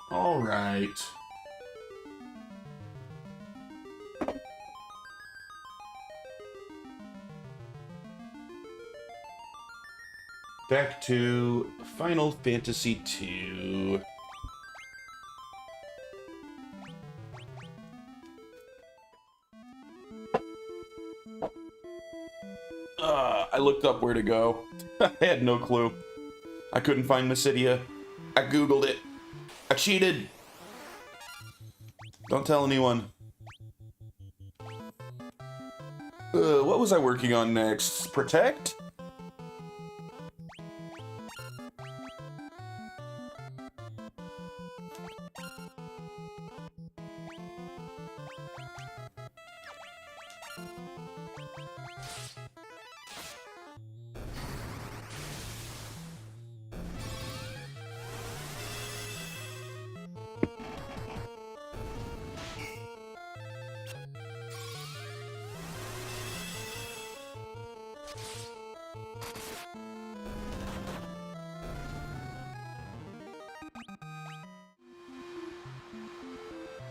All right. Back to Final Fantasy II. I looked up where to go. I had no clue. I couldn't find Mysidia. I googled it. I cheated. Don't tell anyone. What was I working on next? Protect?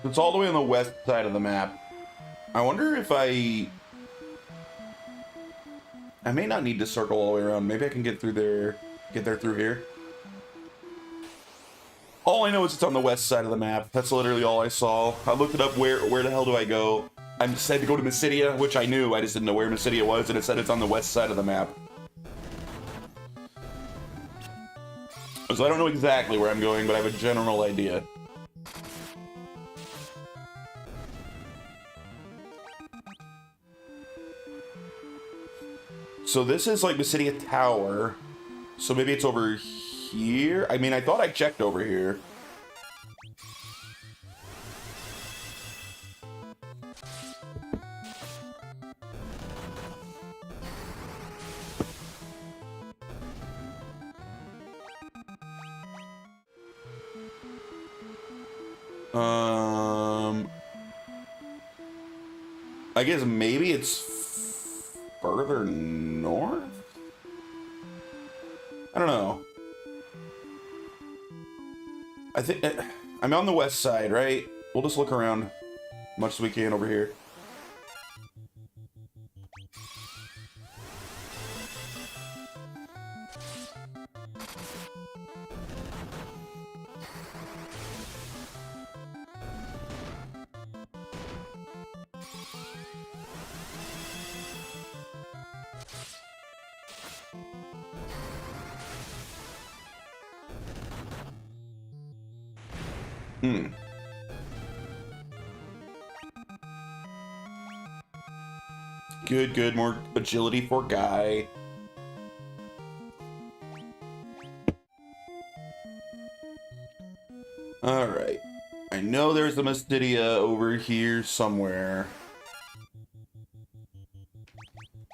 It's all the way on the west side of the map. I wonder if I may not need to circle all the way around. Maybe I can get through there, get there through here. All I know is it's on the west side of the map. That's literally all I saw. I looked it up. Where the hell do I go? I said to go to Mysidia, which I knew. I just didn't know where Mysidia was, and it said it's on the west side of the map. So I don't know exactly where I'm going, but I have a general idea. So this is like Mysidia Tower. So maybe it's over here? I mean, I thought I checked over here. I guess maybe it's further north? I don't know. I think I'm on the west side, right? We'll just look around as much as we can over here. Good, more agility for Guy. Alright. I know there's a Mysidia over here somewhere.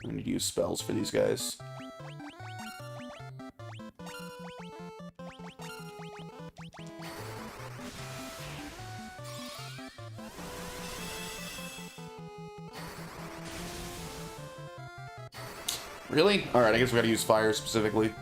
I need to use spells for these guys. Really? Alright, I guess we gotta use fire specifically.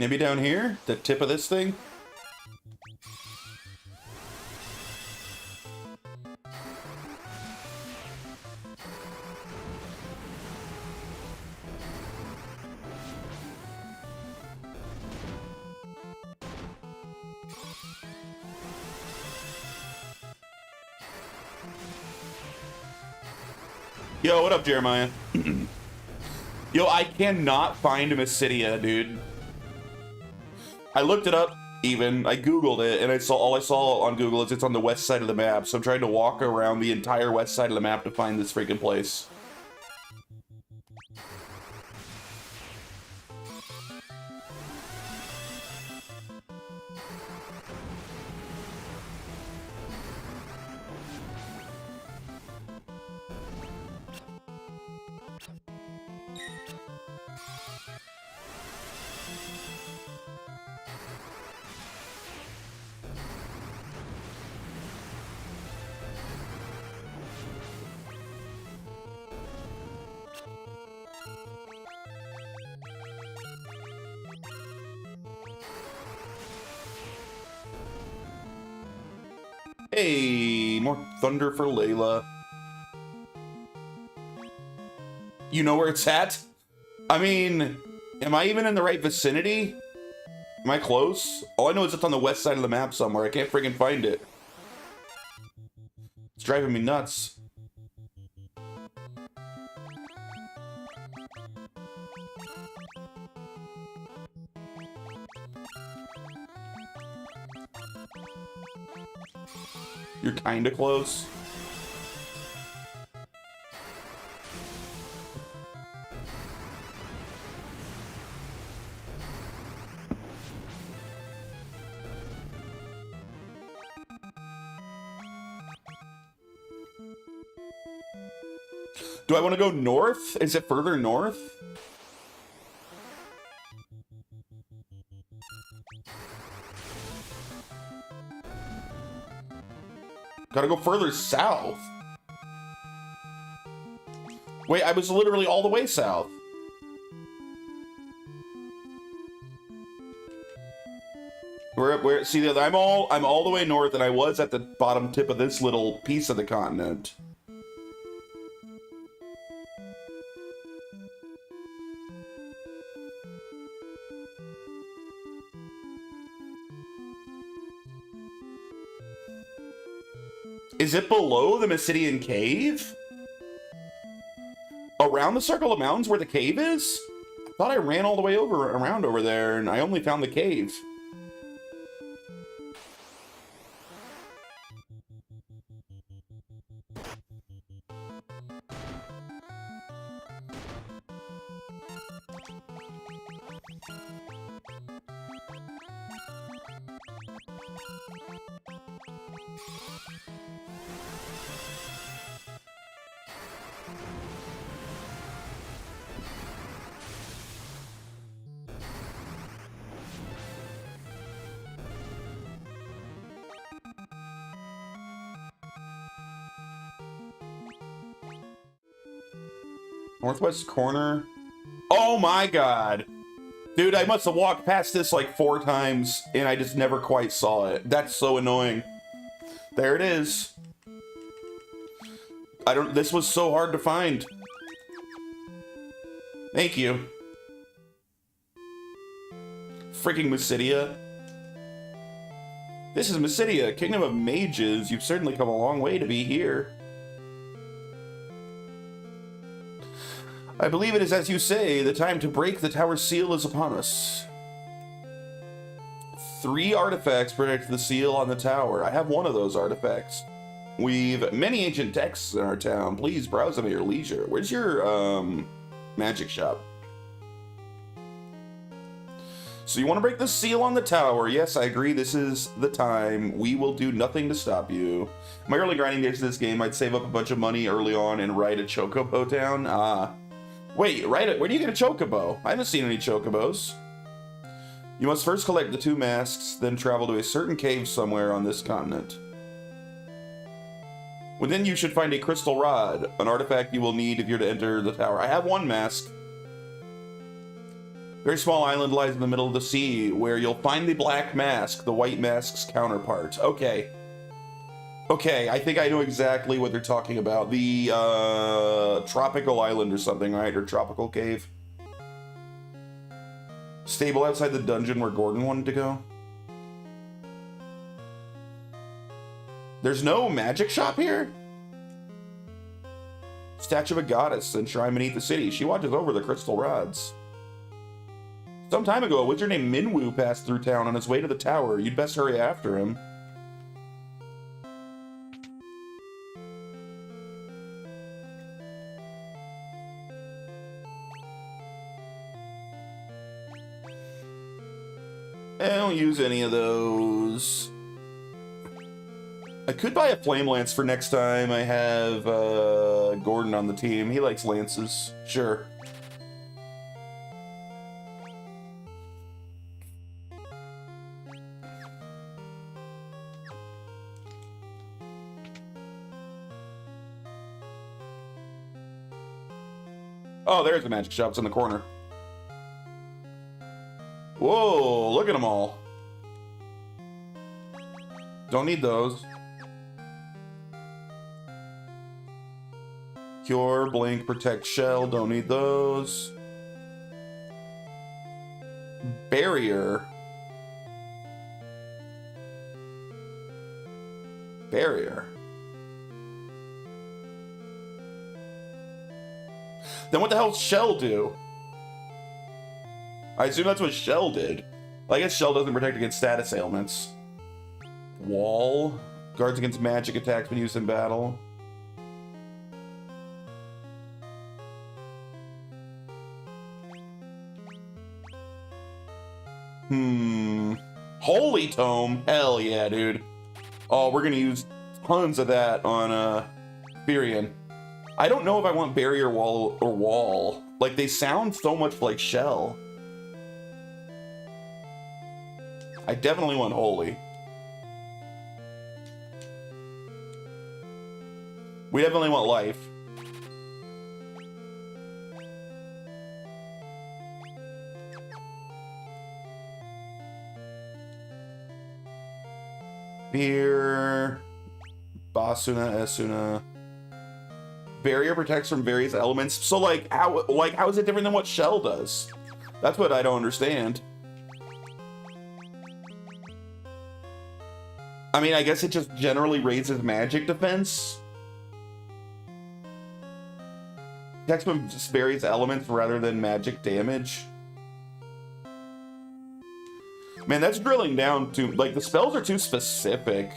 Maybe down here? The tip of this thing? Yo, what up, Jeremiah? Yo, I cannot find Mysidia, dude. I looked it up. even. I Googled it, and all I saw on Google is it's on the west side of the map, so I'm trying to walk around the entire west side of the map to find this freaking place. Hey, more thunder for Layla. You know where it's at? I mean, am I even in the right vicinity? Am I close? All I know is it's on the west side of the map somewhere. I can't freaking find it. It's driving me nuts. You're kinda close. Do I want to go north? Is it further north? Gotta go further south. Wait, I was literally all the way south. See, I'm all the way north, and I was at the bottom tip of this little piece of the continent. Is it below the Mysidian Cave? Around the circle of mountains where the cave is? I thought I ran all the way around over there, and I only found the cave. Northwest corner. Oh my god. Dude, I must have walked past this like 4 times and I just never quite saw it. That's so annoying. There it is. This was so hard to find. Thank you. Freaking Mysidia. This is Mysidia, Kingdom of Mages. You've certainly come a long way to be here. I believe it is as you say, the time to break the tower's seal is upon us. 3 artifacts protect the seal on the tower. I have one of those artifacts. We've many ancient texts in our town. Please browse them at your leisure. Where's your, magic shop? So you want to break the seal on the tower. Yes, I agree. This is the time. We will do nothing to stop you. My early grinding days of this game, I'd save up a bunch of money early on and ride a chocobo down. Wait, where do you get a chocobo? I haven't seen any chocobos. You must first collect the 2 masks, then travel to a certain cave somewhere on this continent. Within you should find a crystal rod, an artifact you will need if you're to enter the tower. I have 1 mask. Very small island lies in the middle of the sea, where you'll find the black mask, the white mask's counterpart. Okay. Okay, I think I know exactly what they're talking about. The, tropical island or something, right? Or tropical cave. Stable outside the dungeon where Gordon wanted to go. There's no magic shop here? Statue of a goddess enshrined beneath the city. She watches over the crystal rods. Some time ago, a wizard named Minwu passed through town on his way to the tower. You'd best hurry after him. I don't use any of those. I could buy a flame lance for next time I have Gordon on the team. He likes lances. Sure. Oh, there's the magic shops in the corner. Whoa, look at them all. Don't need those. Cure, blink, protect, shell. Don't need those. Barrier. Barrier. Then what the hell does shell do? I assume that's what shell did. I guess shell doesn't protect against status ailments. Wall. Guards against magic attacks when used in battle. Holy Tome. Hell yeah, dude. Oh, we're gonna use tons of that on Firion. I don't know if I want barrier, wall, or wall. Like, they sound so much like shell. I definitely want holy. We definitely want life. Beer. Basuna, Esuna. Barrier protects from various elements. So how is it different than what shell does? That's what I don't understand. I mean, I guess it just generally raises magic defense. Protects from just various elements rather than magic damage. Man, that's drilling down to, like, the spells are too specific.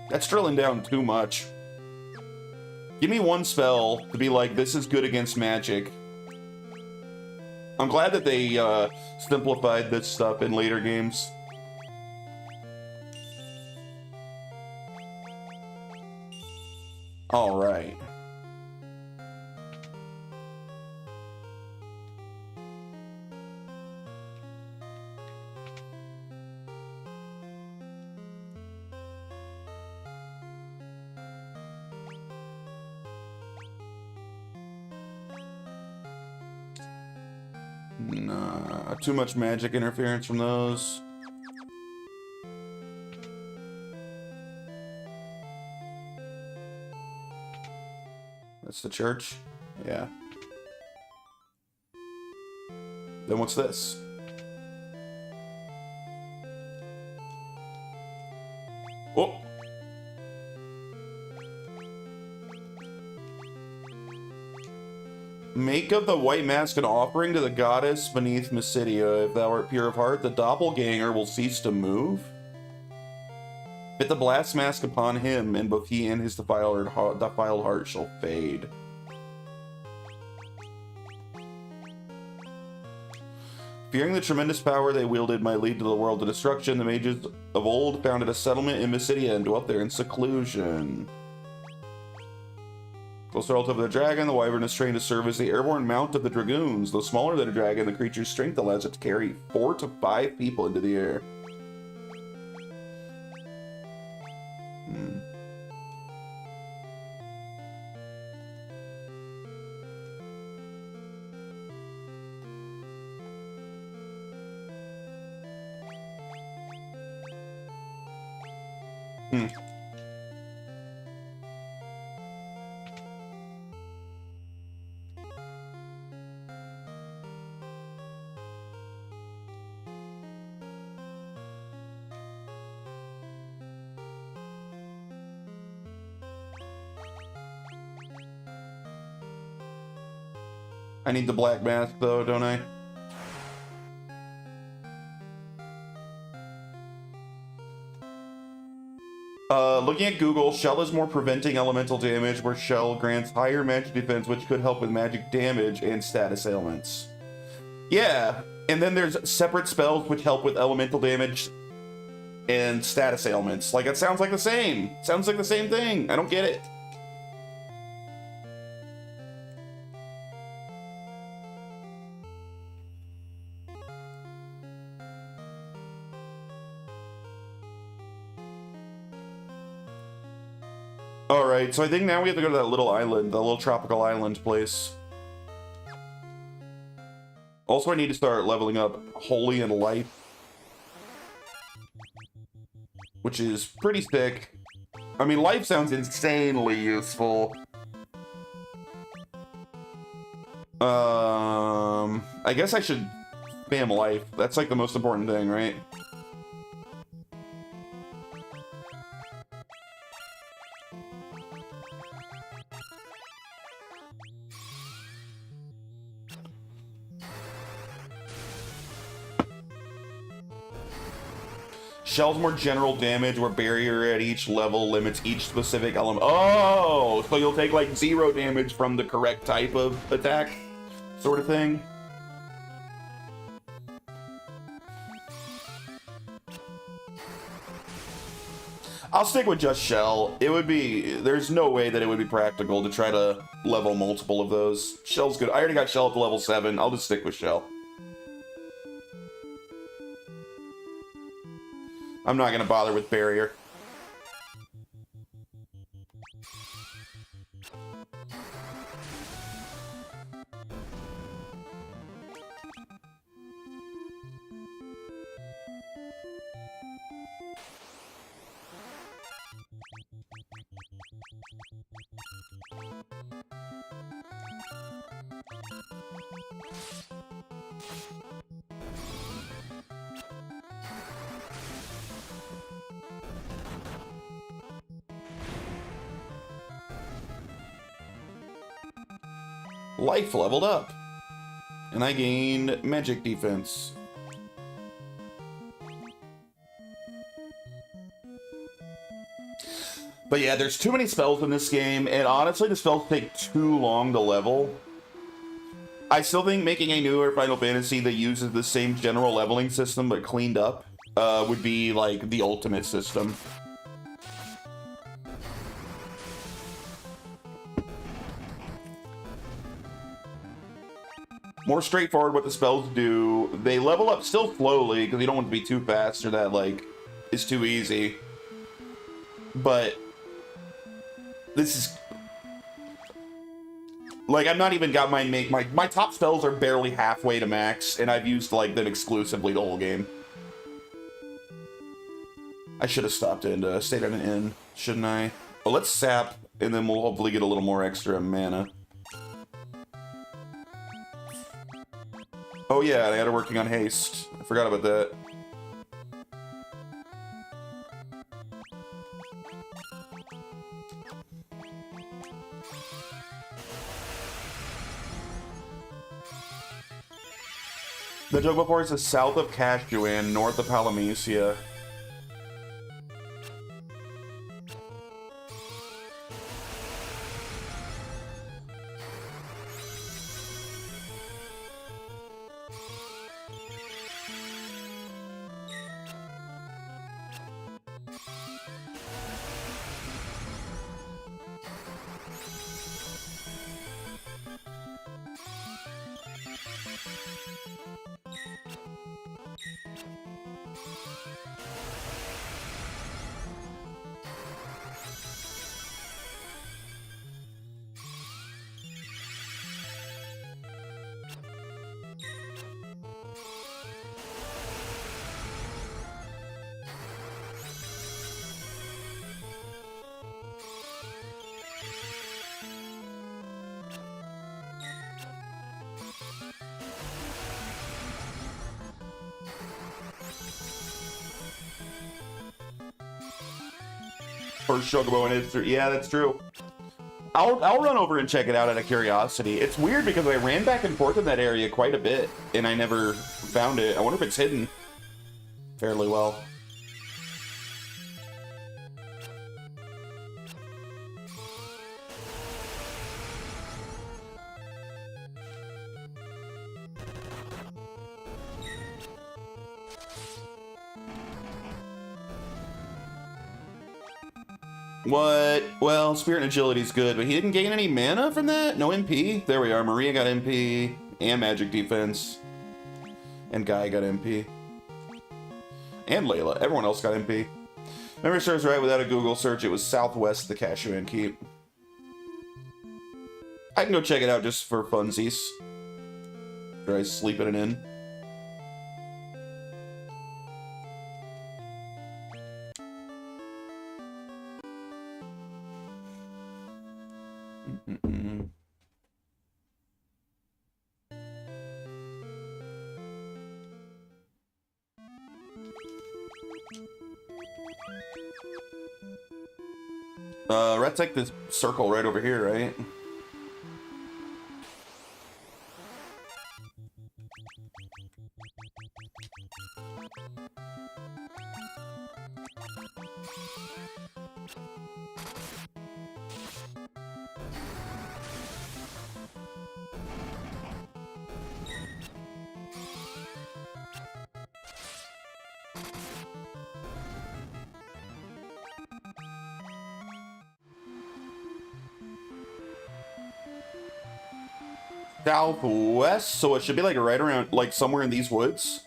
That's drilling down too much. Give me one spell to be like, this is good against magic. I'm glad that they simplified this stuff in later games. All right. Nah, too much magic interference from those. That's the church? Yeah. Then what's this? Oh! Make of the white mask an offering to the goddess beneath Mysidia. If thou art pure of heart, the doppelganger will cease to move. Fit the blast mask upon him, and both he and his defiled heart shall fade. Fearing the tremendous power they wielded might lead to the world to destruction, the mages of old founded a settlement in Mysidia and dwelt there in seclusion. Closer relative of the dragon, the wyvern is trained to serve as the airborne mount of the dragoons. Though smaller than a dragon, the creature's strength allows it to carry 4 to 5 people into the air. I need the black mask though, don't I? Looking at Google, Shell is more preventing elemental damage, where Shell grants higher magic defense, which could help with magic damage and status ailments. Yeah, and then there's separate spells which help with elemental damage and status ailments. Like, it sounds like the same. Sounds like the same thing. I don't get it. Alright, so I think now we have to go to that little island, the little tropical island place. Also, I need to start leveling up Holy and Life, which is pretty sick. I mean, Life sounds insanely useful. I guess I should spam Life. That's like the most important thing, right? Shell's more general damage, where barrier at each level limits each specific element. Oh, so you'll take like 0 damage from the correct type of attack, sort of thing. I'll stick with just Shell. It would be, there's no way that it would be practical to try to level multiple of those. Shell's good. I already got Shell up to level 7. I'll just stick with Shell. I'm not gonna bother with barrier. Life leveled up, and I gained magic defense. But yeah, there's too many spells in this game, and honestly, the spells take too long to level. I still think making a newer Final Fantasy that uses the same general leveling system but cleaned up would be like the ultimate system. More straightforward what the spells do. They level up still slowly because you don't want to be too fast or that like is too easy. But this is like, I've not even got my top spells are barely halfway to max, and I've used like them exclusively the whole game. I should have stopped and stayed at an inn, shouldn't I? Well, let's sap, and then we'll hopefully get a little more extra mana. Oh yeah, I had her working on haste. I forgot about that. The Jogba Forest is south of Kashuan, north of Palamecia. First Chocobo in history. Yeah, that's true. I'll run over and check it out out of curiosity. It's weird because I ran back and forth in that area quite a bit, and I never found it. I wonder if it's hidden fairly well. What? Well, Spirit and Agility is good, but he didn't gain any mana from that? No MP? There we are. Maria got MP, and Magic Defense. And Guy got MP. And Layla. Everyone else got MP. Memory serves right, without a Google search, it was southwest of the Cashuan Keep. I can go check it out just for funsies. Or I sleep in an inn. Let's take this circle right over here, right? Southwest, so it should be like right around, like somewhere in these woods.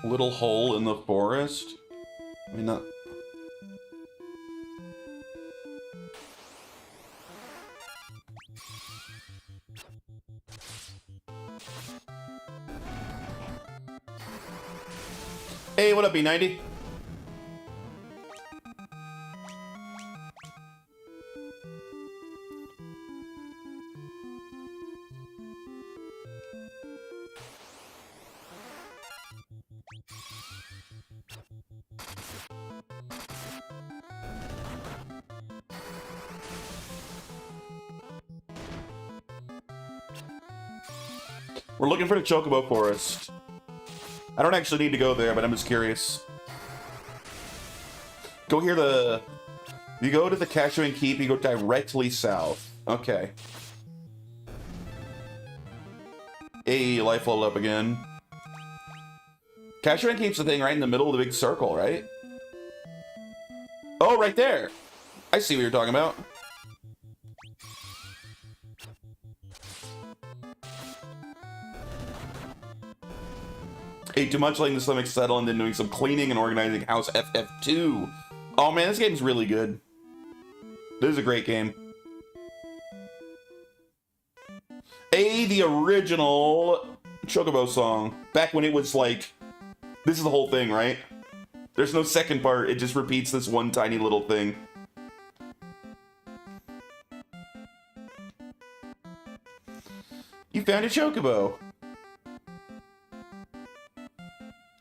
Little hole in the forest? I mean, not... Hey, what up, B90? We're looking for the Chocobo Forest. I don't actually need to go there, but I'm just curious. Go here you go to the Cashuan Keep, you go directly south. Okay. Hey, life leveled up again. Cashuan Keep's the thing right in the middle of the big circle, right? Oh, right there! I see what you're talking about. Ate too much, letting the stomach settle, and then doing some cleaning and organizing House FF2. Oh man, this game's really good. This is a great game. The original Chocobo song. Back when it was like, this is the whole thing, right? There's no second part, it just repeats this one tiny little thing. You found a Chocobo.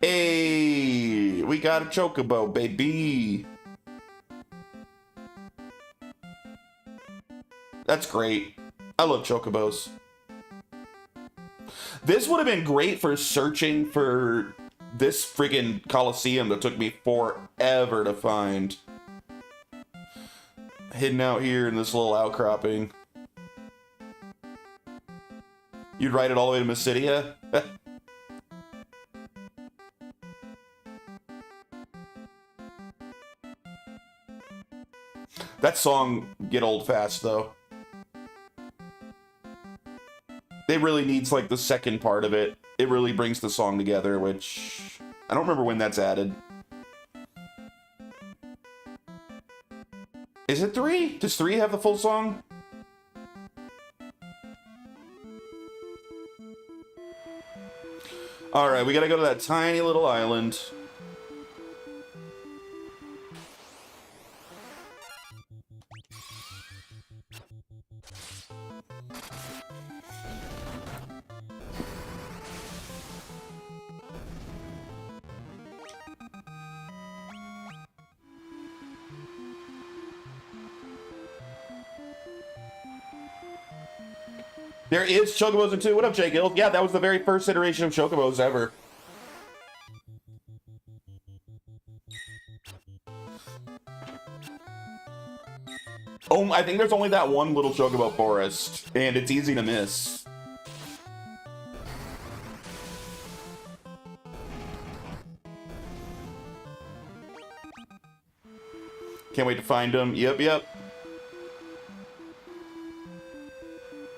Hey, we got a Chocobo, baby. That's great. I love Chocobos. This would have been great for searching for this friggin' Coliseum that took me forever to find. Hidden out here in this little outcropping. You'd ride it all the way to Mysidia? That song get old fast, though. It really needs, like, the second part of it. It really brings the song together, which... I I don't remember when that's added. Is it 3? Does 3 have the full song? Alright, we gotta go to that tiny little island. There is Chocobos in 2. What up, Jay Guild? Yeah, that was the very first iteration of Chocobos ever. Oh, I think there's only that one little Chocobo forest, and it's easy to miss. Can't wait to find him. Yep.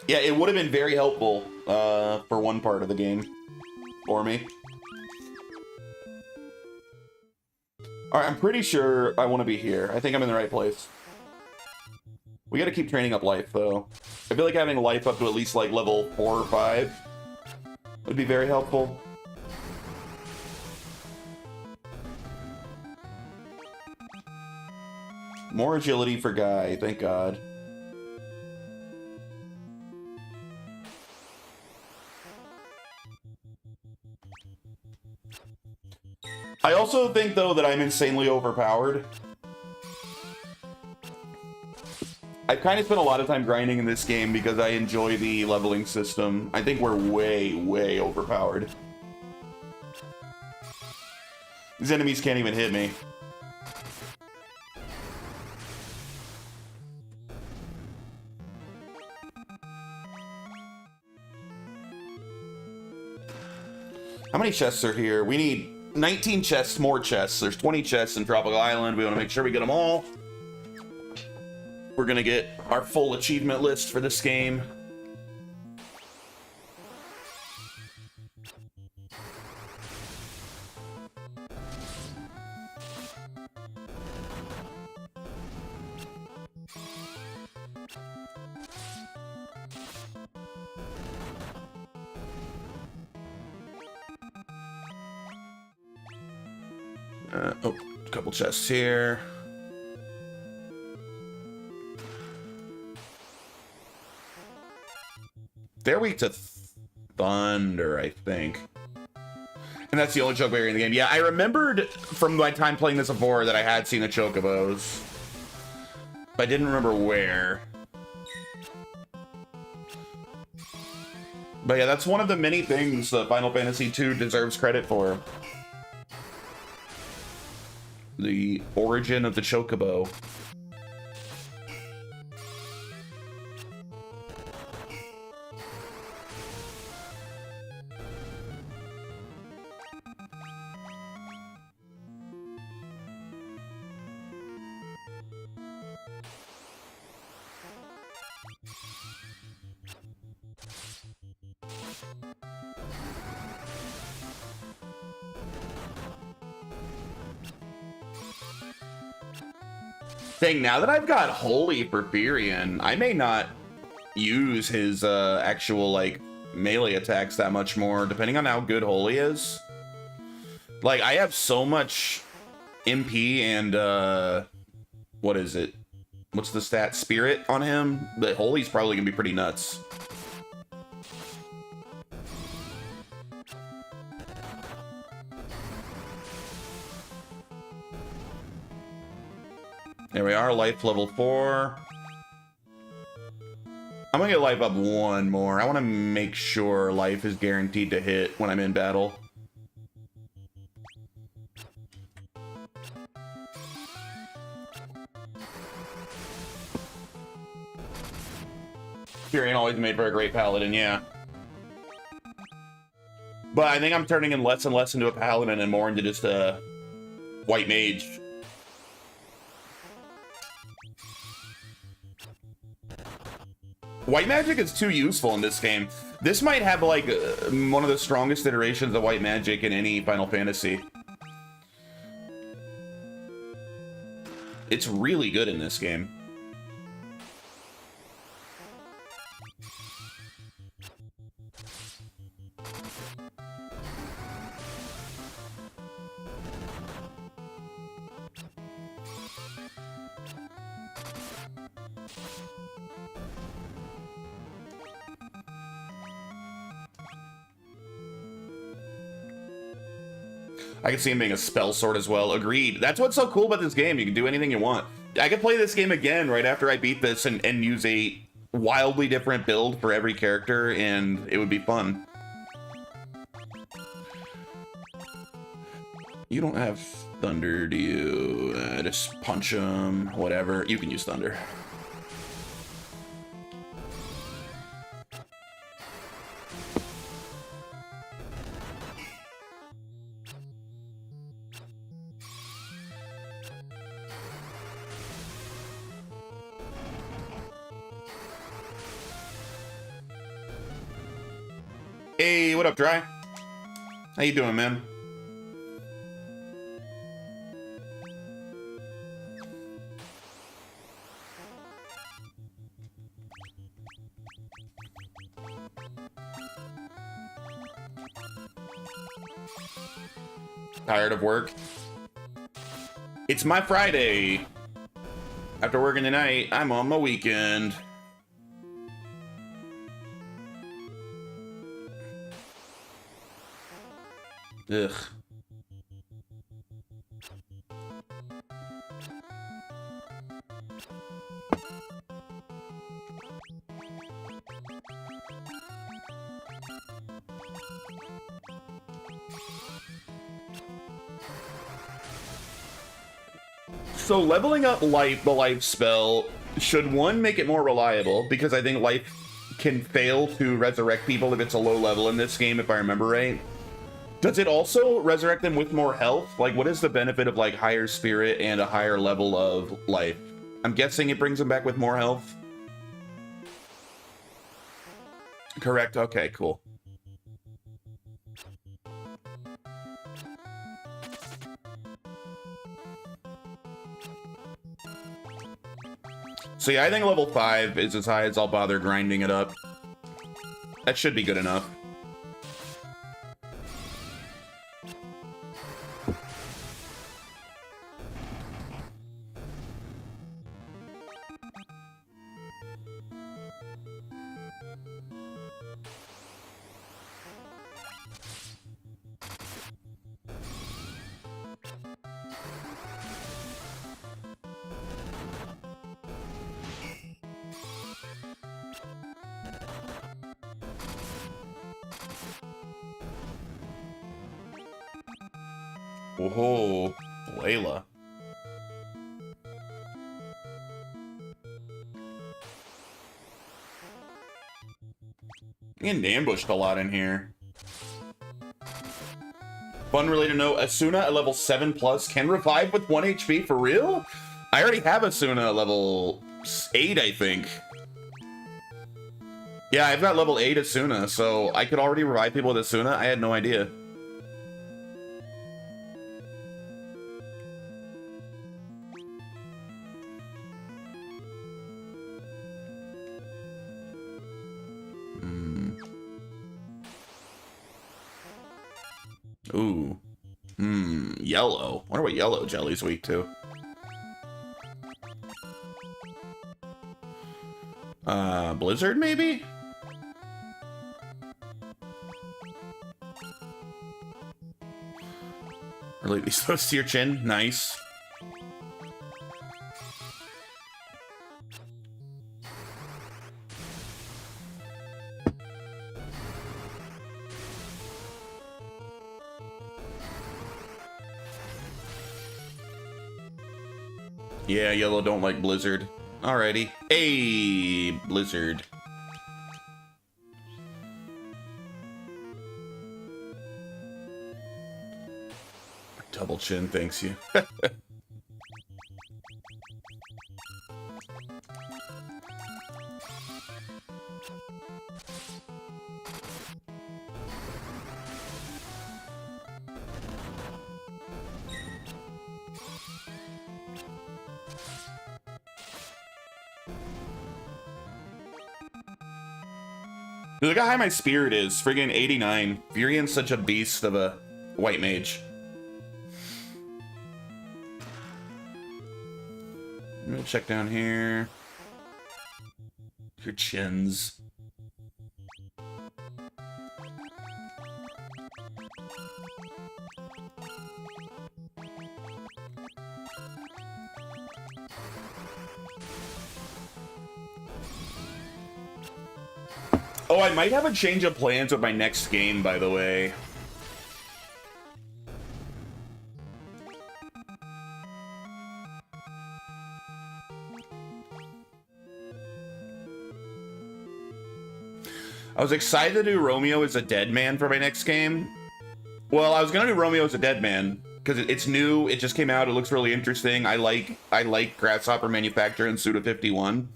Yeah, it would have been very helpful for one part of the game for me. Alright, I'm pretty sure I want to be here. I think I'm in the right place. We gotta keep training up life, though. I feel like having life up to at least, like, level 4 or 5 would be very helpful. More agility for Guy, thank God. I also think, though, that I'm insanely overpowered. I've kind of spent a lot of time grinding in this game because I enjoy the leveling system. I think we're way overpowered. These enemies can't even hit me. How many chests are here? We need 19 chests, more chests. There's 20 chests in Tropical Island. We want to make sure we get them all. We're gonna get our full achievement list for this game. Oh, a couple chests here. They're weak to thunder, I think. And that's the only chocobo area in the game. Yeah, I remembered from my time playing this before that I had seen the chocobos. But I didn't remember where. But yeah, that's one of the many things that Final Fantasy II deserves credit for. The origin of the chocobo. Dang, now that I've got Holy for Firion, I may not use his actual, like, melee attacks that much more, depending on how good Holy is. Like, I have so much MP and, what is it? What's the stat? Spirit on him? That Holy's probably gonna be pretty nuts. There we are, life level 4. I'm gonna get life up one more. I want to make sure life is guaranteed to hit when I'm in battle. Firion always made for a great paladin, yeah. But I think I'm turning in less and less into a paladin and more into just a white mage. White magic is too useful in this game. This might have like one of the strongest iterations of white magic in any Final Fantasy. It's really good in this game. I can see him being a spell sword as well. Agreed. That's what's so cool about this game. You can do anything you want. I could play this game again right after I beat this and use a wildly different build for every character, and it would be fun. You don't have thunder, do you? Just punch him, whatever. You can use thunder. Hey, what up, Dry? How you doing, man? Tired of work? It's my Friday. After working tonight, I'm on my weekend. Ugh. So leveling up life, the life spell, should one make it more reliable, because I think life can fail to resurrect people if it's a low level in this game, if I remember right. Does it also resurrect them with more health? Like, what is the benefit of, like, higher spirit and a higher level of life? I'm guessing it brings them back with more health. Correct? Okay, cool. So yeah, I think level 5 is as high as I'll bother grinding it up. That should be good enough. Whoa, Layla. Getting ambushed a lot in here. Fun related note, Asuna at level 7+ can revive with 1 HP, for real? I already have Asuna at level 8, I think. Yeah, I've got level 8 Asuna, so I could already revive people with Asuna. I had no idea. Ooh. Yellow. Wonder what yellow jelly's weak to. Blizzard, maybe? Really close to your chin. Nice. Yeah, yellow don't like Blizzard. Alrighty. Hey, Blizzard. Double chin, thanks you. Dude, look how high my spirit is. Friggin' 89. Furion's such a beast of a white mage. I'm gonna check down here. Your chins. Oh, I might have a change of plans with my next game, by the way. I was excited to do Romeo as a dead man for my next game. Well, I was gonna do Romeo as a dead man because it's new. It just came out. It looks really interesting. I like Grasshopper Manufacturer and Suda 51.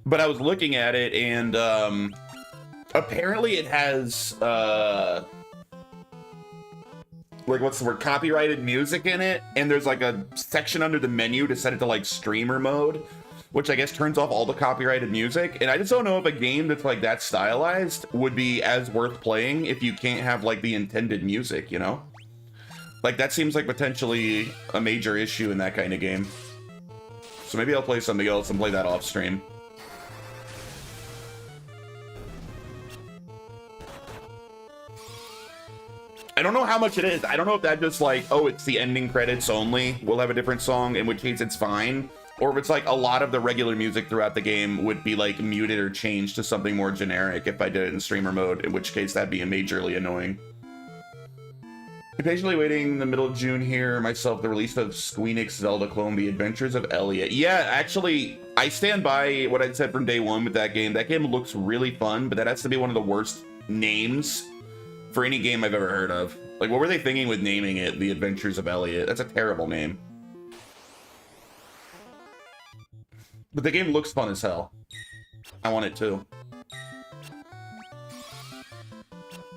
But I was looking at it and apparently it has like, what's the word, copyrighted music in it, and there's like a section under the menu to set it to like streamer mode, which I guess turns off all the copyrighted music. And I just don't know if a game that's like that stylized would be as worth playing if you can't have like the intended music, you know? Like, that seems like potentially a major issue in that kind of game. So maybe I'll play something else and play that off stream. I don't know how much it is. I don't know if that just like, oh, it's the ending credits only. We'll have a different song, in which case it's fine. Or if it's like a lot of the regular music throughout the game would be like muted or changed to something more generic if I did it in streamer mode, in which case that'd be majorly annoying. Patiently waiting the middle of June here, myself, the release of Squeenix Zelda clone, The Adventures of Elliot. Yeah, actually, I stand by what I said from day one with that game. That game looks really fun, but that has to be one of the worst names for any game I've ever heard of. Like, what were they thinking with naming it The Adventures of Elliot? That's a terrible name. But the game looks fun as hell. I want it too.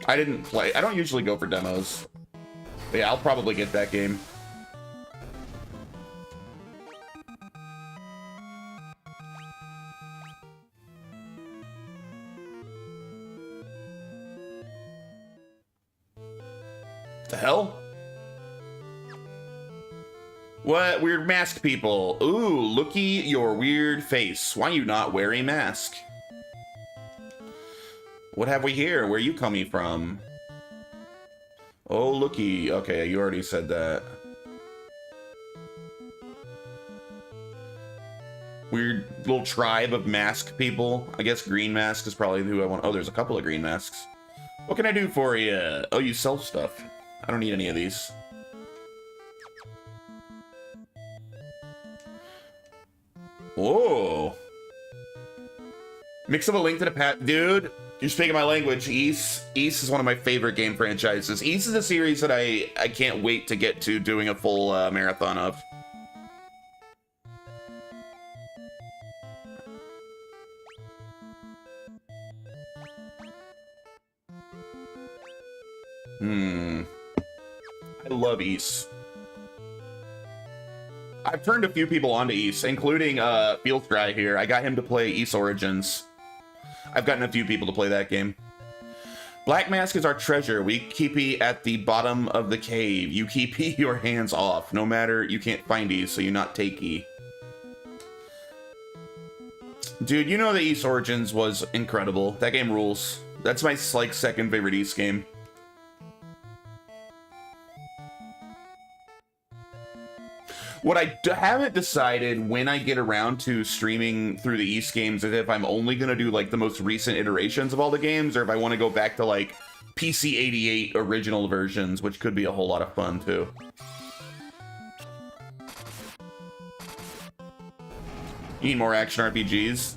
I didn't play. I don't usually go for demos. But yeah, I'll probably get that game. The hell? What? Weird mask people. Ooh, looky your weird face. Why you not wear a mask? What have we here? Where you coming from? Oh, looky. Okay, you already said that. Weird little tribe of mask people. I guess green mask is probably who I want. Oh, there's a couple of green masks. What can I do for you? Oh, you sell stuff. I don't need any of these. Whoa. Mix of A Link to the Past. Dude, you're speaking my language. Ys is one of my favorite game franchises. Ys is a series that I can't wait to get to doing a full marathon of. I love Ys. I've turned a few people onto Ys, including Fieldfry here. I got him to play Ys Origins. I've gotten a few people to play that game. Black Mask is our treasure. We keep it at the bottom of the cave. You keep your hands off. No matter, you can't find Ys, so you not take E. Dude, you know that Ys Origins was incredible. That game rules. That's my like second favorite Ys game. What I haven't decided when I get around to streaming through the Ys games is if I'm only going to do like the most recent iterations of all the games, or if I want to go back to like PC 88 original versions, which could be a whole lot of fun too. You need more action RPGs?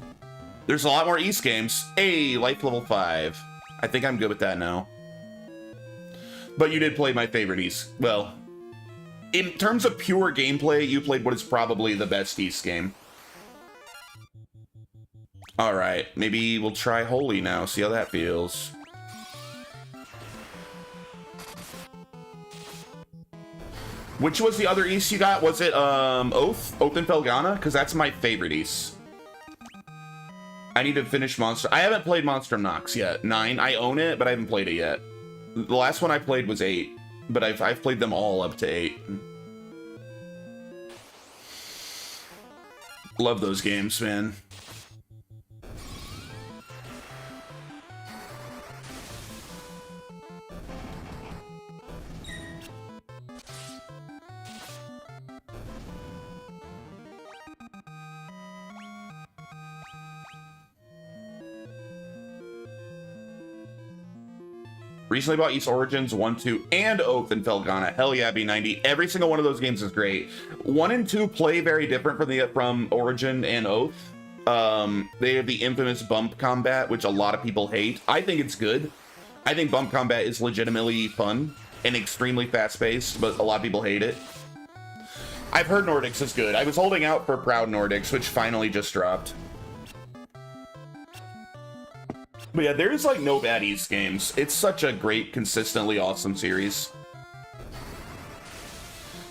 There's a lot more Ys games. Hey, life level 5. I think I'm good with that now. But you did play my favorite Ys. Well, in terms of pure gameplay, you played what is probably the best Ys game. Alright, maybe we'll try Holy now, see how that feels. Which was the other Ys you got? Was it, Oath? Oath and Felghana? Because that's my favorite Ys. I need to finish Monster. I haven't played Monster Nox yet. 9. I own it, but I haven't played it yet. The last one I played was 8, but I've played them all up to 8. Love those games, man. Recently bought Ys Origins 1, 2, and Oath and Felghana. Hell yeah, B90. Every single one of those games is great. 1 and 2 play very different from Origin and Oath. They have the infamous bump combat, which a lot of people hate. I think it's good. I think bump combat is legitimately fun and extremely fast-paced, but a lot of people hate it. I've heard Nordics is good. I was holding out for Proud Nordics, which finally just dropped. But yeah, there's like no bad Ys games. It's such a great, consistently awesome series.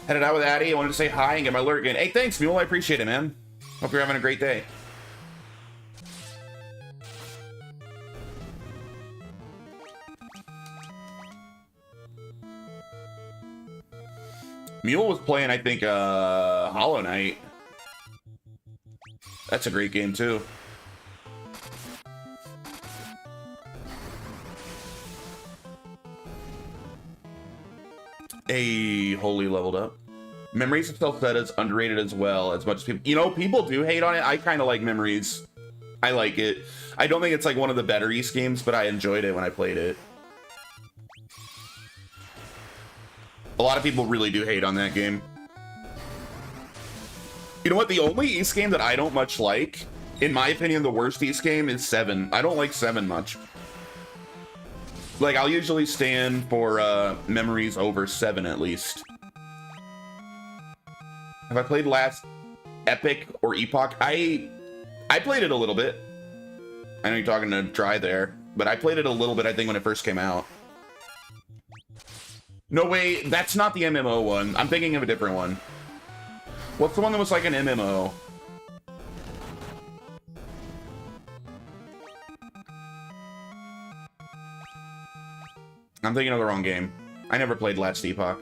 Headed out with Addy. I wanted to say hi and get my alert again. Hey, thanks, Mule. I appreciate it, man. Hope you're having a great day. Mule was playing, I think, Hollow Knight. That's a great game, too. Hey, Holy leveled up. Memories of Celceta is underrated as well, as much as people... You know, people do hate on it. I kind of like Memories. I like it. I don't think it's like one of the better Ys games, but I enjoyed it when I played it. A lot of people really do hate on that game. You know what? The only Ys game that I don't much like, in my opinion, the worst Ys game is 7. I don't like 7 much. Like, I'll usually stand for Memories over 7 at least. Have I played last Epic or Epoch? I played it a little bit. I know you're talking to Dry there, but I played it a little bit, I think, when it first came out. No, wait, that's not the MMO one. I'm thinking of a different one. What's the one that was like an MMO? I'm thinking of the wrong game. I never played Last Epoch.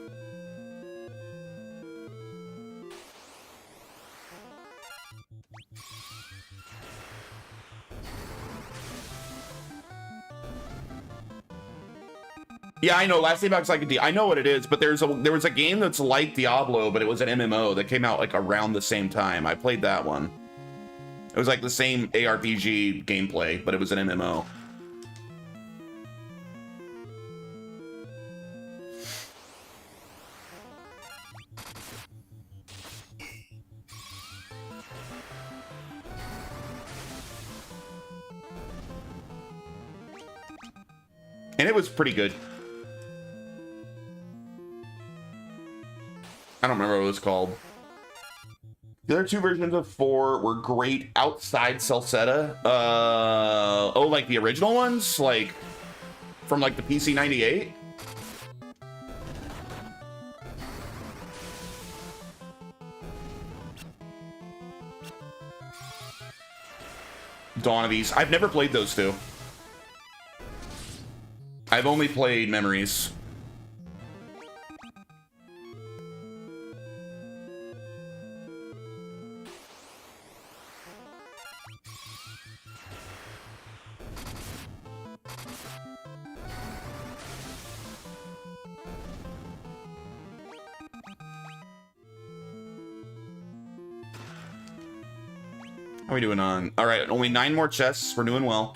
Yeah, I know. Last Epoch's like I know what it is, but there was a game that's like Diablo, but it was an MMO that came out like around the same time. I played that one. It was like the same ARPG gameplay, but it was an MMO. And it was pretty good. I don't remember what it was called. The other 2 versions of 4 were great outside Celceta. Oh, like the original ones? Like, from like the PC 98? Dawn of Ys. I've never played those 2. I've only played Memories. How are we doing on? All right, only 9 more chests. We're doing well.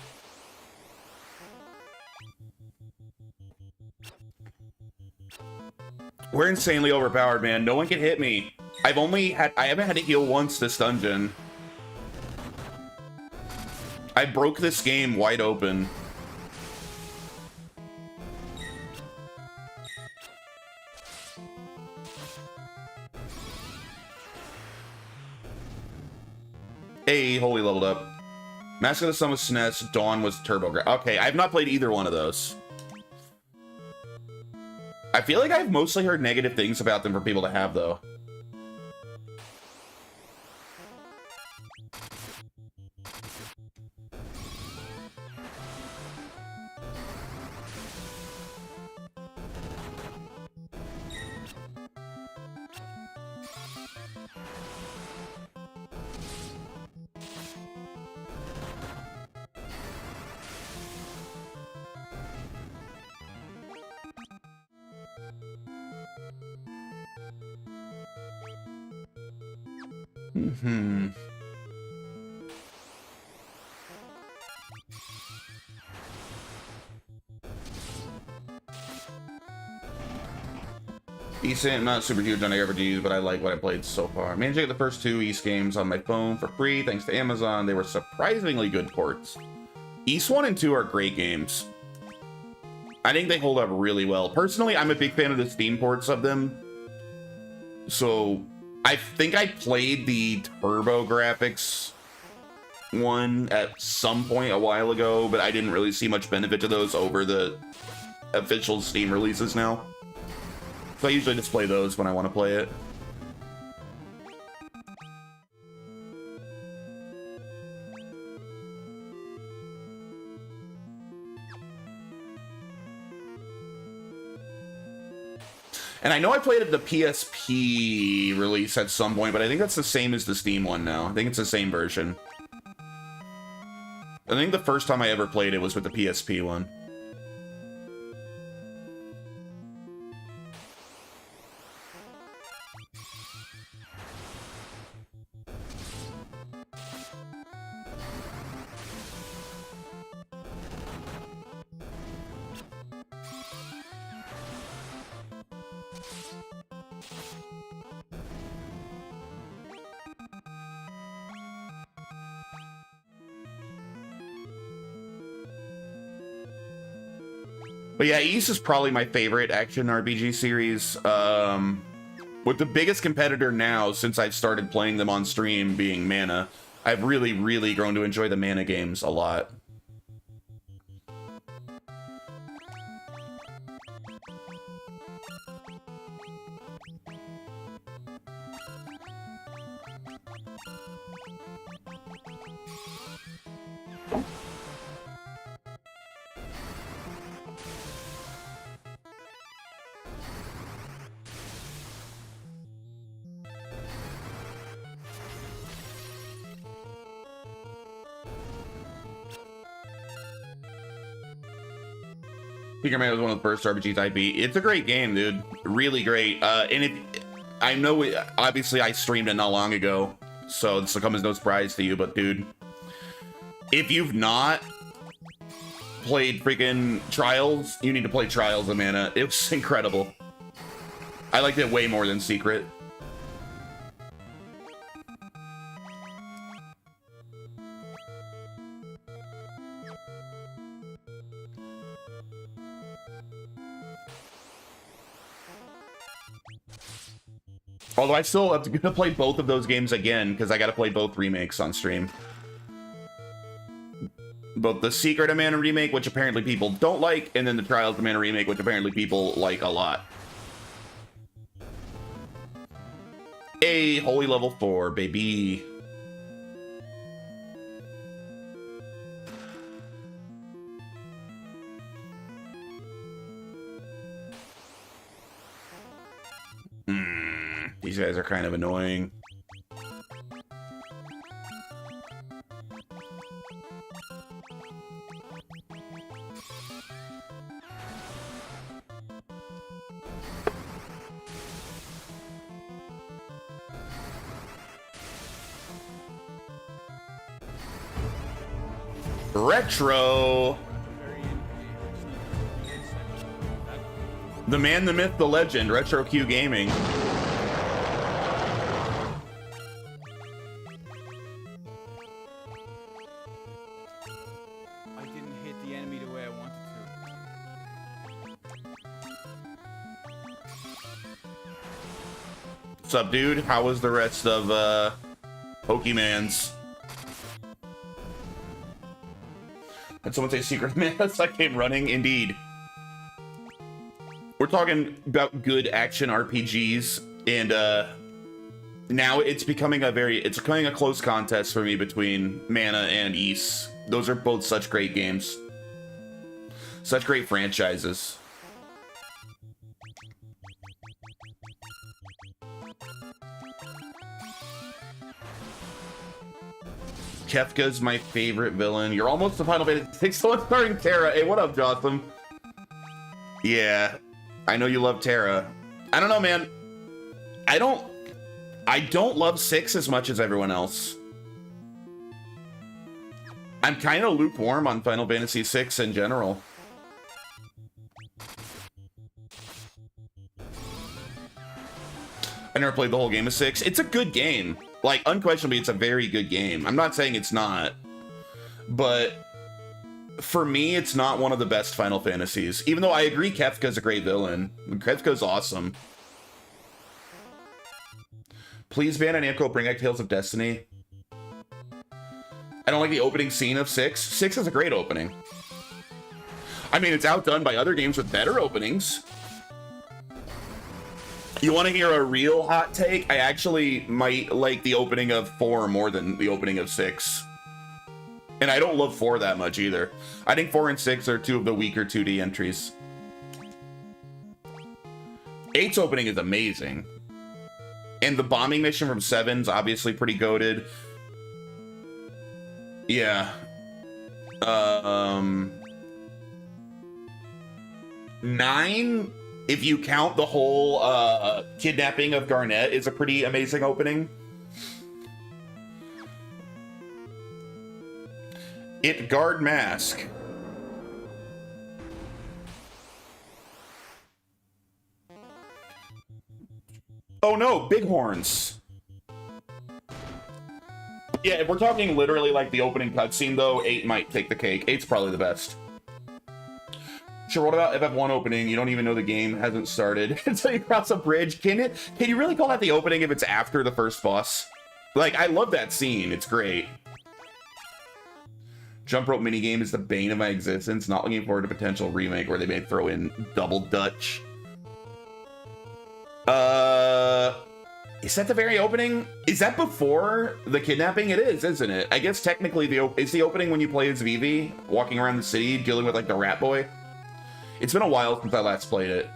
We're insanely overpowered, man. No one can hit me. I haven't had to heal once this dungeon. I broke this game wide open. Hey, Holy leveled up. Mask of the Sun was SNES, Dawn was TurboGrafx. Okay, I have not played either one of those. I feel like I've mostly heard negative things about them for people to have, though. Decent, not super huge on ARPGs, but I like what I played so far. Managed to get the first 2 Ys games on my phone for free thanks to Amazon. They were surprisingly good ports. Ys 1 and 2 are great games. I think they hold up really well. Personally, I'm a big fan of the Steam ports of them. So, I think I played the TurboGrafx one at some point a while ago, but I didn't really see much benefit to those over the official Steam releases now. So I usually just play those when I want to play it. And I know I played at the PSP release at some point, but I think that's the same as the Steam one now. I think it's the same version. I think the first time I ever played it was with the PSP one. But yeah, Ys is probably my favorite action RPG series. With the biggest competitor now, since I've started playing them on stream, being Mana, I've really, really grown to enjoy the Mana games a lot. Secret Man was one of the first RPGs I beat. It's a great game, dude. Really great. I know, obviously I streamed it not long ago, so this will come as no surprise to you, but dude, if you've not played freaking Trials, you need to play Trials of Mana. It was incredible. I liked it way more than Secret. Although I still have to play both of those games again, because I got to play both remakes on stream. Both the Secret of Mana remake, which apparently people don't like, and then the Trials of Mana remake, which apparently people like a lot. A holy level 4, baby. These guys are kind of annoying. Retro. The man, the myth, the legend, Retro Q Gaming. What's up, dude? How was the rest of Pokemans? Did someone say Secret Man? That's like him running. Indeed. We're talking about good action RPGs, and now it's becoming a close contest for me between Mana and Ys. Those are both such great games. Such great franchises. Kefka's my favorite villain. You're almost the Final Fantasy 6 one starring Terra. Hey, what up, Jotham? Yeah, I know you love Terra. I don't know, man. I don't love 6 as much as everyone else. I'm kind of lukewarm on Final Fantasy VI in general. I never played the whole game of 6. It's a good game. Like, unquestionably, it's a very good game. I'm not saying it's not. But for me, it's not one of the best Final Fantasies. Even though I agree Kefka's a great villain. Kefka's awesome. Please ban Namco bring back Tales of Destiny. I don't like the opening scene of 6. 6 is a great opening. I mean, it's outdone by other games with better openings. You want to hear a real hot take? I actually might like the opening of 4 more than the opening of 6. And I don't love 4 that much either. I think 4 and 6 are 2 of the weaker 2D entries. 8's opening is amazing. And the bombing mission from 7's obviously pretty goated. Yeah. 9, if you count the whole kidnapping of Garnet, is a pretty amazing opening. It guard mask. Oh no, bighorns. Yeah, if we're talking literally like the opening cutscene though, 8 might take the cake. 8's probably the best. Sure, what about FF1 opening? You don't even know the game hasn't started until you cross a bridge. Can you really call that the opening if it's after the first boss? Like, I love that scene. It's great. Jump rope minigame is the bane of my existence. Not looking forward to potential remake where they may throw in double dutch. Is that the very opening? Is that before the kidnapping? It is, isn't it? I guess technically it's the opening when you play as Vivi, walking around the city, dealing with like the rat boy. It's been a while since I last played it.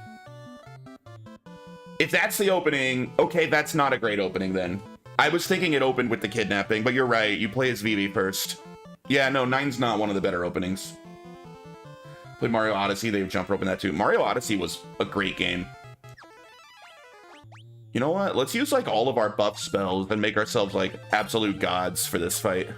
If that's the opening, okay, that's not a great opening then. I was thinking it opened with the kidnapping, but you're right, you play as Vivi first. Yeah, no, 9's not one of the better openings. Played Mario Odyssey, they jump rope in that too. Mario Odyssey was a great game. You know what? Let's use like all of our buff spells and make ourselves like absolute gods for this fight.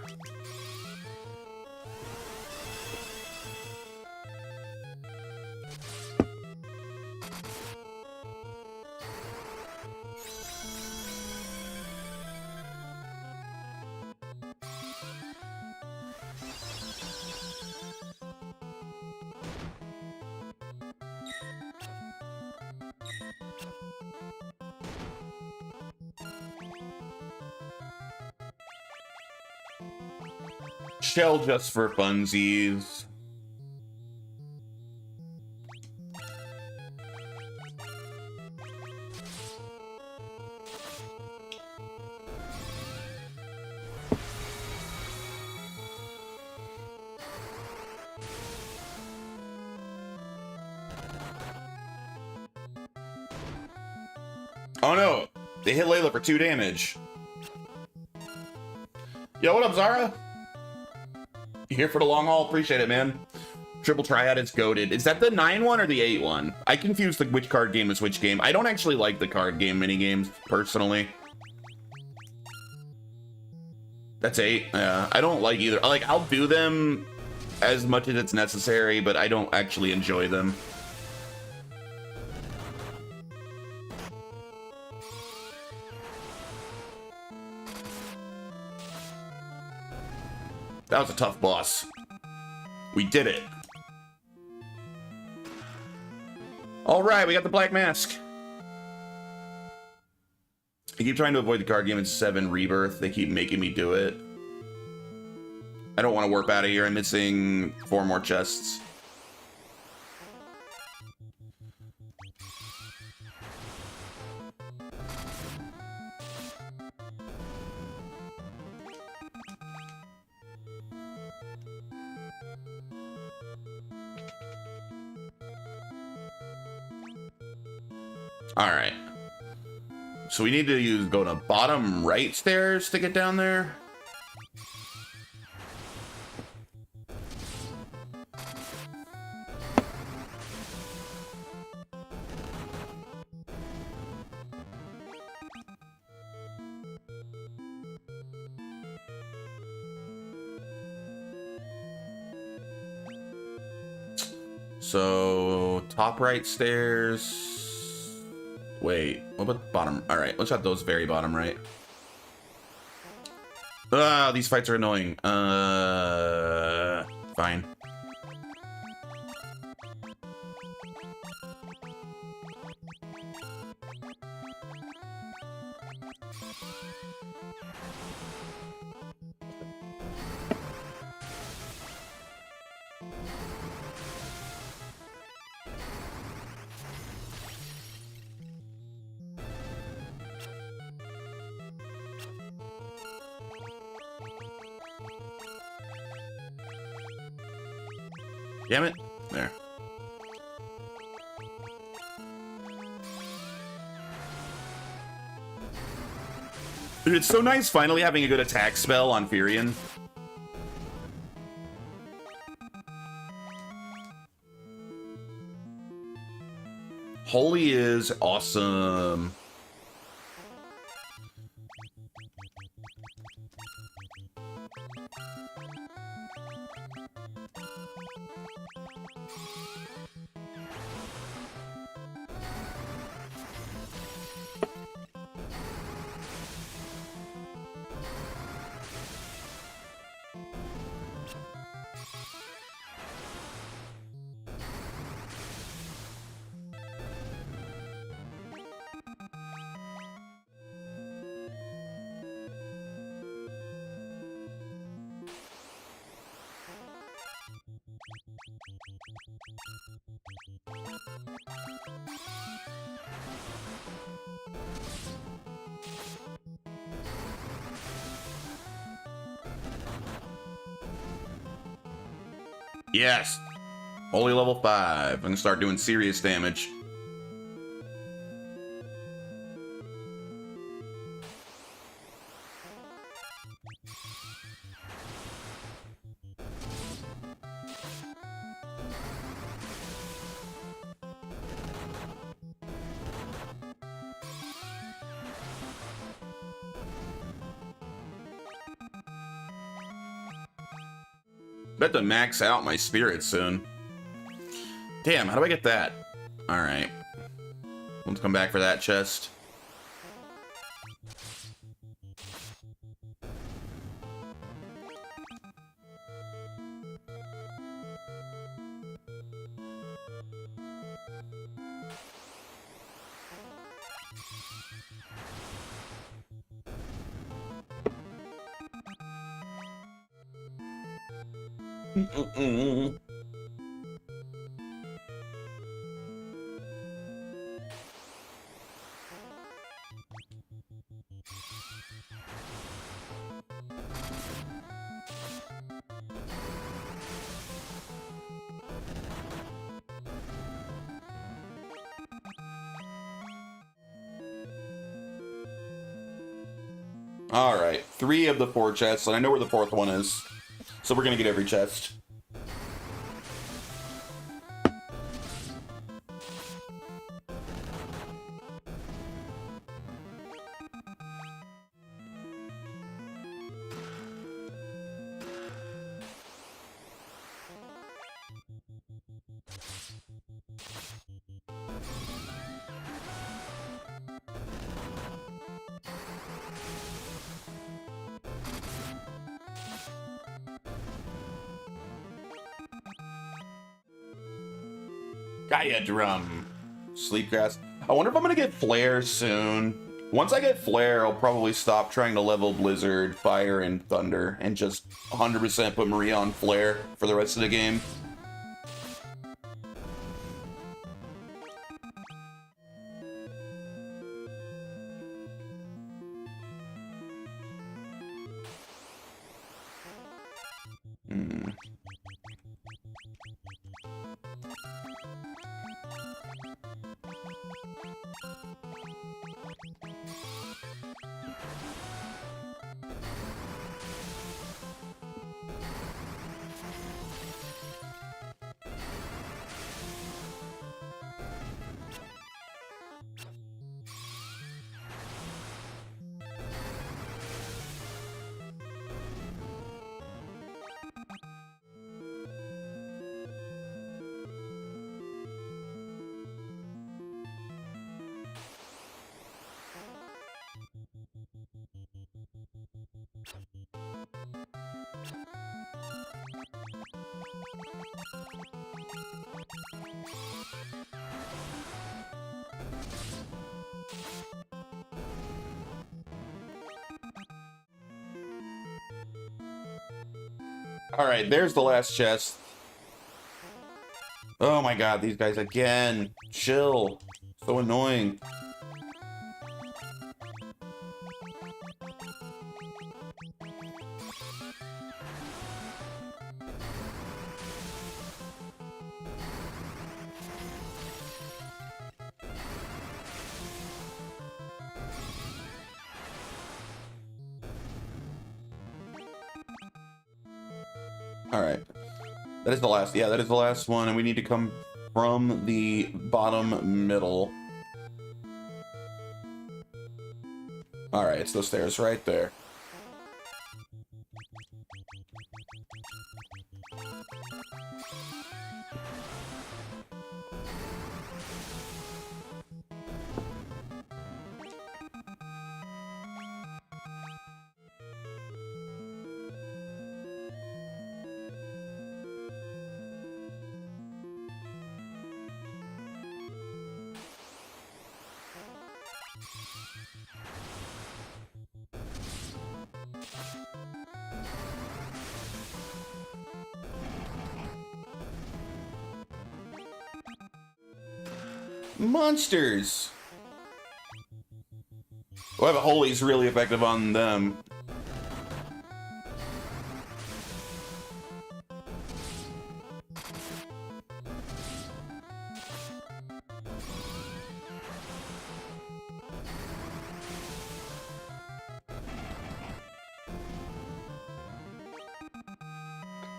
Shell just for funsies. Oh no, they hit Layla for 2 damage. Yo, what up, Zara? You here for the long haul? Appreciate it, man. Triple Triad is goated. Is that the 9 one or the 8 one? I confuse like which card game is which game. I don't actually like the card game minigames, personally. That's 8. Yeah, I don't like either. Like, I'll do them as much as it's necessary, but I don't actually enjoy them. That was a tough boss. We did it. All right, we got the Black Mask. I keep trying to avoid the card game in 7 Rebirth. They keep making me do it. I don't want to warp out of here. I'm missing 4 more chests. All right. So we need to go to bottom right stairs to get down there. So, top right stairs. Wait, what about bottom? All right, let's shot those very bottom right. Ah, these fights are annoying. Fine. Damn it. There. Dude, it's so nice finally having a good attack spell on Furion. Holy is awesome. Yes. Holy level 5. I'm gonna start doing serious damage. Bet to max out my spirit soon. Damn, how do I get that? Alright. Let's come back for that chest. Alright, 3 of the 4 chests, and I know where the 4th one is. So we're gonna get every chest. Gaia Drum. Sleepgrass. I wonder if I'm gonna get Flare soon. Once I get Flare, I'll probably stop trying to level Blizzard, Fire, and Thunder, and just 100% put Maria on Flare for the rest of the game. All right, there's the last chest. Oh my god, these guys again. Chill. So annoying. All right. That is the last. Yeah, that is the last one, and we need to come from the bottom middle. All right, it's those stairs right there. Monsters! Well, the Holy's really effective on them.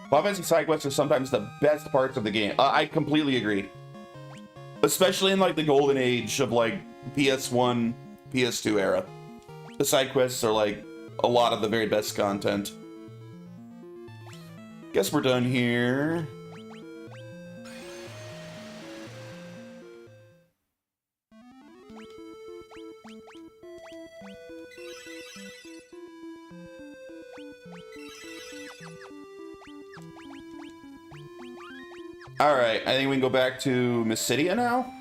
Final Fantasy side quests are sometimes the best parts of the game. I completely agree. Especially in like the golden age of like PS1, PS2 era. The side quests are like a lot of the very best content. Guess we're done here. Alright, I think we can go back to Mysidia now.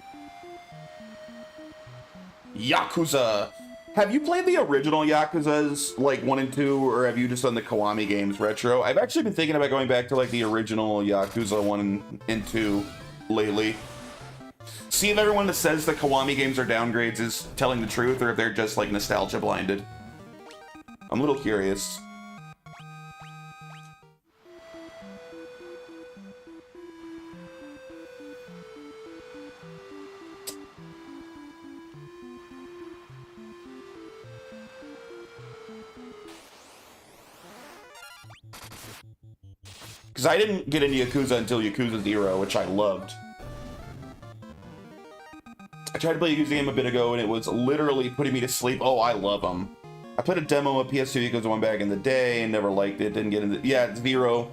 Yakuza! Have you played the original Yakuzas, like 1 and 2, or have you just done the Kiwami games retro? I've actually been thinking about going back to like the original Yakuza 1 and 2 lately. See if everyone that says the Kiwami games are downgrades is telling the truth, or if they're just like nostalgia blinded. I'm a little curious. Because I didn't get into Yakuza until Yakuza 0, which I loved. I tried to play a Yakuza game a bit ago, and it was literally putting me to sleep. Oh, I love them. I played a demo of PS2 Yakuza 1 back in the day and never liked it. Didn't get into... Yeah, 0.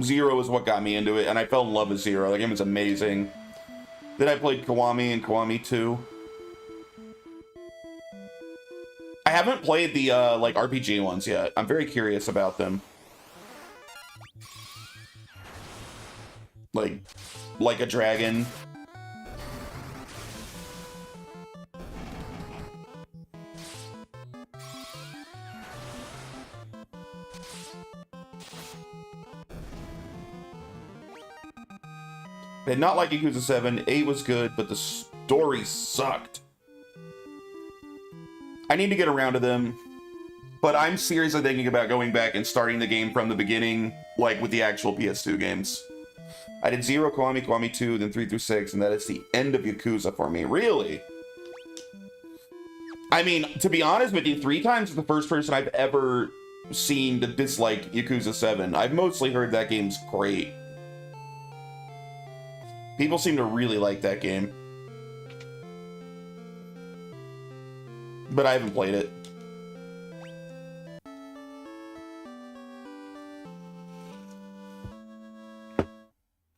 0 is what got me into it, and I fell in love with 0. The game was amazing. Then I played Kiwami and Kiwami 2. I haven't played the, like, RPG ones yet. I'm very curious about them. Like a dragon. Did not like Yakuza 7. 8 was good, but the story sucked. I need to get around to them, but I'm seriously thinking about going back and starting the game from the beginning, like with the actual PS2 games. I did 0, Kiwami, Kiwami 2, then 3 through 6, and that is the end of Yakuza for me. Really? I mean, to be honest with you, 3 times is the first person I've ever seen to dislike Yakuza 7. I've mostly heard that game's great. People seem to really like that game. But I haven't played it.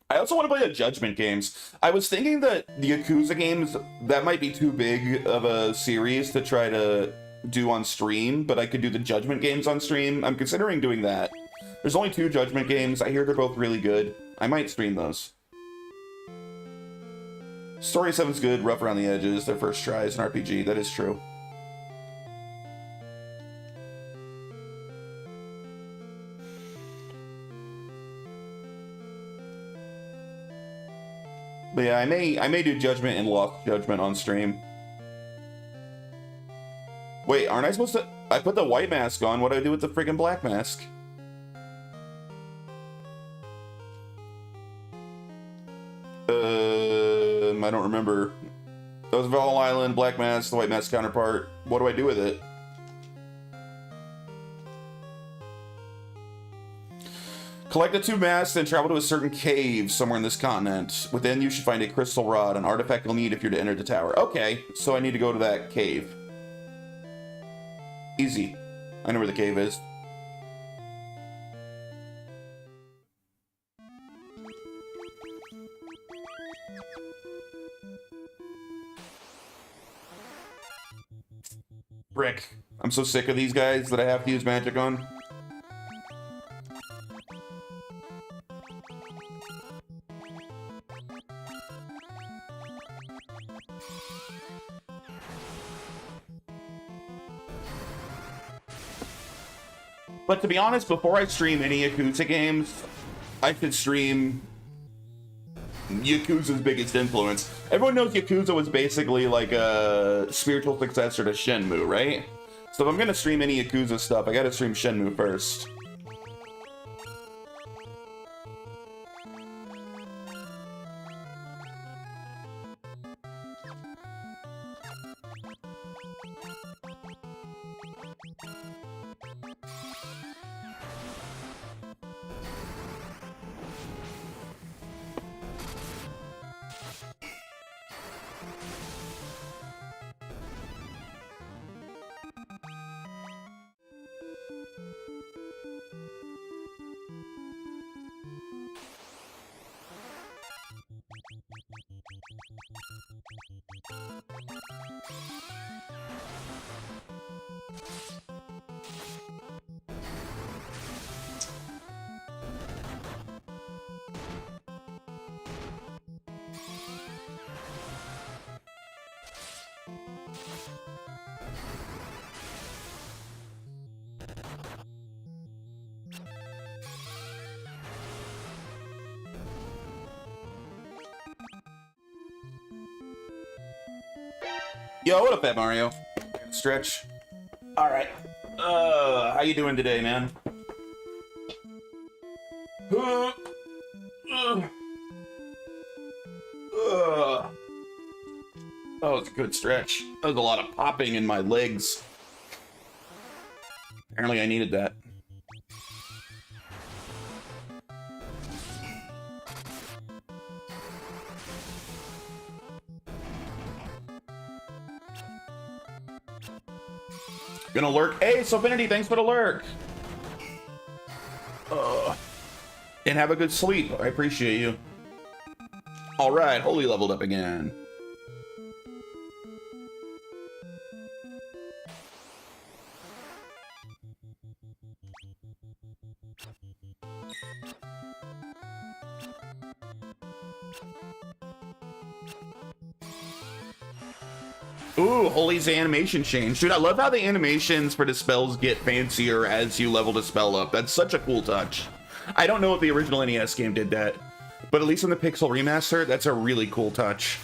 I also want to play the Judgment games. I was thinking that the Yakuza games, that might be too big of a series to try to do on stream, but I could do the Judgment games on stream. I'm considering doing that. There's only 2 Judgment games. I hear they're both really good. I might stream those. Story 7's good, rough around the edges. Their first try is an RPG. That is true. But yeah, I may do Judgment and Lost Judgment on stream. Wait, aren't I supposed to? I put the white mask on. What do I do with the freaking black mask? I don't remember. That was Vol Island, black mask, the white mask counterpart. What do I do with it? Collect the 2 masks and travel to a certain cave somewhere in this continent. Within, you should find a crystal rod, an artifact you'll need if you're to enter the tower. Okay, so I need to go to that cave. Easy. I know where the cave is. Frick. I'm so sick of these guys that I have to use magic on. But to be honest, before I stream any Yakuza games, I should stream Yakuza's biggest influence. Everyone knows Yakuza was basically like a spiritual successor to Shenmue, right? So if I'm gonna stream any Yakuza stuff, I gotta stream Shenmue first. Yo, what up, Fat Mario? Stretch. All right. How you doing today, man? Oh, it's a good stretch. That was a lot of popping in my legs. Apparently I needed that. Gonna lurk. Hey, Sofinity, thanks for the lurk. And have a good sleep. I appreciate you. All right, Holy leveled up again. Ooh, Holy's animation changed. Dude, I love how the animations for the spells get fancier as you level the spell up. That's such a cool touch. I don't know if the original NES game did that, but at least in the Pixel Remaster, that's a really cool touch.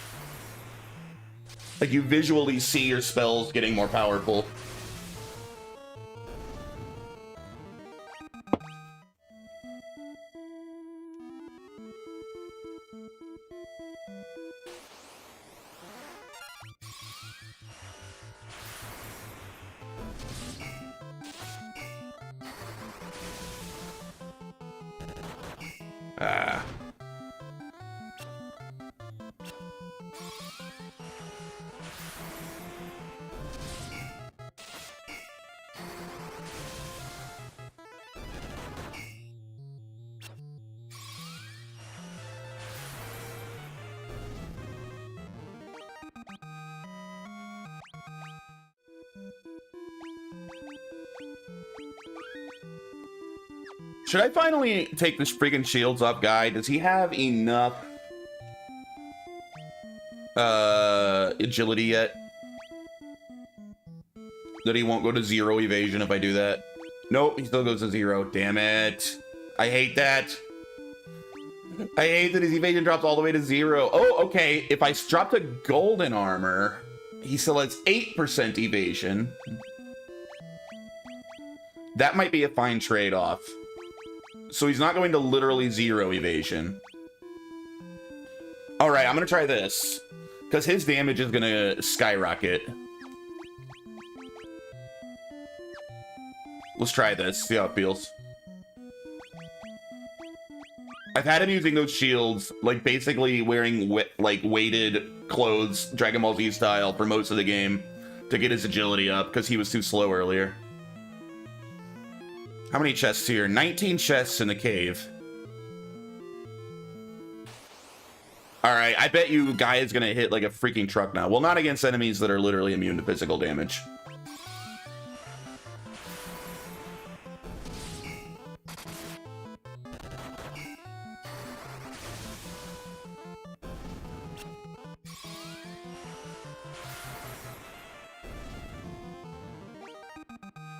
Like, you visually see your spells getting more powerful. Should I finally take this freaking shields up guy? Does he have enough agility yet that he won't go to 0 evasion if I do that? Nope, he still goes to 0. Damn it. I hate that. I hate that his evasion drops all the way to 0. Oh, okay. If I drop to golden armor, he still has 8% evasion. That might be a fine trade-off. So he's not going to literally 0 evasion. All right, I'm going to try this. Because his damage is going to skyrocket. Let's try this, see how it feels. I've had him using those shields, like basically wearing like weighted clothes, Dragon Ball Z style, for most of the game to get his agility up because he was too slow earlier. How many chests here? 19 chests in the cave. All right, I bet you Guy is gonna hit like a freaking truck now. Well, not against enemies that are literally immune to physical damage.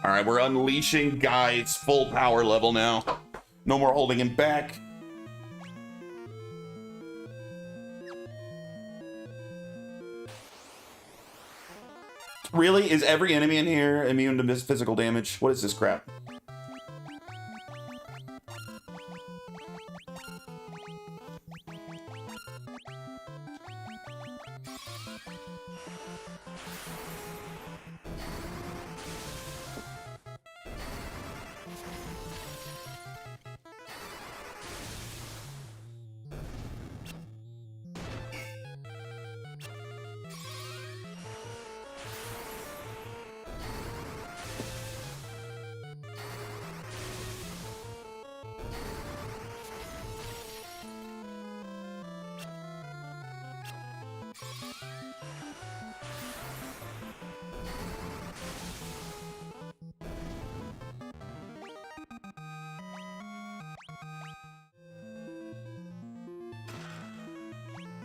All right, we're unleashing Guy's full power level now. No more holding him back. Really? Is every enemy in here immune to physical damage? What is this crap?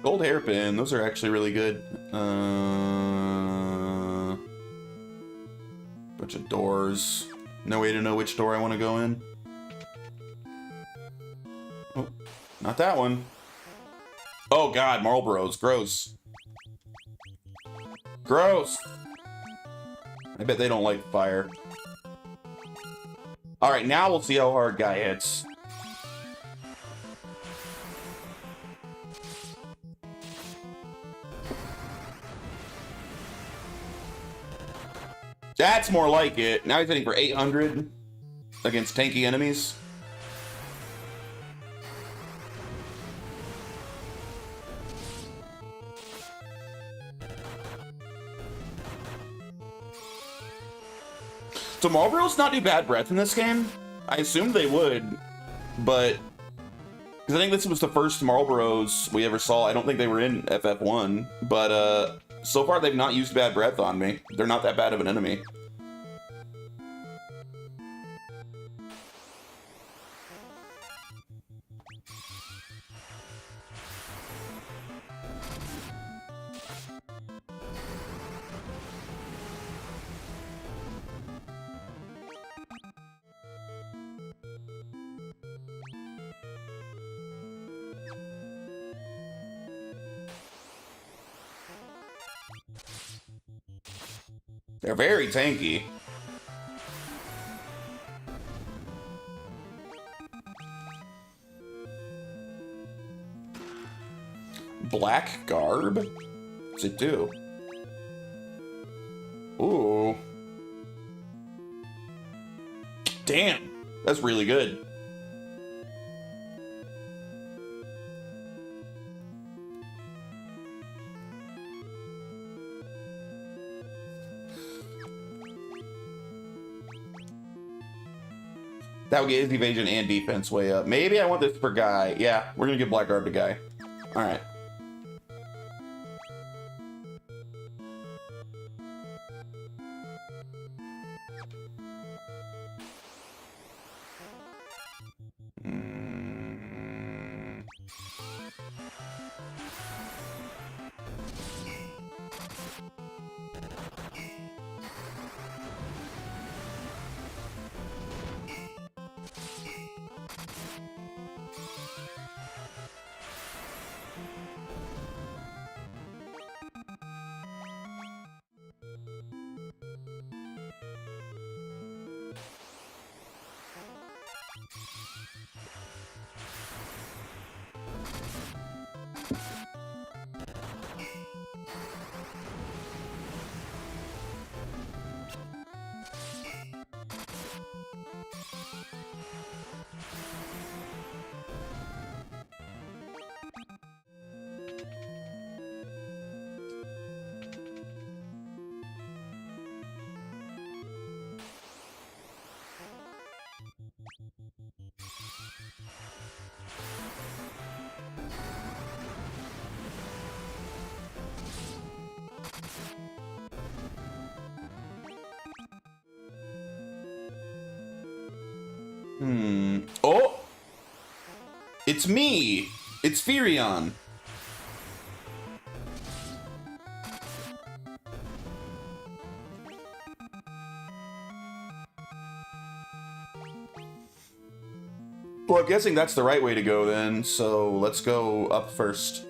Gold hairpin, those are actually really good. Bunch of doors. No way to know which door I want to go in. Oh, not that one. Oh god, Marlboros, gross. Gross! I bet they don't like fire. Alright, now we'll see how hard Guy hits. That's more like it. Now he's hitting for 800 against tanky enemies. So Marlboros not do bad breath in this game? I assumed they would, but because I think this was the first Marlboros we ever saw. I don't think they were in FF1, but so far they've not used bad breath on me. They're not that bad of an enemy. They're very tanky. Black garb? What's it do? Ooh. Damn, that's really good. That would get his evasion and defense way up. Maybe I want this for Guy. Yeah, we're gonna give Black Garb to Guy. All right. Oh! It's me! It's Firion! Well, I'm guessing that's the right way to go then, so let's go up first.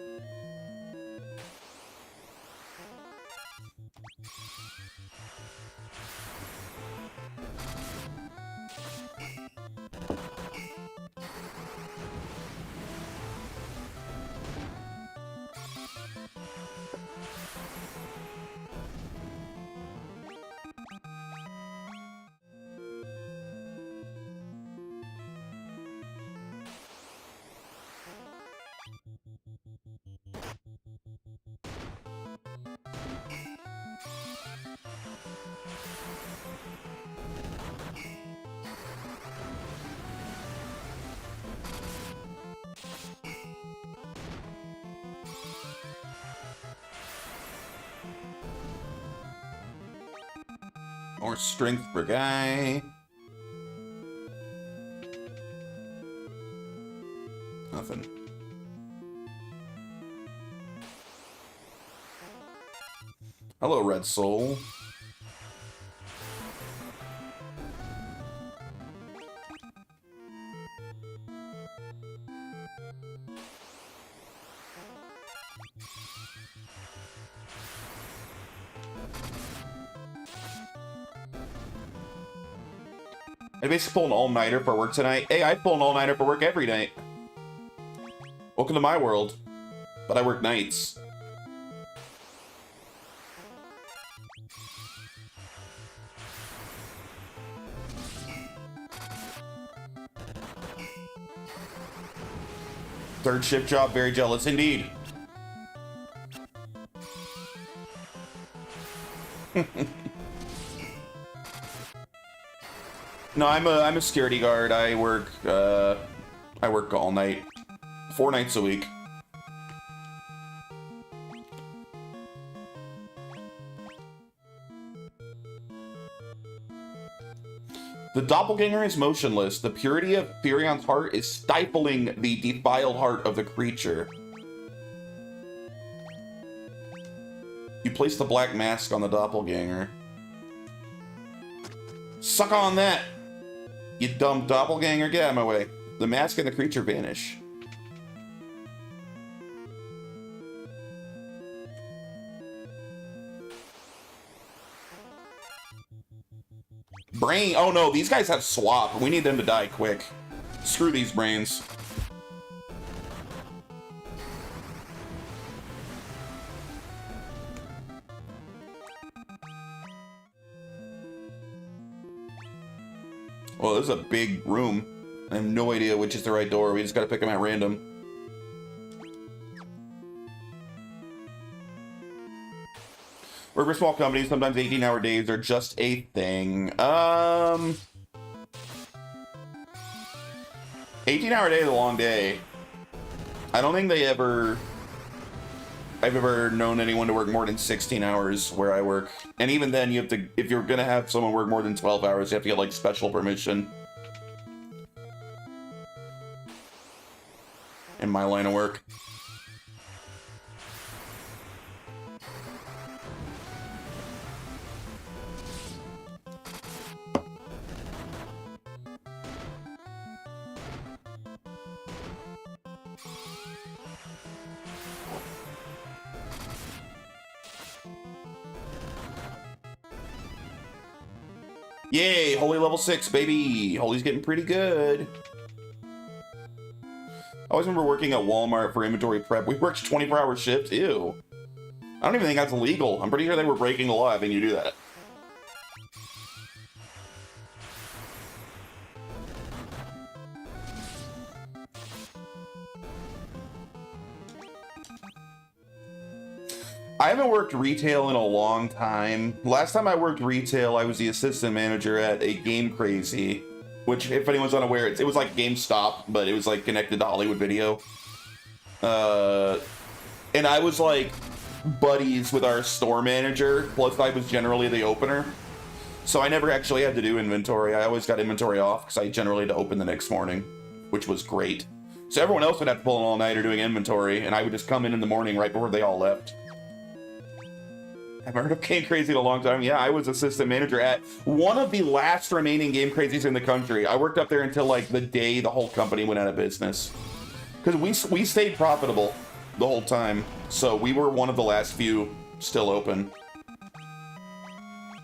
More strength per guy. Nothing. Hello, Red Soul. I basically pull an all-nighter for work tonight. Hey, I pull an all-nighter for work every night. Welcome to my world. But I work nights. Third shift job, very jealous indeed. No, I'm a security guard. I work all night. 4 nights a week. The doppelganger is motionless. The purity of Firion's heart is stifling the defiled heart of the creature. You place the black mask on the doppelganger. Suck on that! You dumb doppelganger, get out of my way. The mask and the creature vanish. Brain. Oh no, these guys have swap. We need them to die quick. Screw these brains. Well, this is a big room. I have no idea which is the right door. We just gotta pick them at random. Work for small companies, sometimes 18-hour days are just a thing. 18-hour day is a long day. I don't think I've ever known anyone to work more than 16 hours where I work. And even then, you have to, if you're gonna have someone work more than 12 hours, you have to get like special permission. In my line of work. Yay, Holy level 6, baby. Holy's getting pretty good. I always remember working at Walmart for inventory prep. We worked 24-hour shifts. Ew. I don't even think that's illegal. I'm pretty sure they were breaking the law having you do that. I haven't worked retail in a long time. Last time I worked retail, I was the assistant manager at a Game Crazy, which, if anyone's unaware, it was like GameStop, but it was like connected to Hollywood Video. And I was like buddies with our store manager, plus I was generally the opener. So I never actually had to do inventory. I always got inventory off because I generally had to open the next morning, which was great. So everyone else would have to pull an all-nighter doing inventory, and I would just come in the morning right before they all left. I've heard of Game Crazy in a long time. Yeah, I was assistant manager at one of the last remaining Game Crazies in the country. I worked up there until like the day the whole company went out of business. Because we stayed profitable the whole time, so we were one of the last few still open.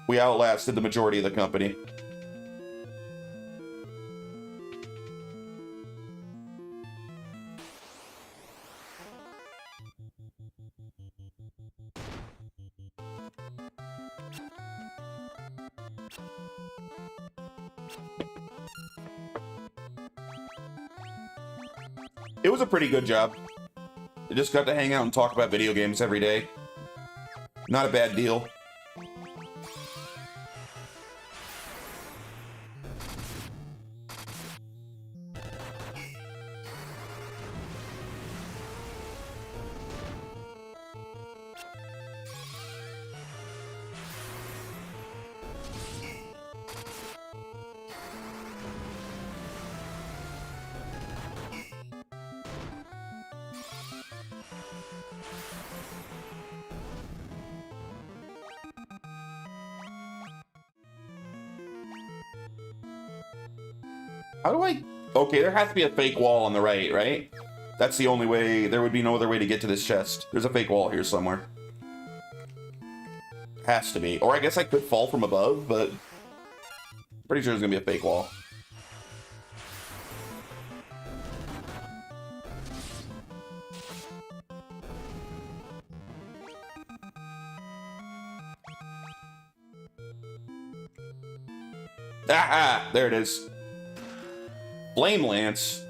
We outlasted the majority of the company. It was a pretty good job. I just got to hang out and talk about video games every day. Not a bad deal. How do I... Okay, there has to be a fake wall on the right, right? That's the only way. There would be no other way to get to this chest. There's a fake wall here somewhere. Has to be. Or I guess I could fall from above, but... Pretty sure there's gonna be a fake wall. Ah! There it is. Flame Lance.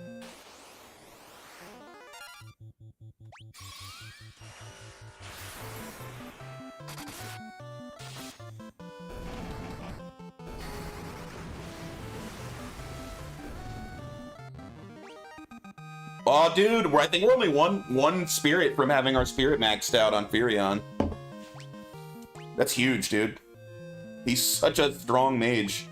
Oh, dude, I think we're only one spirit from having our spirit maxed out on Furion. That's huge, dude. He's such a strong mage.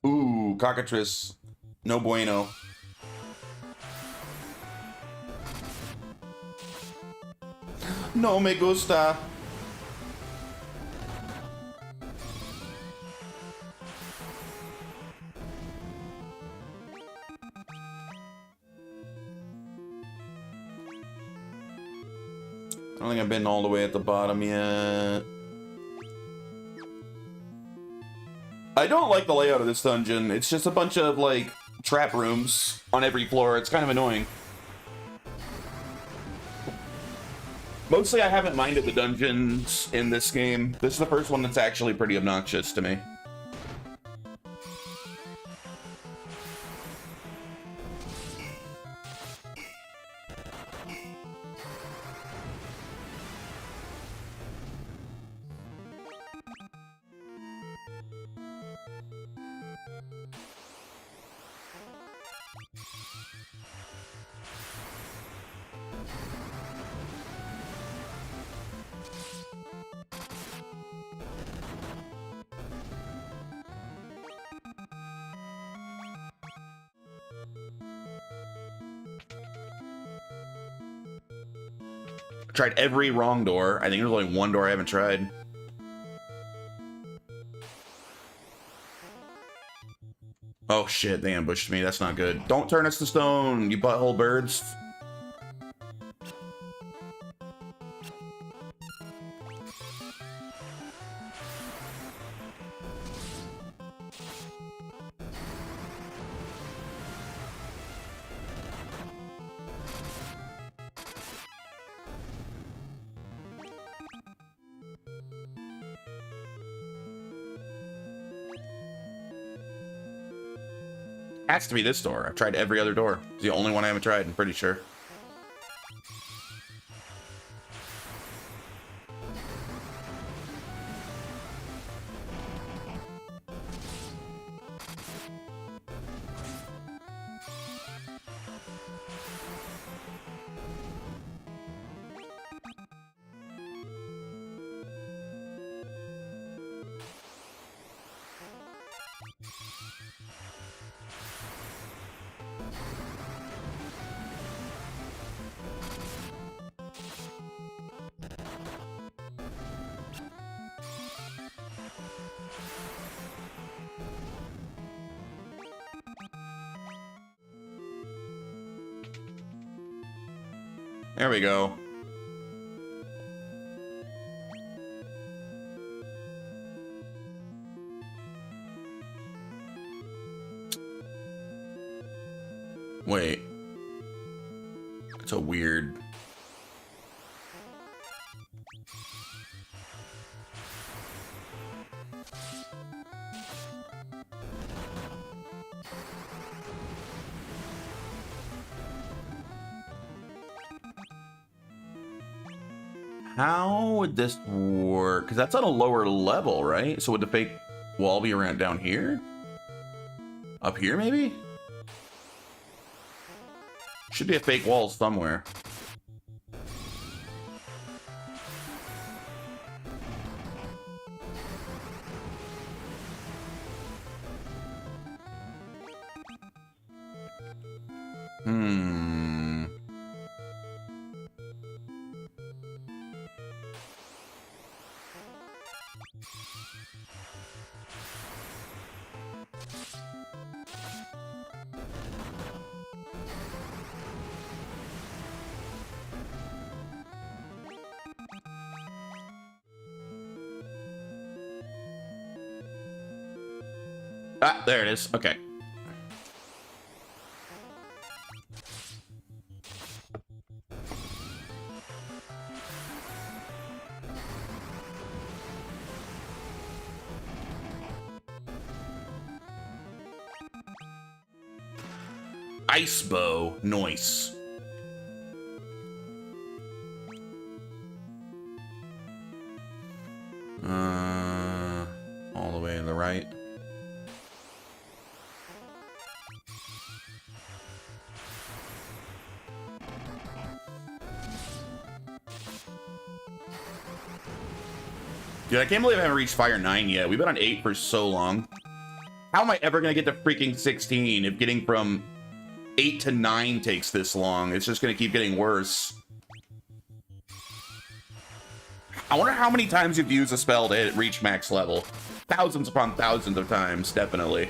Ooh, Cockatrice. No bueno. No me gusta. I don't think I've been all the way at the bottom yet. I don't like the layout of this dungeon. It's just a bunch of, like, trap rooms on every floor. It's kind of annoying. Mostly I haven't minded the dungeons in this game. This is the first one that's actually pretty obnoxious to me. Tried every wrong door. I think there's only one door I haven't tried. Oh shit, they ambushed me. That's not good. Don't turn us to stone, you butthole birds. Has to be this door. I've tried every other door. It's the only one I haven't tried, I'm pretty sure. There we go. Wait. It's a weird... How would this work? Because that's on a lower level, right? So would the fake wall be around down here? Up here, maybe? Should be a fake wall somewhere. Ah, there it is. Okay. Ice bow, nice. All the way to the right. Dude, I can't believe I haven't reached Fire 9 yet. We've been on 8 for so long. How am I ever gonna get to freaking 16 if getting from 8 to 9 takes this long? It's just gonna keep getting worse. I wonder how many times you've used a spell to reach max level. Thousands upon thousands of times, definitely.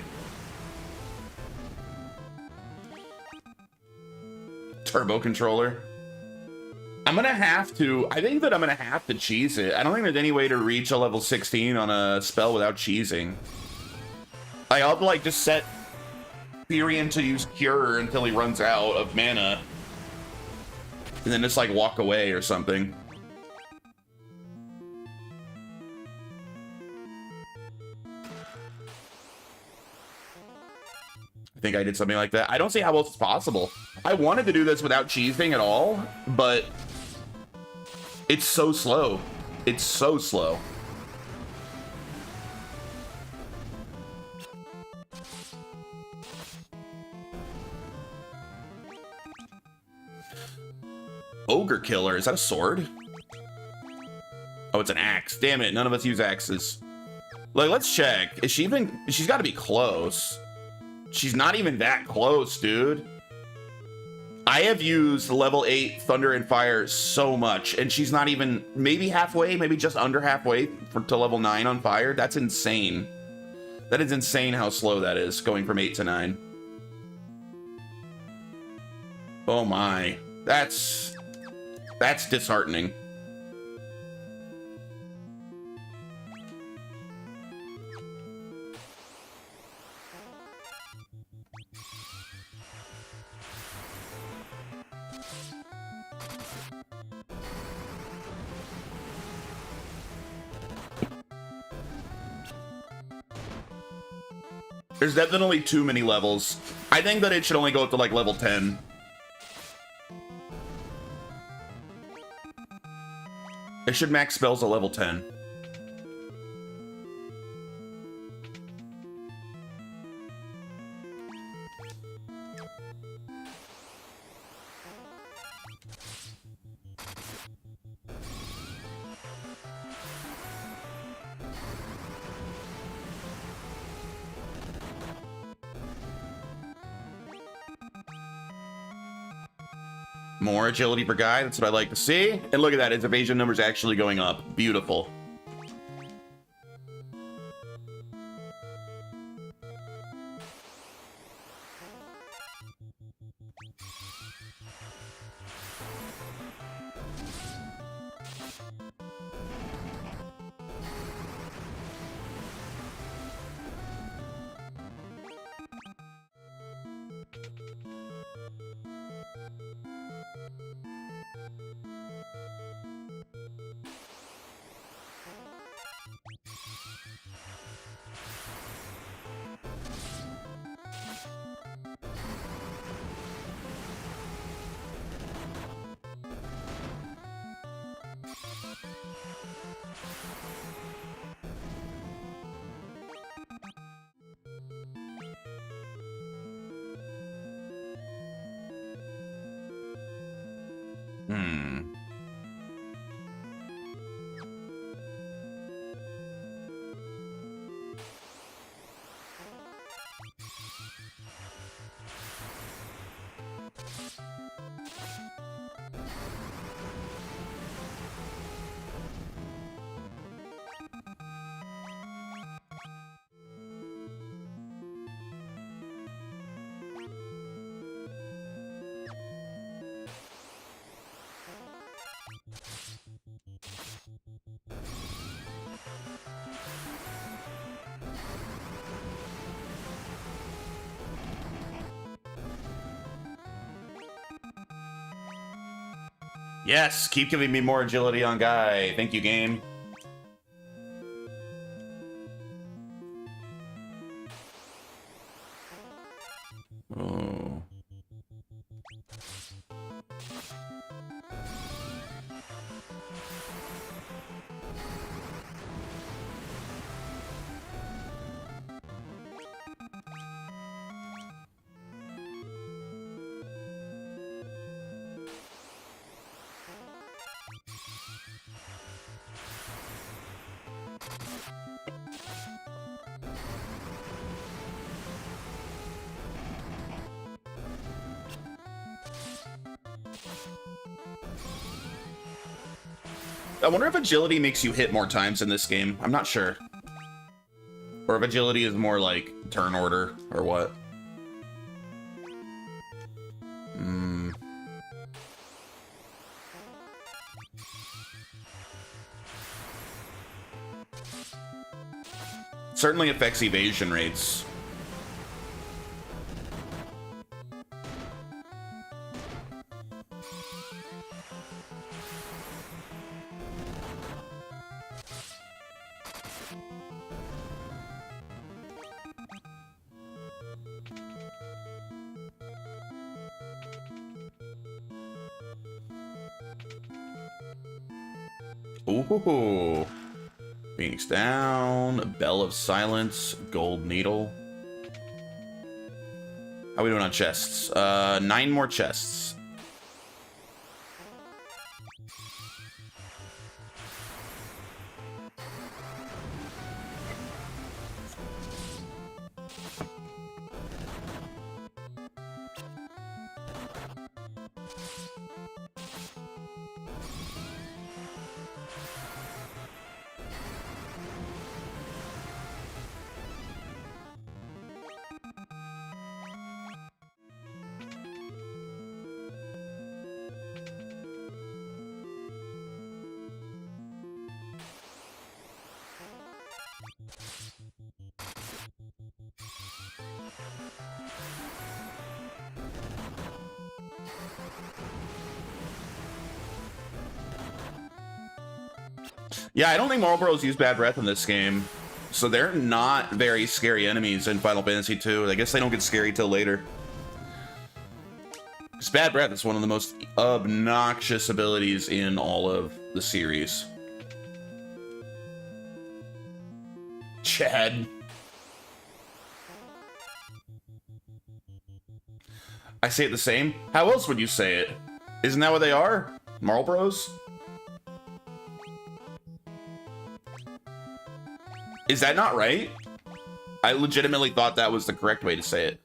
Turbo controller. I'm gonna have to, I think that I'm gonna have to cheese it. I don't think there's any way to reach a level 16 on a spell without cheesing. I'll have to like just set Furion to use Cure until he runs out of mana. And then just like walk away or something. I think I did something like that. I don't see how else it's possible. I wanted to do this without cheesing at all, but it's so slow. It's so slow. Ogre Killer, is that a sword? Oh, it's an axe. Damn it, none of us use axes. Like, let's check. Is she even, she's gotta be close. She's not even that close, dude. I have used level 8 Thunder and Fire so much, and she's not even, maybe halfway, maybe just under halfway to level 9 on Fire. That's insane. That is insane how slow that is, going from 8 to 9. Oh my. That's disheartening. There's definitely too many levels I think that it should only go up to like level 10. It should max spells at level 10. More agility per guy, that's what I like to see. And look at that, his evasion number's actually going up. Beautiful. Yes, keep giving me more agility on Guy. Thank you, game. Oh. I wonder if agility makes you hit more times in this game. I'm not sure. Or if agility is more like turn order or what. Certainly affects evasion rates. Ooh. Phoenix down, Bell of Silence, Gold Needle. How are we doing on chests? 9 more chests. Yeah, I don't think Marlboros use Bad Breath in this game. So they're not very scary enemies in Final Fantasy II. I guess they don't get scary till later. This bad breath is one of the most obnoxious abilities in all of the series. Chad. I say it the same. How else would you say it? Isn't that what they are? Marlboros? Is that not right? I legitimately thought that was the correct way to say it.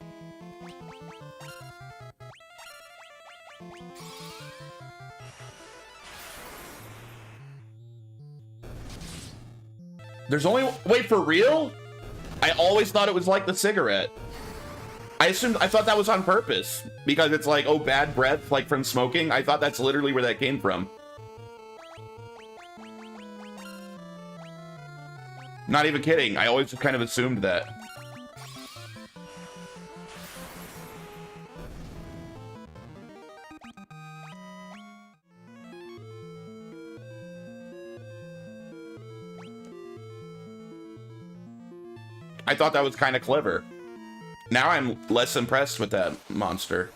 There's only... Wait, for real? I always thought it was like the cigarette. I thought that was on purpose. Because it's like, oh, bad breath, like from smoking. I thought that's literally where that came from. Not even kidding. I always kind of assumed that. I thought that was kind of clever. Now I'm less impressed with that monster.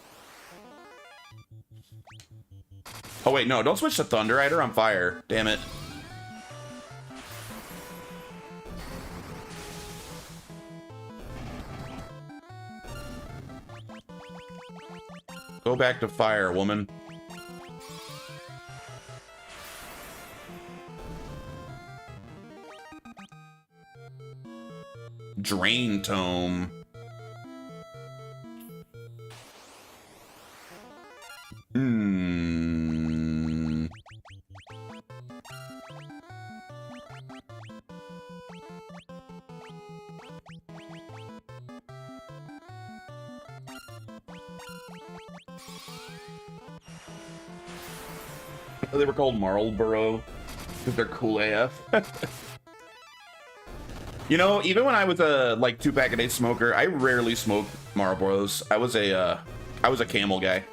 Oh wait, no, don't switch to Thunder Rider on fire. Damn it. Go back to fire, woman. Drain Tome. They were called Marlboro because they're cool AF. You know, even when I was a like 2-pack-a-day smoker, I rarely smoked Marlboros. I was a Camel guy.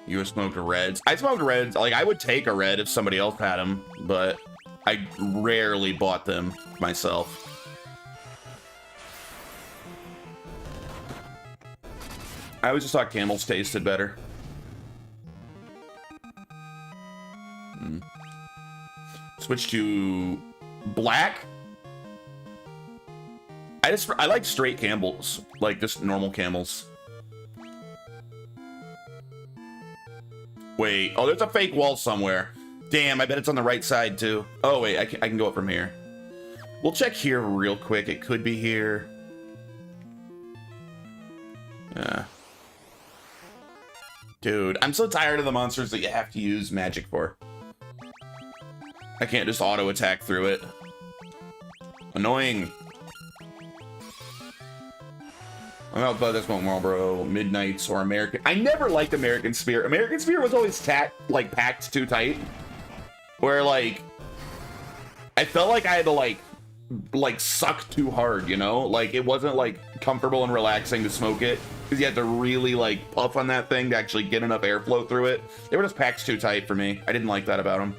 You smoked Reds. I smoked Reds. Like, I would take a Red if somebody else had them, but I rarely bought them myself. I always just thought Camels tasted better. Switch to black. I like straight Camels, like just normal Camels. Wait, oh, there's a fake wall somewhere. Damn, I bet it's on the right side too. Oh wait, I can go up from here. We'll check here real quick. It could be here. Dude, I'm so tired of the monsters that you have to use magic for. I can't just auto attack through it. Annoying. I'm not glad that's Marlboro, Midnights, or American. I never liked American Spear. American Spear was always packed too tight. Where like, I felt like I had to like suck too hard, you know? Like it wasn't like comfortable and relaxing to smoke it because you had to really like puff on that thing to actually get enough airflow through it. They were just packed too tight for me. I didn't like that about them.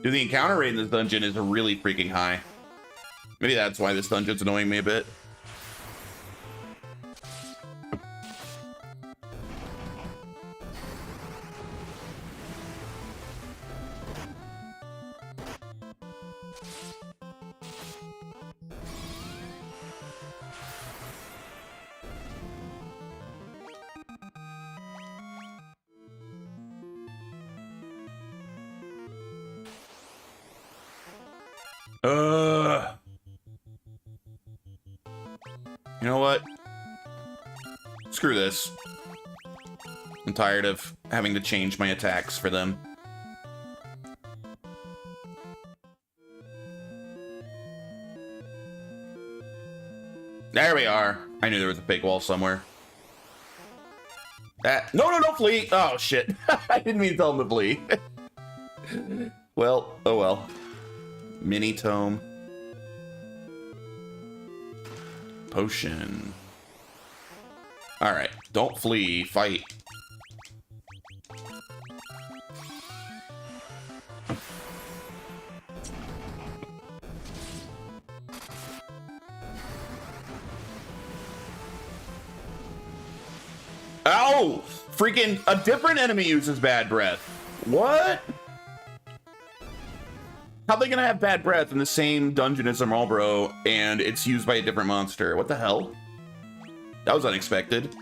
Dude, the encounter rate in this dungeon is really freaking high. Maybe that's why this dungeon's annoying me a bit. You know what? Screw this. I'm tired of having to change my attacks for them. There we are. I knew there was a big wall somewhere. No, flee! Oh, shit. I didn't mean to tell him to flee. Well, oh well. Mini tome. Potion. Alright, don't flee, fight. Ow! Freaking a different enemy uses bad breath. What? How are they gonna have bad breath in the same dungeon as a Marlboro and it's used by a different monster? What the hell? That was unexpected.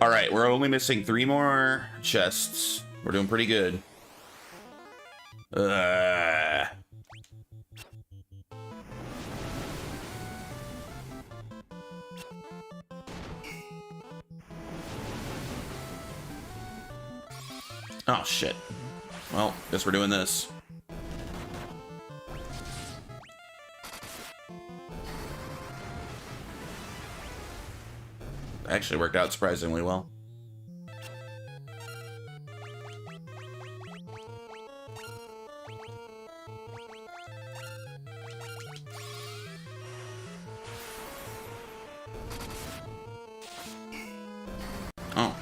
All right, we're only missing 3 more chests. We're doing pretty good. Oh, shit. Well, guess we're doing this. Actually worked out surprisingly well. Oh.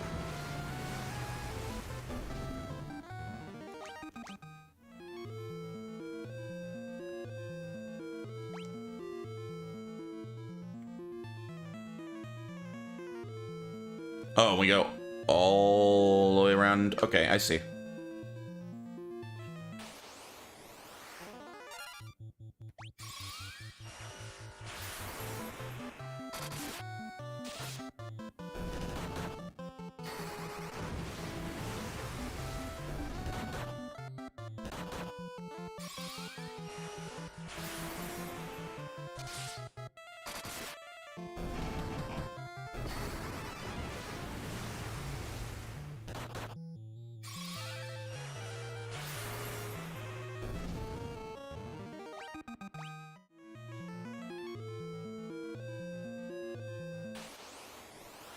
Oh, we go all the way around. Okay, I see.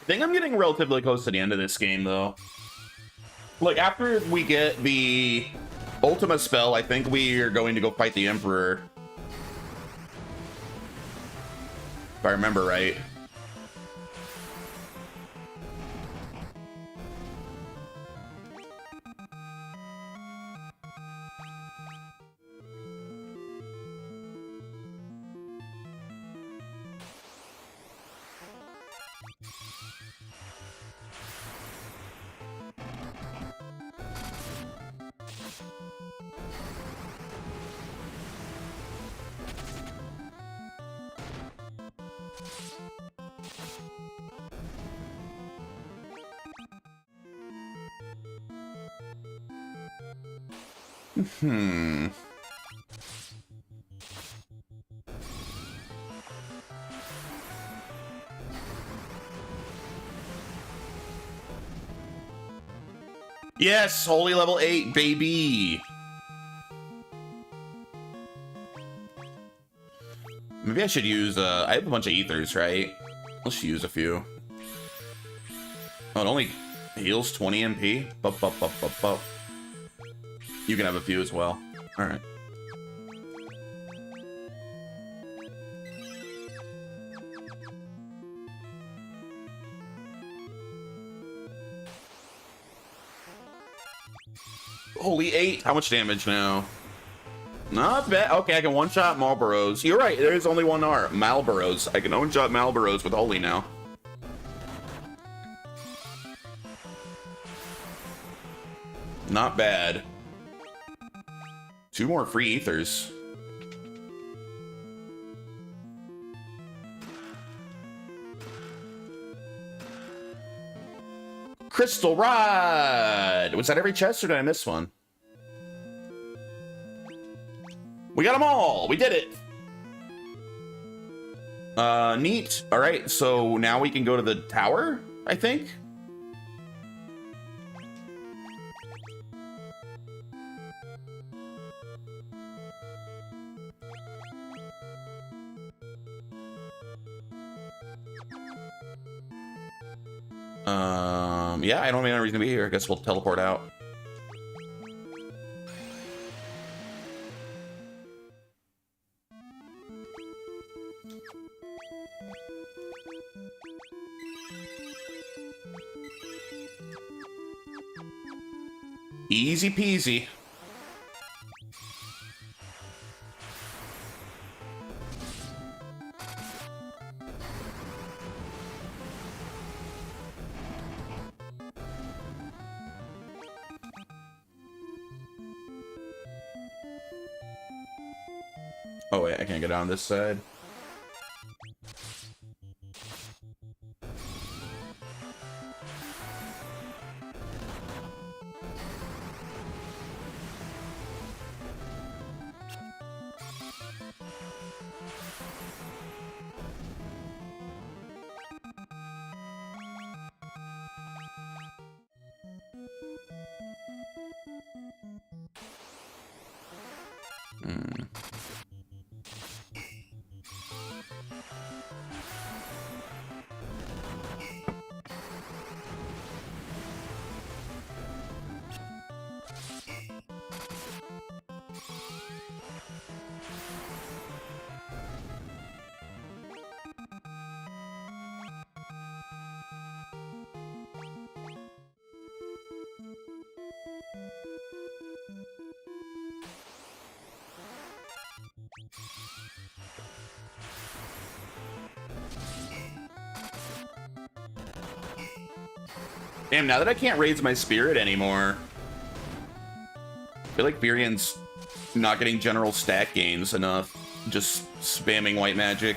I think I'm getting relatively close to the end of this game, though. Like, after we get the Ultima spell, I think we are going to go fight the Emperor. If I remember right. Yes, holy level 8, baby. Maybe I should use, I have a bunch of ethers, right? Let's use a few. Oh, it only heals 20 MP? You can have a few as well. All right. Holy 8. How much damage now? Not bad. Okay, I can one-shot Marlboros. You're right, there's only one R. Marlboros. I can one-shot Marlboros with Holy now. Not bad. 2 more free ethers. Crystal Rod! Was that every chest or did I miss one? We got them all! We did it! Neat. All right, so now we can go to the tower, I think. Yeah, I don't have any reason to be here. I guess we'll teleport out. Easy peasy. Oh wait, I can't get on this side. Damn, now that I can't raise my spirit anymore, I feel like Virian's not getting general stat gains enough. Just spamming white magic.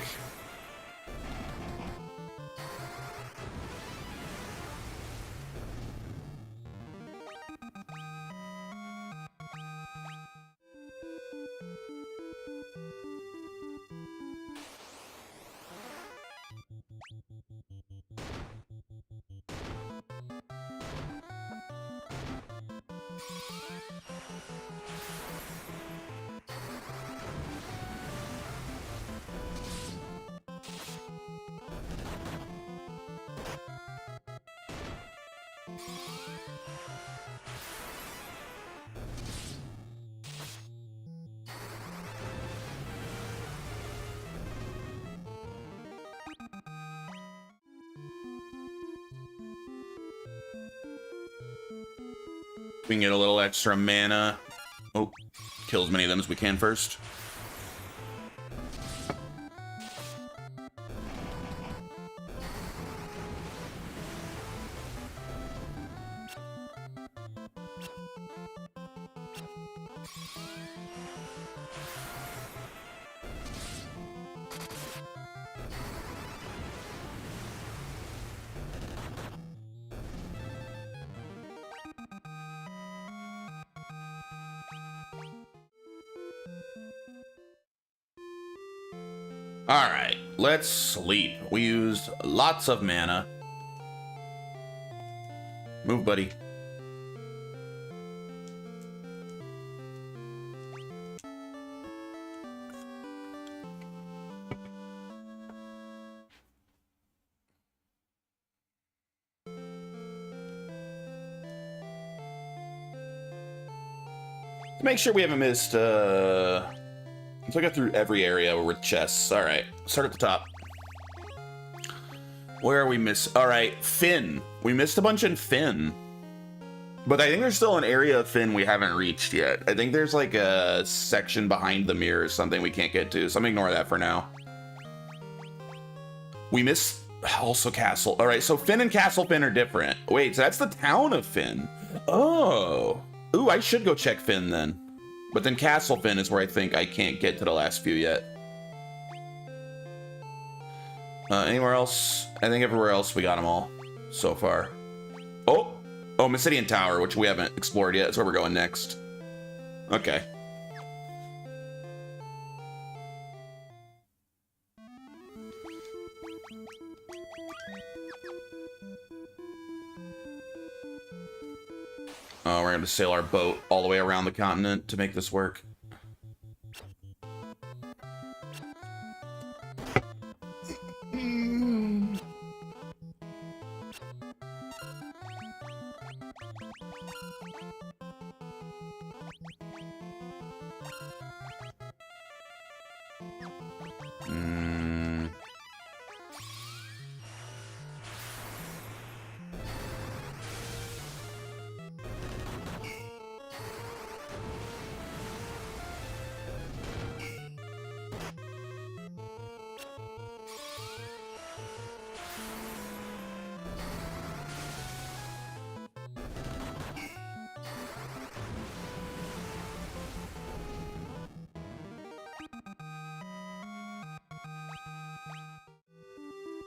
We can get a little extra mana. Oh, kill as many of them as we can first. Alright, let's sleep. We used lots of mana. Move, buddy. To make sure we haven't missed, so I got through every area with chests. All right, start at the top. Where are we All right, Fynn. We missed a bunch in Fynn. But I think there's still an area of Fynn we haven't reached yet. I think there's like a section behind the mirror or something we can't get to, so I'm gonna ignore that for now. We missed also Castle. All right, so Fynn and Castle Fynn are different. Wait, so that's the town of Fynn. Oh. Ooh, I should go check Finn then. But then Castle Finn is where I think I can't get to the last few yet. Anywhere else? I think everywhere else we got them all so far. Oh, Mysidian Tower, which we haven't explored yet. That's where we're going next. Okay. We're going to sail our boat all the way around the continent to make this work.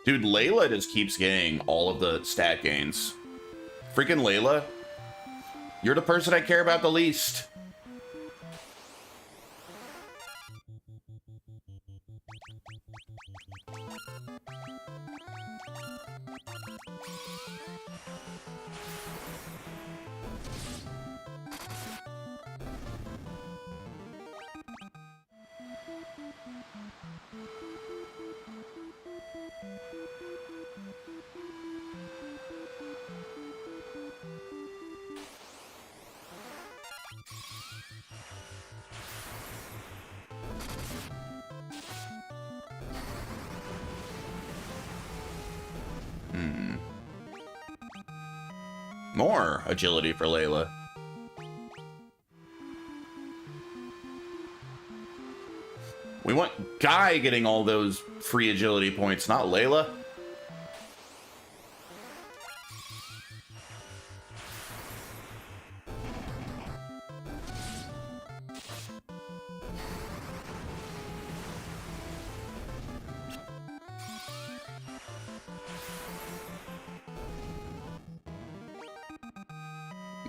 Dude, Layla just keeps getting all of the stat gains. Freaking Layla, you're the person I care about the least. More agility for Layla. We want Guy getting all those free agility points, not Layla.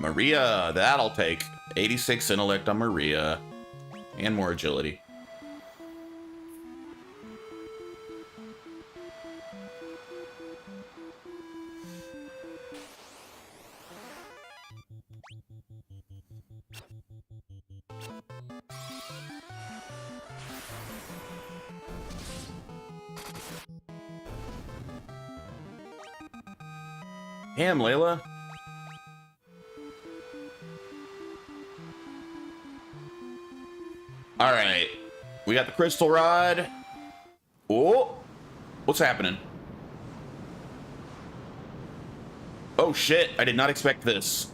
Maria, that'll take 86 intellect on Maria and more agility. Damn, Layla. All right, we got the crystal rod. Oh, what's happening? Oh shit, I did not expect this.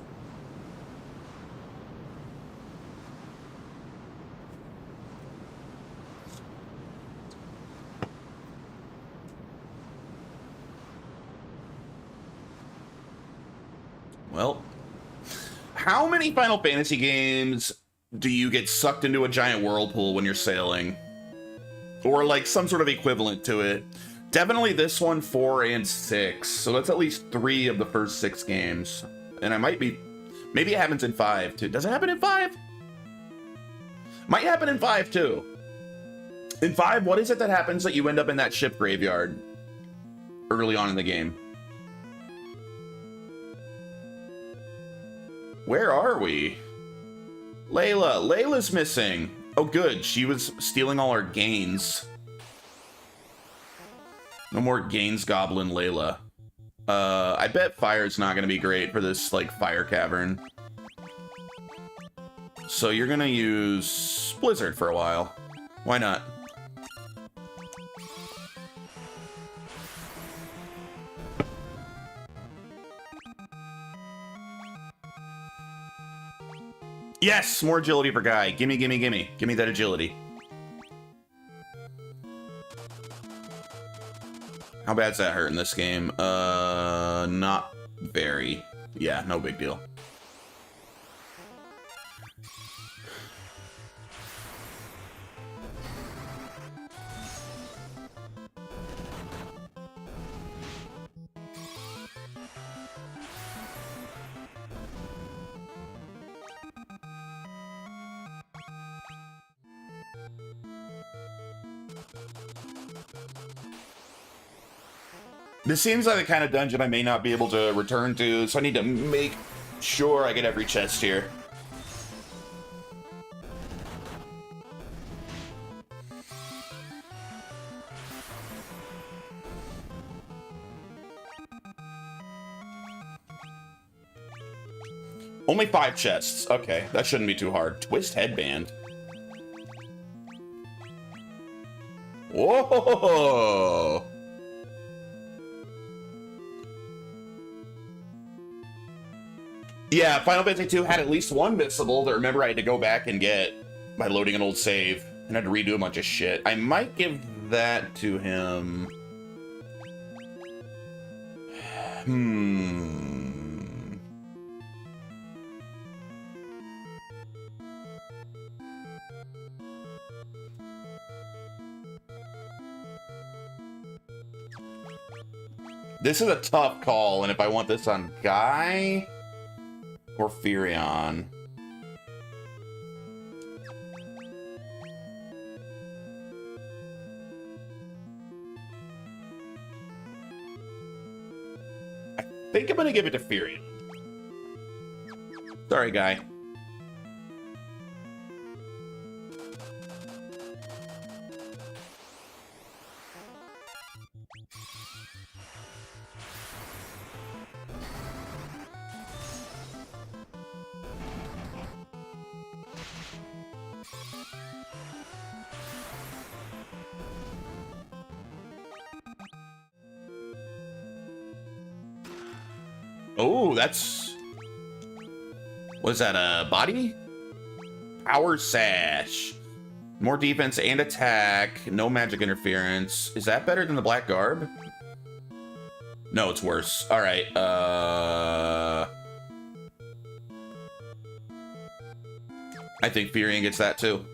Well, how many Final Fantasy games do you get sucked into a giant whirlpool when you're sailing? Or like some sort of equivalent to it. Definitely this one, 4 and 6. So that's at least 3 of the first 6 games. And I might be, maybe it happens in 5 too. Does it happen in 5? Might happen in 5 too. In 5, what is it that happens that you end up in that ship graveyard early on in the game? Where are we? Layla's missing. Oh, good. She was stealing all our gains. No more gains goblin Layla. I bet fire's not going to be great for this, like, fire cavern. So you're going to use Blizzard for a while. Why not? Yes, more agility for Guy. Gimme, gimme, gimme. Gimme that agility. How bad's that hurt in this game? Not very. Yeah, no big deal. This seems like the kind of dungeon I may not be able to return to, so I need to make sure I get every chest here. Only 5 chests. Okay, that shouldn't be too hard. Twist headband. Whoa! Yeah, Final Fantasy II had at least one missable that remember I had to go back and get by loading an old save and had to redo a bunch of shit. I might give that to him. This is a tough call, and if I want this on Guy or Firion. I think I'm gonna give it to Firion. Sorry, Guy. Oh, that's... What is that, a body? Power Sash. More defense and attack. No magic interference. Is that better than the Black Garb? No, it's worse. Alright, I think Firion gets that too.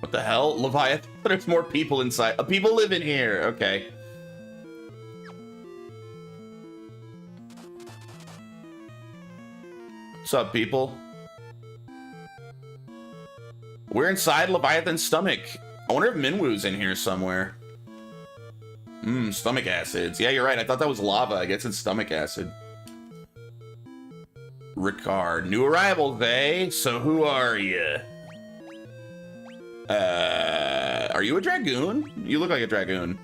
What the hell? Leviathan? There's more people inside. People live in here. Okay. What's up, people? We're inside Leviathan's stomach. I wonder if Minwu's in here somewhere. Stomach acids. Yeah, you're right. I thought that was lava. I guess it's stomach acid. Ricard. New arrivals, eh? So who are you? Are you a dragoon? You look like a dragoon.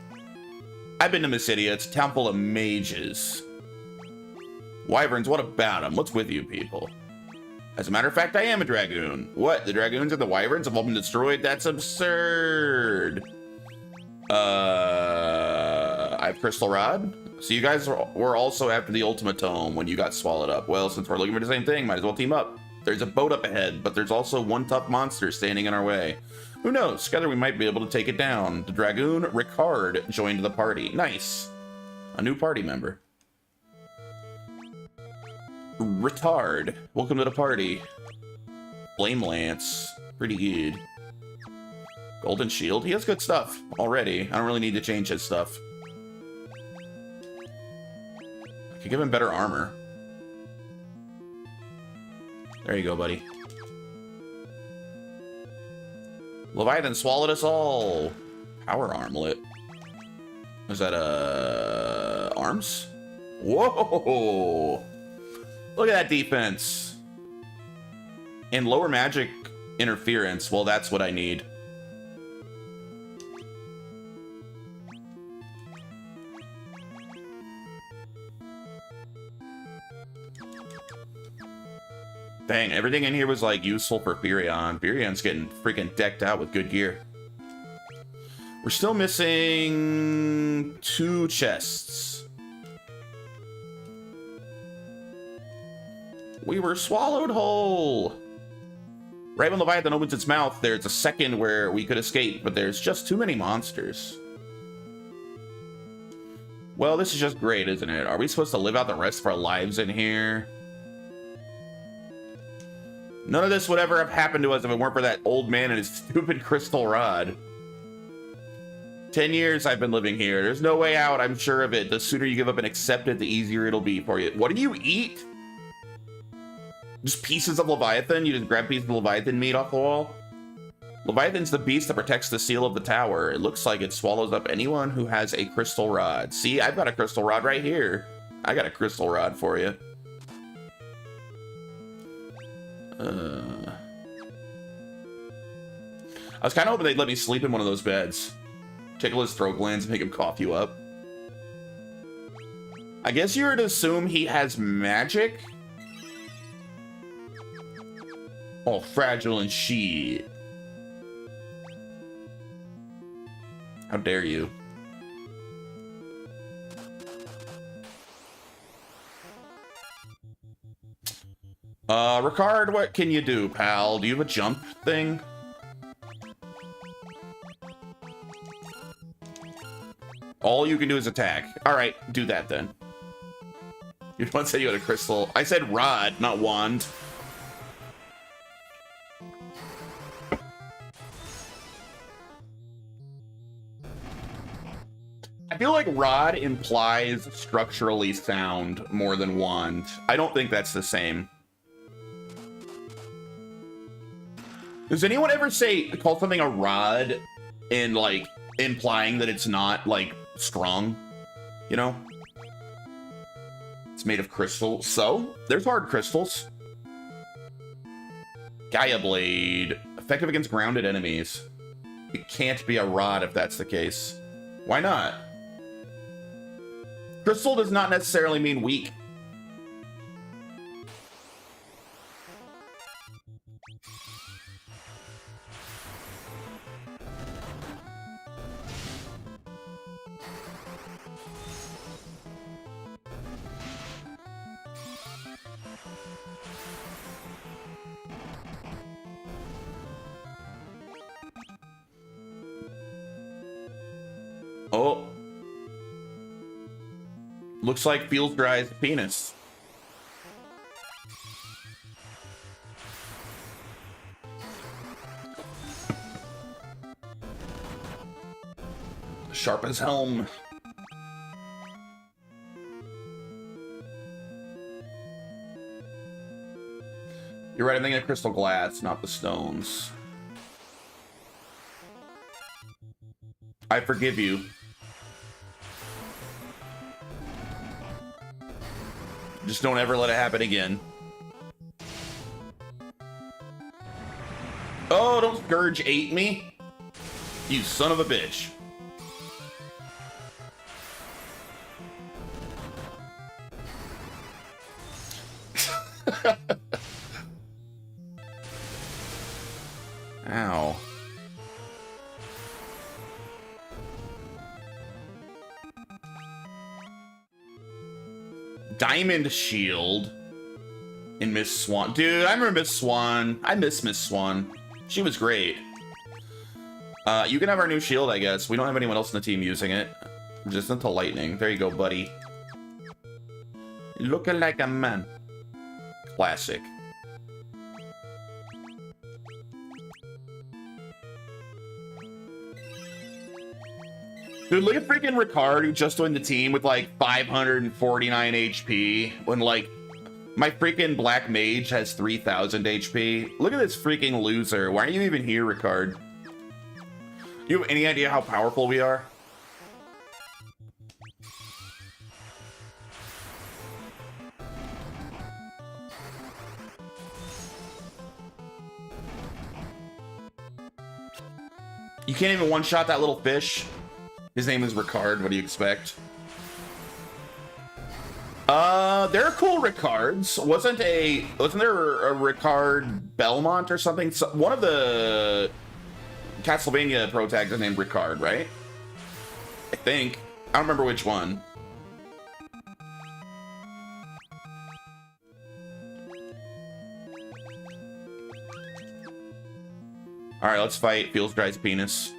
I've been to Mysidia. It's a town full of mages. Wyverns, what about them? What's with you people? As a matter of fact, I am a dragoon. What? The dragoons and the wyverns have all been destroyed? That's absurd. I have Crystal Rod. So you guys were also after the Ultima Tome when you got swallowed up. Well, since we're looking for the same thing, might as well team up. There's a boat up ahead, but there's also one tough monster standing in our way. Who knows? Together we might be able to take it down. The Dragoon Ricard joined the party. Nice. A new party member. Retard. Welcome to the party. Flame Lance. Pretty good. Golden Shield. He has good stuff already. I don't really need to change his stuff. I could give him better armor. There you go, buddy. Leviathan swallowed us all. Power armlet. Is that arms? Whoa! Look at that defense. And lower magic interference. Well, that's what I need. Dang, everything in here was like useful for Firion. Firion's getting freaking decked out with good gear. We're still missing 2 chests. We were swallowed whole. Right when Leviathan opens its mouth, there's a second where we could escape, but there's just too many monsters. Well, this is just great, isn't it? Are we supposed to live out the rest of our lives in here? None of this would ever have happened to us if it weren't for that old man and his stupid crystal rod. 10 years I've been living here. There's no way out, I'm sure of it. The sooner you give up and accept it, the easier it'll be for you. What do you eat? Just pieces of Leviathan? You just grab pieces of Leviathan meat off the wall? Leviathan's the beast that protects the seal of the tower. It looks like it swallows up anyone who has a crystal rod. See, I've got a crystal rod right here. I got a crystal rod for you. I was kind of hoping they'd let me sleep in one of those beds. Tickle his throat glands and make him cough you up. I guess you were to assume he has magic? Oh, fragile and shit. How dare you? Ricard, what can you do, pal? Do you have a jump thing? All you can do is attack. All right, do that then. You once said you had a crystal. I said rod, not wand. I feel like rod implies structurally sound more than wand. I don't think that's the same. Does anyone ever call something a rod in like implying that it's not like strong? You know? It's made of crystal. So, there's hard crystals. Gaia Blade. Effective against grounded enemies. It can't be a rod if that's the case. Why not? Crystal does not necessarily mean weak. Oh. Looks like Feels Dry's penis. Sharp as helm. You're right, I'm thinking of crystal glass, not the stones. I forgive you. Just don't ever let it happen again. Oh, don't Scourge 8 me. You son of a bitch. Ow. Diamond Shield in Miss Swan. Dude, I remember Miss Swan. I miss Miss Swan. She was great. You can have our new shield, I guess. We don't have anyone else in the team using it. Resistant to lightning. There you go, buddy. Looking like a man. Classic. Dude, look at freaking Ricard, who just joined the team with like 549 HP, when like my freaking Black Mage has 3,000 HP. Look at this freaking loser. Why are you even here, Ricard? Do you have any idea how powerful we are? You can't even one-shot that little fish. His name is Ricard. What do you expect? There are cool Ricards. Wasn't there a Ricard Belmont or something? So, one of the Castlevania pro tags is named Ricard, right? I think. I don't remember which one. All right, let's fight Feels Dry's penis.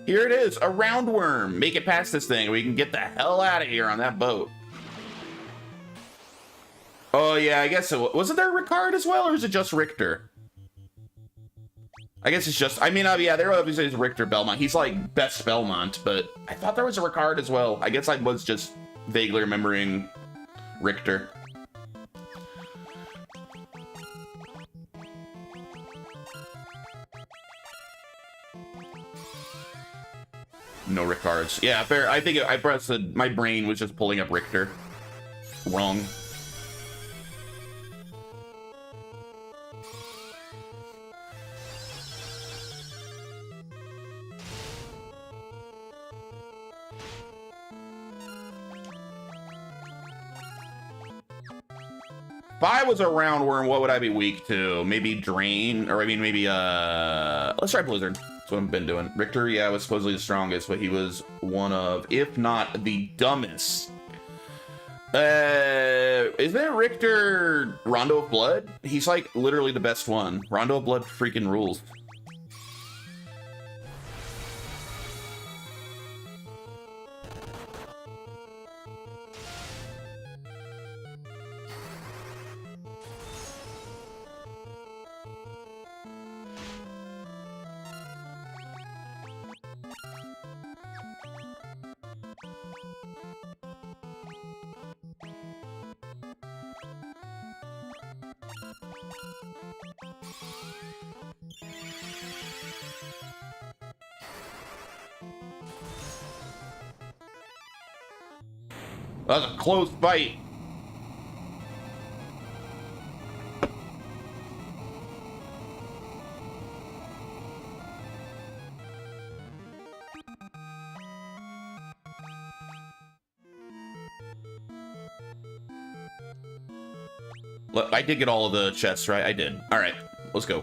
Here it is, a roundworm. Make it past this thing. We can get the hell out of here on that boat. Oh yeah, I guess it wasn't there Ricard as well, or is it just Richter? I guess it's just, I mean, yeah, there obviously is Richter Belmont. He's like best Belmont, but I thought there was a Ricard as well. I guess I was just vaguely remembering Richter. No Ricards. Yeah, fair. I think I pressed my brain was just pulling up Richter. Wrong. If I was a roundworm, what would I be weak to? Maybe Drain, or I mean maybe let's try Blizzard. That's what I've been doing. Richter, yeah, was supposedly the strongest, but he was one of, if not the dumbest. Isn't Richter Rondo of Blood? He's like literally the best one. Rondo of Blood freaking rules. That was a close fight. Look, I did get all of the chests, right? I did. All right, let's go.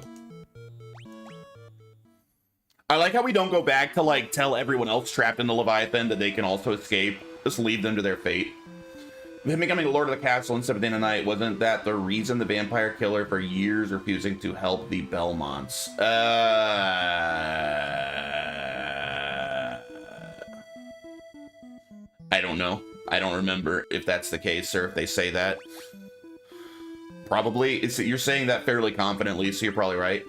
I like how we don't go back to, like, tell everyone else trapped in the Leviathan that they can also escape. Just leave them to their fate. Him becoming the Lord of the Castle instead of Day and Night, wasn't that the reason the vampire killer for years refusing to help the Belmonts? I don't know. I don't remember if that's the case or if they say that. Probably. You're saying that fairly confidently, so you're probably right.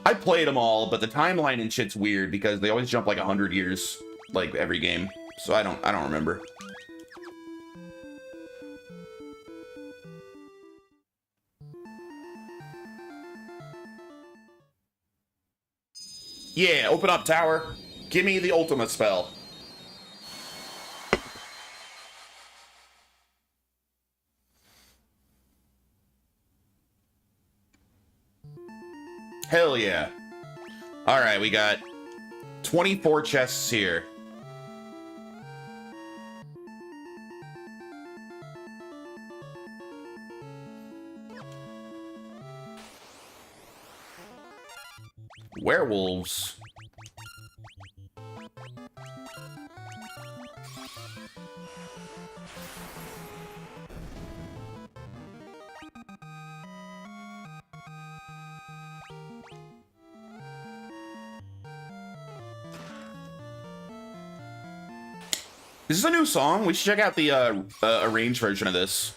I played them all, but the timeline and shit's weird because they always jump like 100 years, like every game. So I don't remember. Yeah, open up, tower. Give me the ultimate spell. Hell yeah. All right, we got 24 chests here. Werewolves. This is a new song. We should check out the arranged version of this.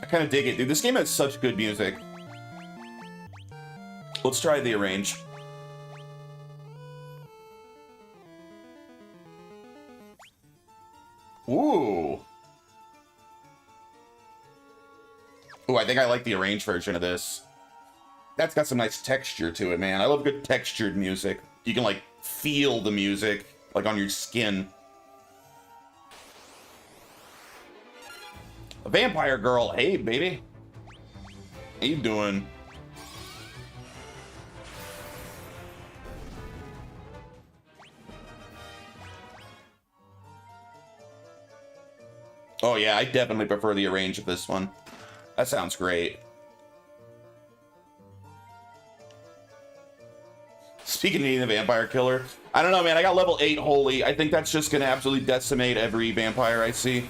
I kind of dig it, dude. This game has such good music. Let's try the arrange. Ooh. Ooh, I think I like the arranged version of this. That's got some nice texture to it, man. I love good textured music. You can, like, feel the music, like, on your skin. A vampire girl. Hey, baby. How you doing? Oh, yeah, I definitely prefer the arrange of this one. That sounds great. Speaking of needing a vampire killer, I don't know, man. I got level 8 Holy. I think that's just going to absolutely decimate every vampire I see.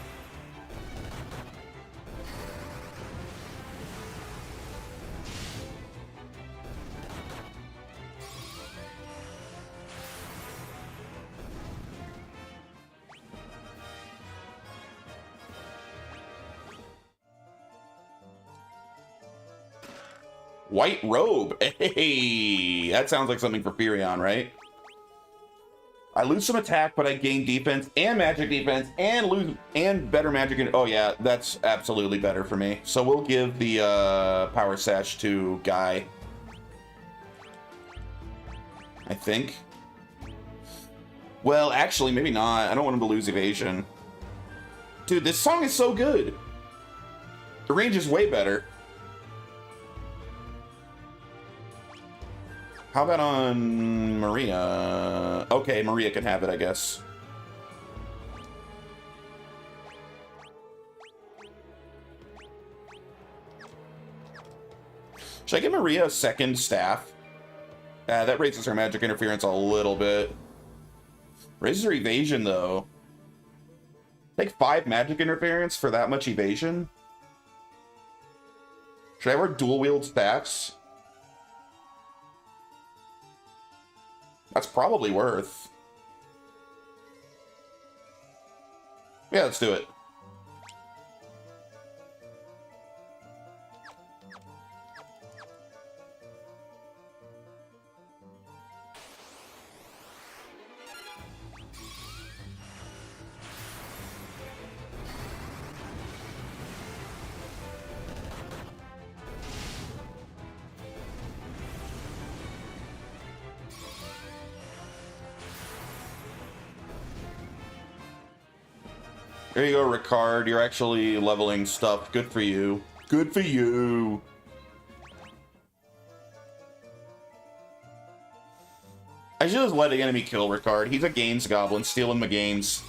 White robe. Hey, that sounds like something for Furion, right? I lose some attack, but I gain defense and magic defense and lose and better magic. Oh yeah, that's absolutely better for me. So we'll give the power sash to Guy. I think. Well, actually, maybe not. I don't want him to lose evasion. Dude, this song is so good. The range is way better. How about on Maria? Okay, Maria can have it, I guess. Should I give Maria a second staff? That raises her magic interference a little bit. Raises her evasion, though. Take 5 magic interference for that much evasion? Should I wear dual wield staffs? That's probably worth. Yeah, let's do it. There you go, Ricard. You're actually leveling stuff. Good for you. Good for you. I should just let the enemy kill Ricard. He's a gains goblin, stealing my gains.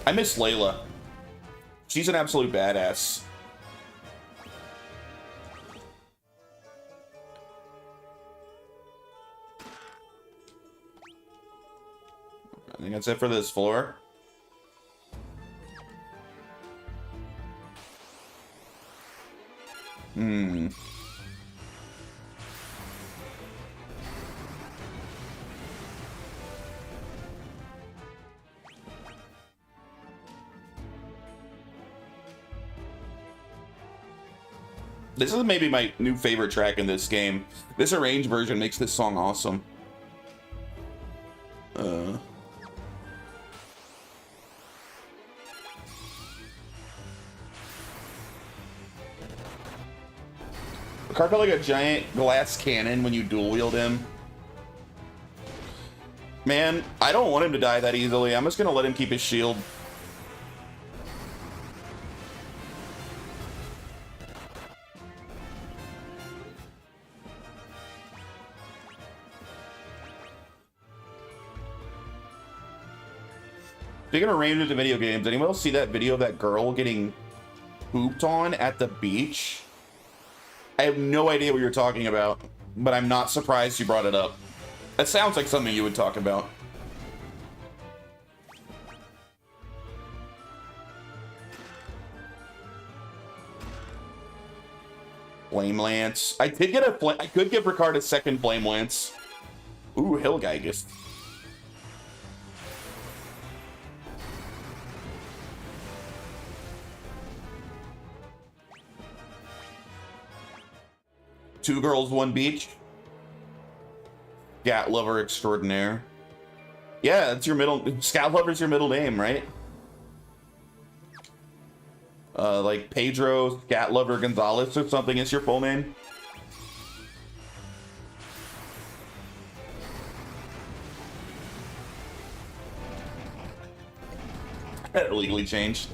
I miss Layla. She's an absolute badass. I think that's it for this floor. This is maybe my new favorite track in this game. This arranged version makes this song awesome. Ricard felt like a giant glass cannon when you dual wield him. Man, I don't want him to die that easily. I'm just gonna let him keep his shield. Speaking of ranges in video games, anyone else see that video of that girl getting pooped on at the beach? I have no idea what you're talking about, but I'm not surprised you brought it up. That sounds like something you would talk about. Flame Lance. I could give Ricard a second Flame Lance. Ooh, Hillgeist. Two girls, one beach. Scat lover extraordinaire. Yeah, that's your middle. Scat lover's your middle name, right? Like Pedro Scat Lover Gonzalez or something is your full name. Legally changed.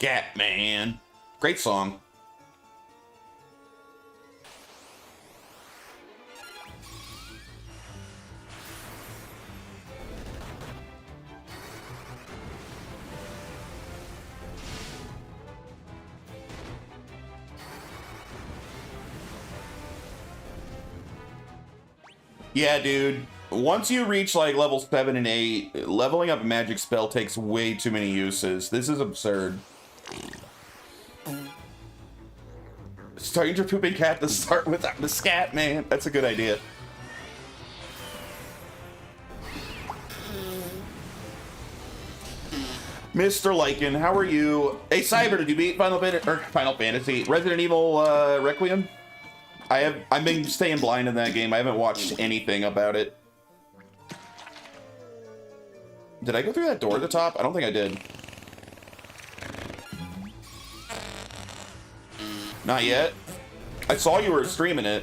Scat Man. Great song. Yeah, dude. Once you reach like level 7 and 8, leveling up a magic spell takes way too many uses. This is absurd. Start your pooping cat to start with the scat, man. That's a good idea. Mr. Lycan, how are you? Hey, Cyber, did you beat Final Fantasy? Resident Evil Requiem? I've been staying blind in that game. I haven't watched anything about it. Did I go through that door at the top? I don't think I did. Not yet. I saw you were streaming it.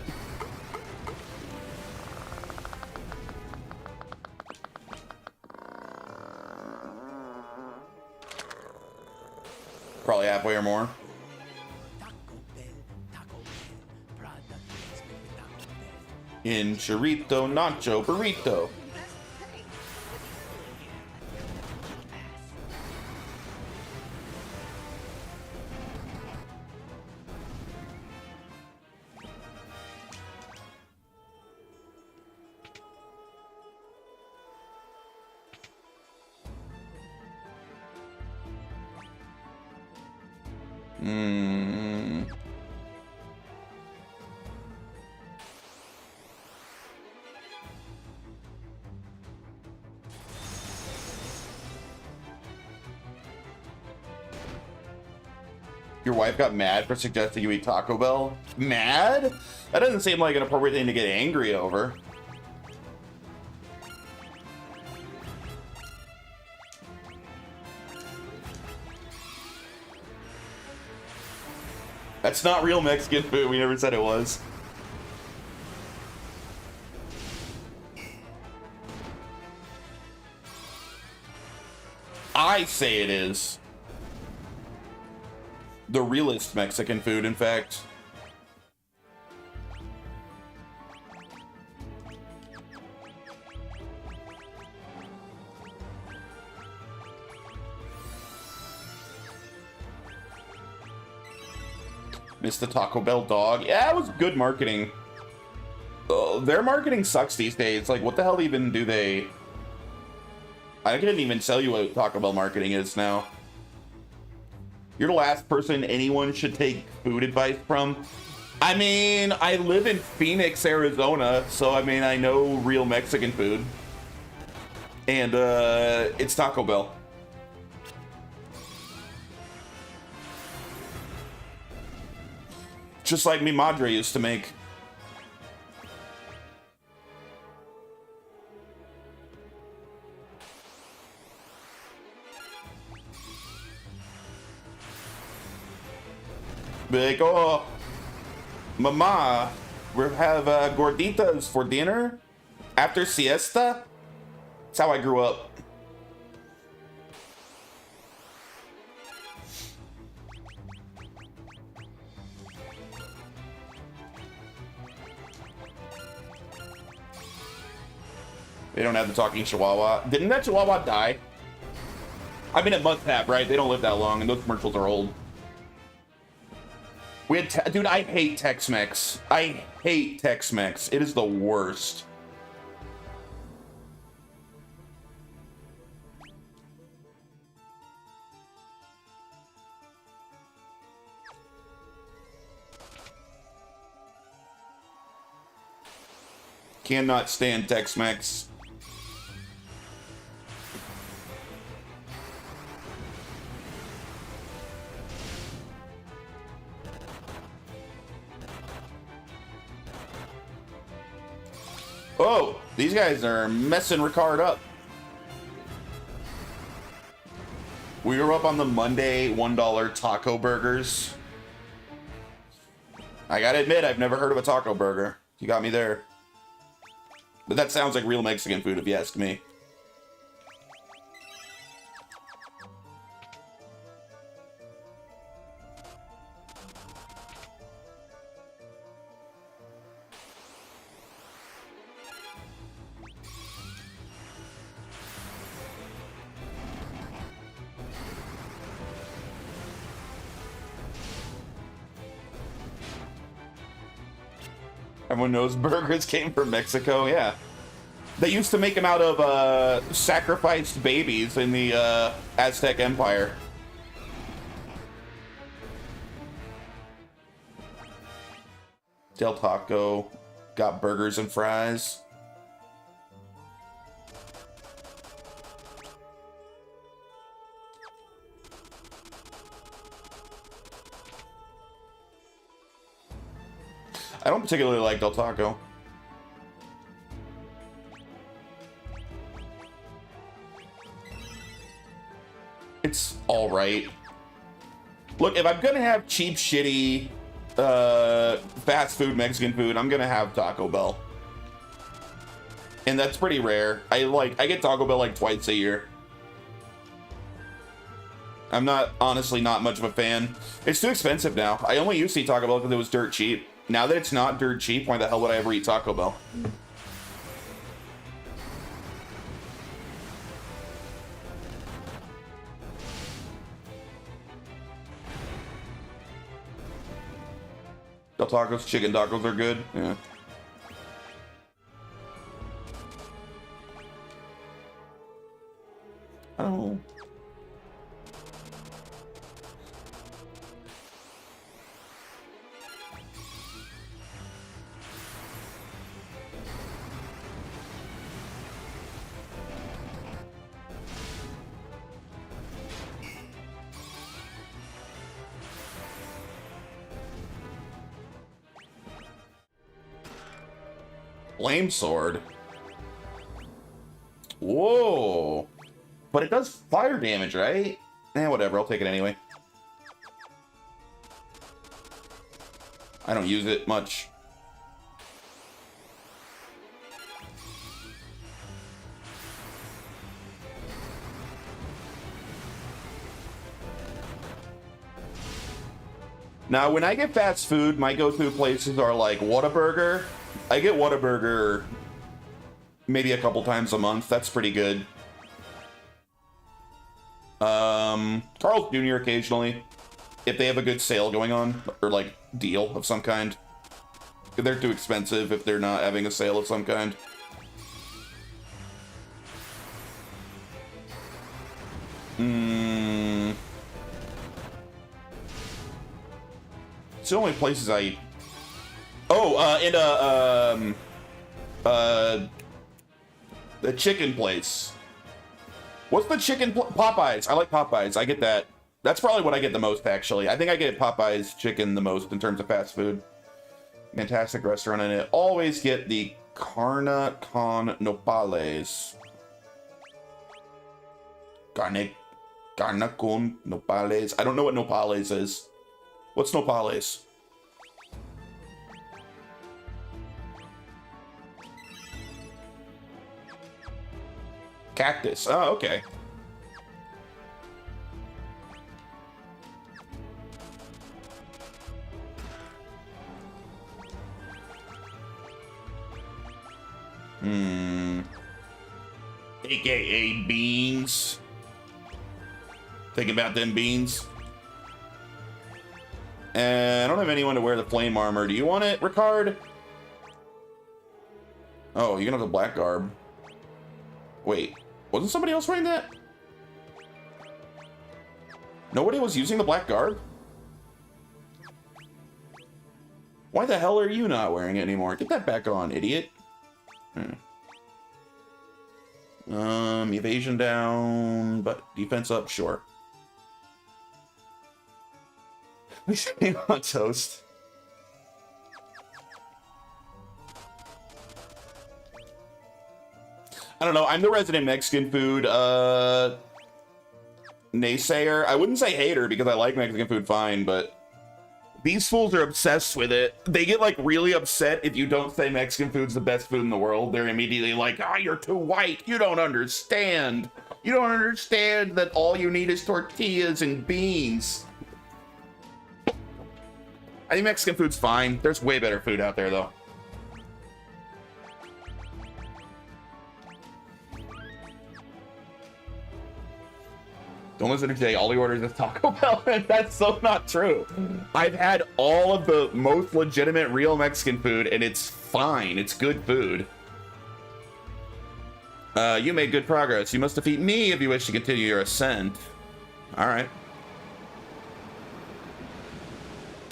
Probably halfway or more. In chorito, nacho, burrito. Your wife got mad for suggesting you eat Taco Bell? Mad? That doesn't seem like an appropriate thing to get angry over. That's not real Mexican food. We never said it was. I say it is. The realest Mexican food, in fact. Missed the Taco Bell dog. Yeah, it was good marketing. Their marketing sucks these days. Like, what the hell even do they... I couldn't even tell you what Taco Bell marketing is now. You're the last person anyone should take food advice from. I mean, I live in Phoenix, Arizona, so I mean, I know real Mexican food. And it's Taco Bell. Just like mi madre used to make. Be like, oh, mama, we have gorditas for dinner after siesta. That's how I grew up. They don't have the talking chihuahua. Didn't that chihuahua die? I mean, it must have, right? They don't live that long, and those commercials are old. We had, dude, I hate Tex-Mex. I hate Tex-Mex. It is the worst. Cannot stand Tex-Mex. Oh, these guys are messing Ricard up. We were up on the Monday $1 taco burgers. I gotta admit, I've never heard of a taco burger. You got me there. But that sounds like real Mexican food, if you ask me. Everyone knows burgers came from Mexico. Yeah. They used to make them out of sacrificed babies in the Aztec Empire. Del Taco got burgers and fries. I don't particularly like Del Taco. It's all right. Look, if I'm gonna have cheap, shitty, fast food, Mexican food, I'm gonna have Taco Bell. And that's pretty rare. I get Taco Bell like twice a year. I'm honestly not much of a fan. It's too expensive now. I only used to eat Taco Bell because it was dirt cheap. Now that it's not dirt cheap, why the hell would I ever eat Taco Bell? Del Tacos, chicken tacos are good. Yeah. Oh. Flame sword. Whoa. But it does fire damage, right? Eh, whatever. I'll take it anyway. I don't use it much. Now, when I get fast food, my go-to places are like Whataburger. I get Whataburger maybe a couple times a month. That's pretty good. Carl's Jr. occasionally, if they have a good sale going on, or like deal of some kind. They're too expensive if they're not having a sale of some kind. It's the only places I eat. Oh, the chicken place. What's the chicken Popeyes? I like Popeyes. I get that. That's probably what I get the most, actually. I think I get Popeyes chicken the most in terms of fast food. Fantastic restaurant, and I always get the Carne con Nopales. Carne con Nopales. I don't know what Nopales is. What's Nopales? Cactus. Oh, okay. AKA beans. Thinking about them beans. I don't have anyone to wear the flame armor. Do you want it, Ricard? Oh, you're gonna have the black garb. Wait, wasn't somebody else wearing that? Nobody was using the black garb? Why the hell are you not wearing it anymore? Get that back on, idiot. Evasion down, but defense up, sure. We should be on toast. I don't know, I'm the resident Mexican food naysayer. I wouldn't say hater because I like Mexican food fine, but these fools are obsessed with it. They get like really upset if you don't say Mexican food's the best food in the world. They're immediately like, ah, you're too white. You don't understand. You don't understand that all you need is tortillas and beans. I think Mexican food's fine. There's way better food out there, though. Don't listen to Jay. All he orders is Taco Bell. That's so not true. I've had all of the most legitimate, real Mexican food, and it's fine. It's good food. You made good progress. You must defeat me if you wish to continue your ascent. All right.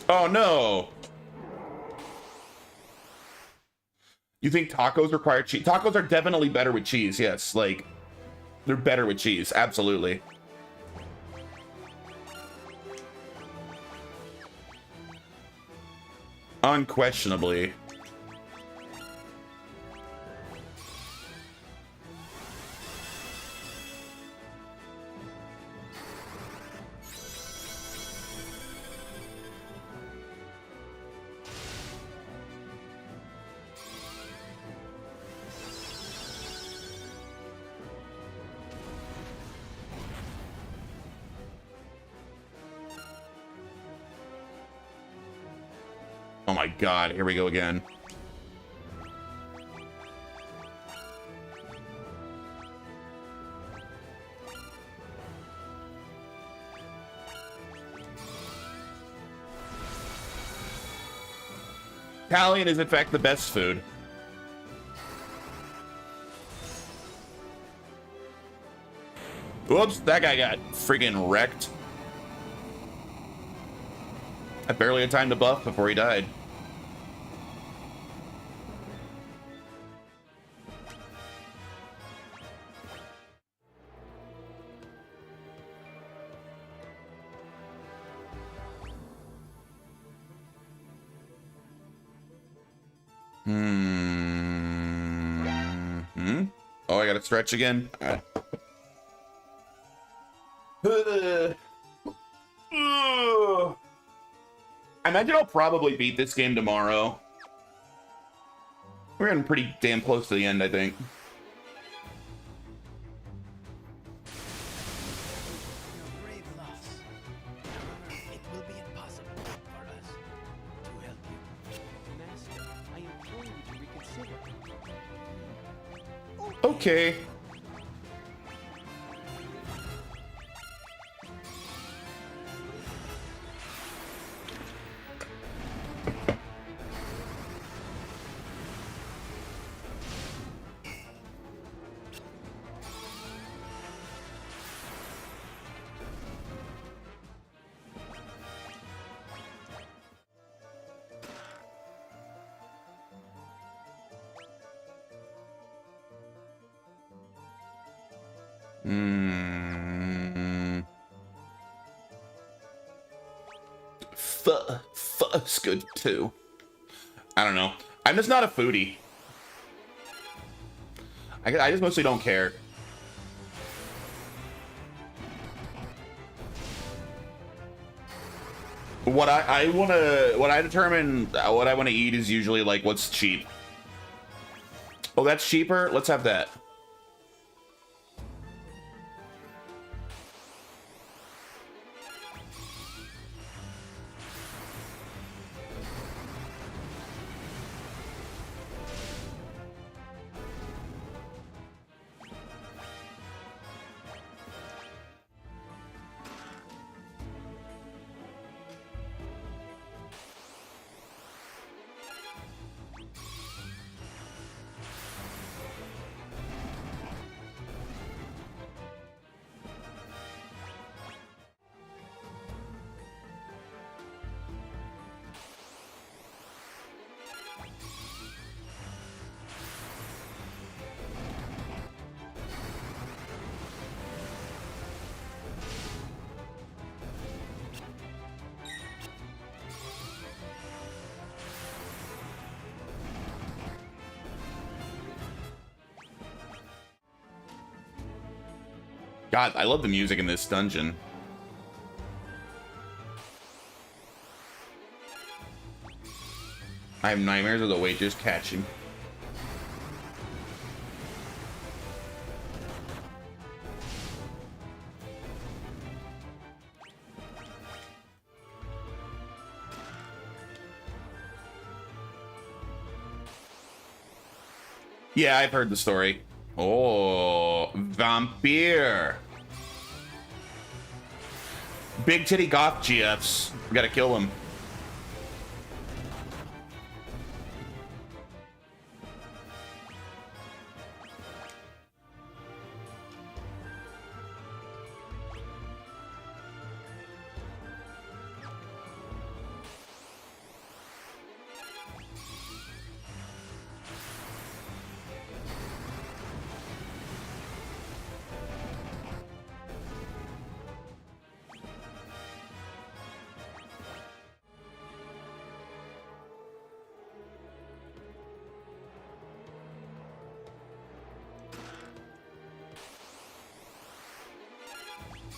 Oh, no. You think tacos require cheese? Tacos are definitely better with cheese, yes. Like, they're better with cheese. Absolutely. Unquestionably. Oh my god, here we go again. Italian is in fact the best food. Whoops, that guy got friggin' wrecked. I barely had time to buff before he died. Oh, I gotta stretch again? All right. I imagine I'll probably beat this game tomorrow. We're getting pretty damn close to the end, I think. Okay. Pho's good too. I don't know. I'm just not a foodie. I just mostly don't care. What I determine what I want to eat is usually like what's cheap. Oh, that's cheaper? Let's have that. God, I love the music in this dungeon. I have nightmares of the waitress catching. Yeah, I've heard the story. Oh, vampire. Big titty goth GFs. We gotta kill them.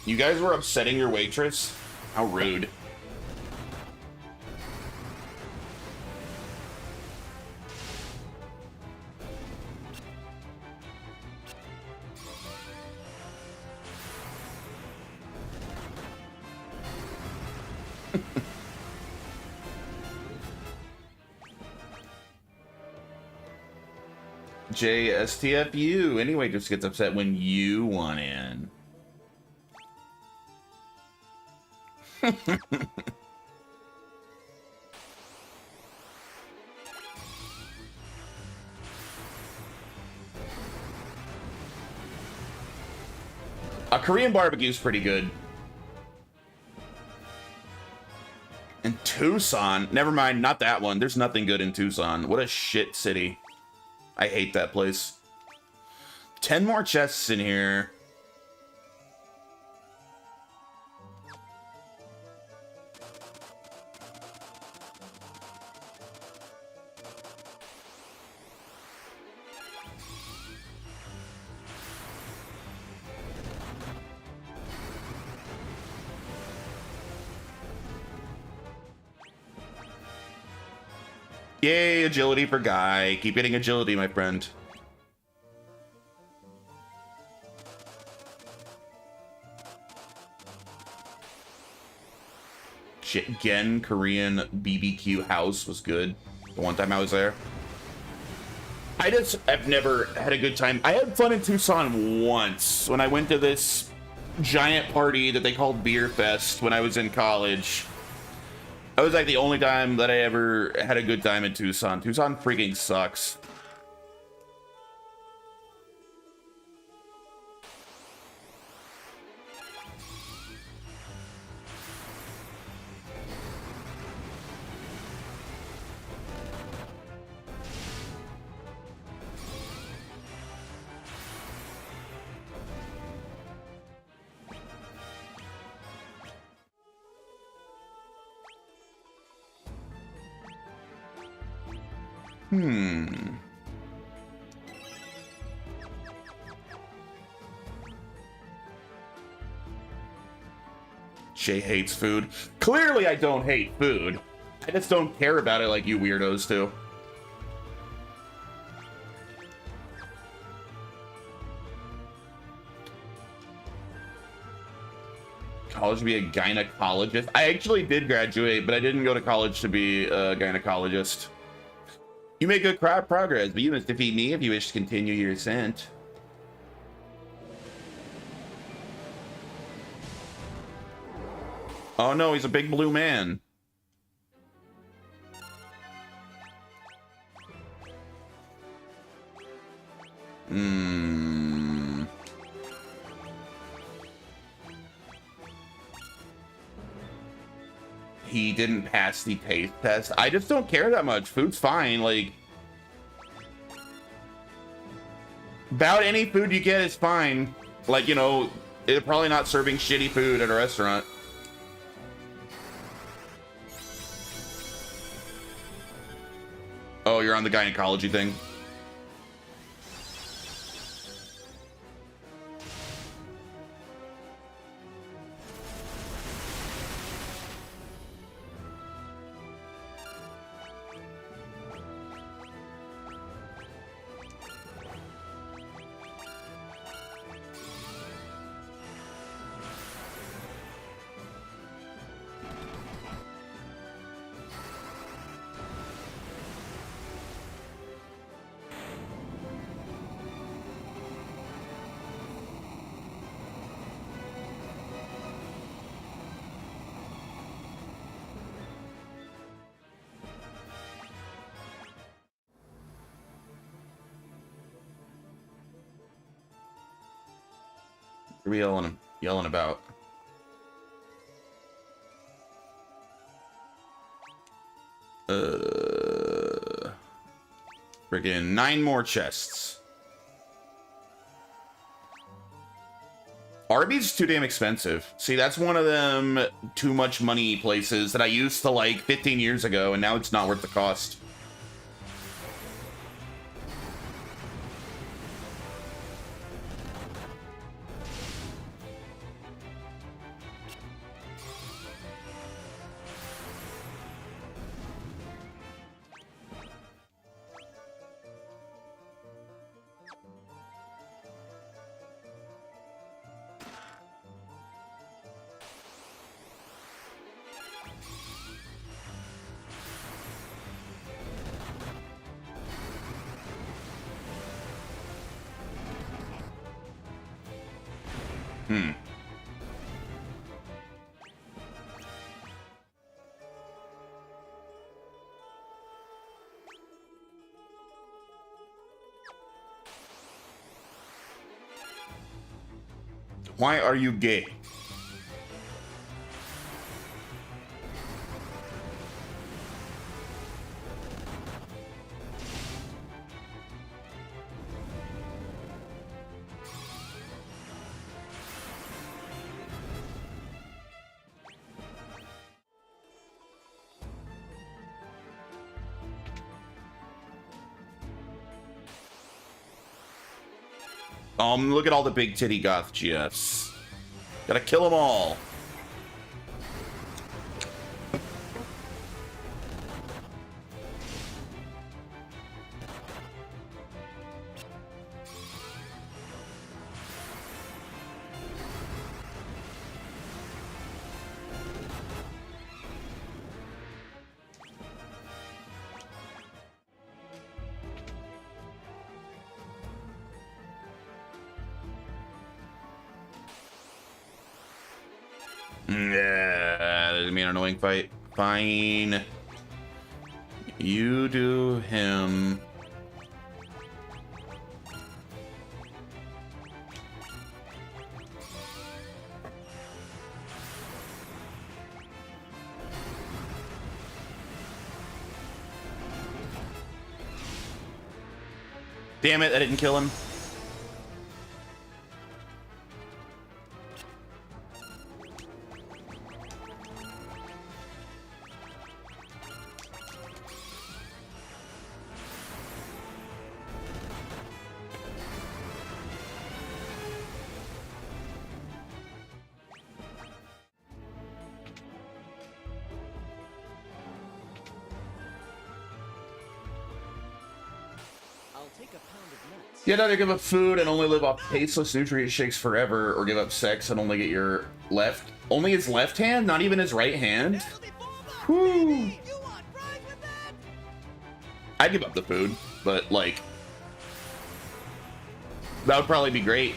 You guys were upsetting your waitress? How rude. JSTFU. Anyway, just gets upset when you want in. A Korean barbecue is pretty good. And Tucson, never mind, not that one. There's nothing good in Tucson. What a shit city. I hate that place. 10 more chests in here. Yay, agility for Guy. Keep getting agility, my friend. Shit, Gen Korean BBQ house was good. The one time I was there. I've never had a good time. I had fun in Tucson once when I went to this giant party that they called Beer Fest when I was in college. That was like the only time that I ever had a good time in Tucson. Tucson freaking sucks. Jay hates food. Clearly I don't hate food. I just don't care about it like you weirdos do. College to be a gynecologist? I actually did graduate, but I didn't go to college to be a gynecologist. You make good progress, but you must defeat me if you wish to continue your ascent. Oh no, he's a big blue man. He didn't pass the taste test. I just don't care that much. Food's fine. Like, about any food you get is fine. Like, you know, they're probably not serving shitty food at a restaurant. Oh, you're on the gynecology thing. What are we yelling about? Friggin' 9 more chests. Arby's is too damn expensive. See, that's one of them too much money places that I used to like 15 years ago, and now it's not worth the cost. Why are you gay? Look at all the big titty goth GFs. Gotta kill them all. Yeah, this is gonna be an annoying fight. Fine. You do him. Damn it, I didn't kill him. You'd either give up food and only live off tasteless nutrient shakes forever, or give up sex and only get your only his left hand, not even his right hand. Whew. I'd give up the food, but like, that would probably be great.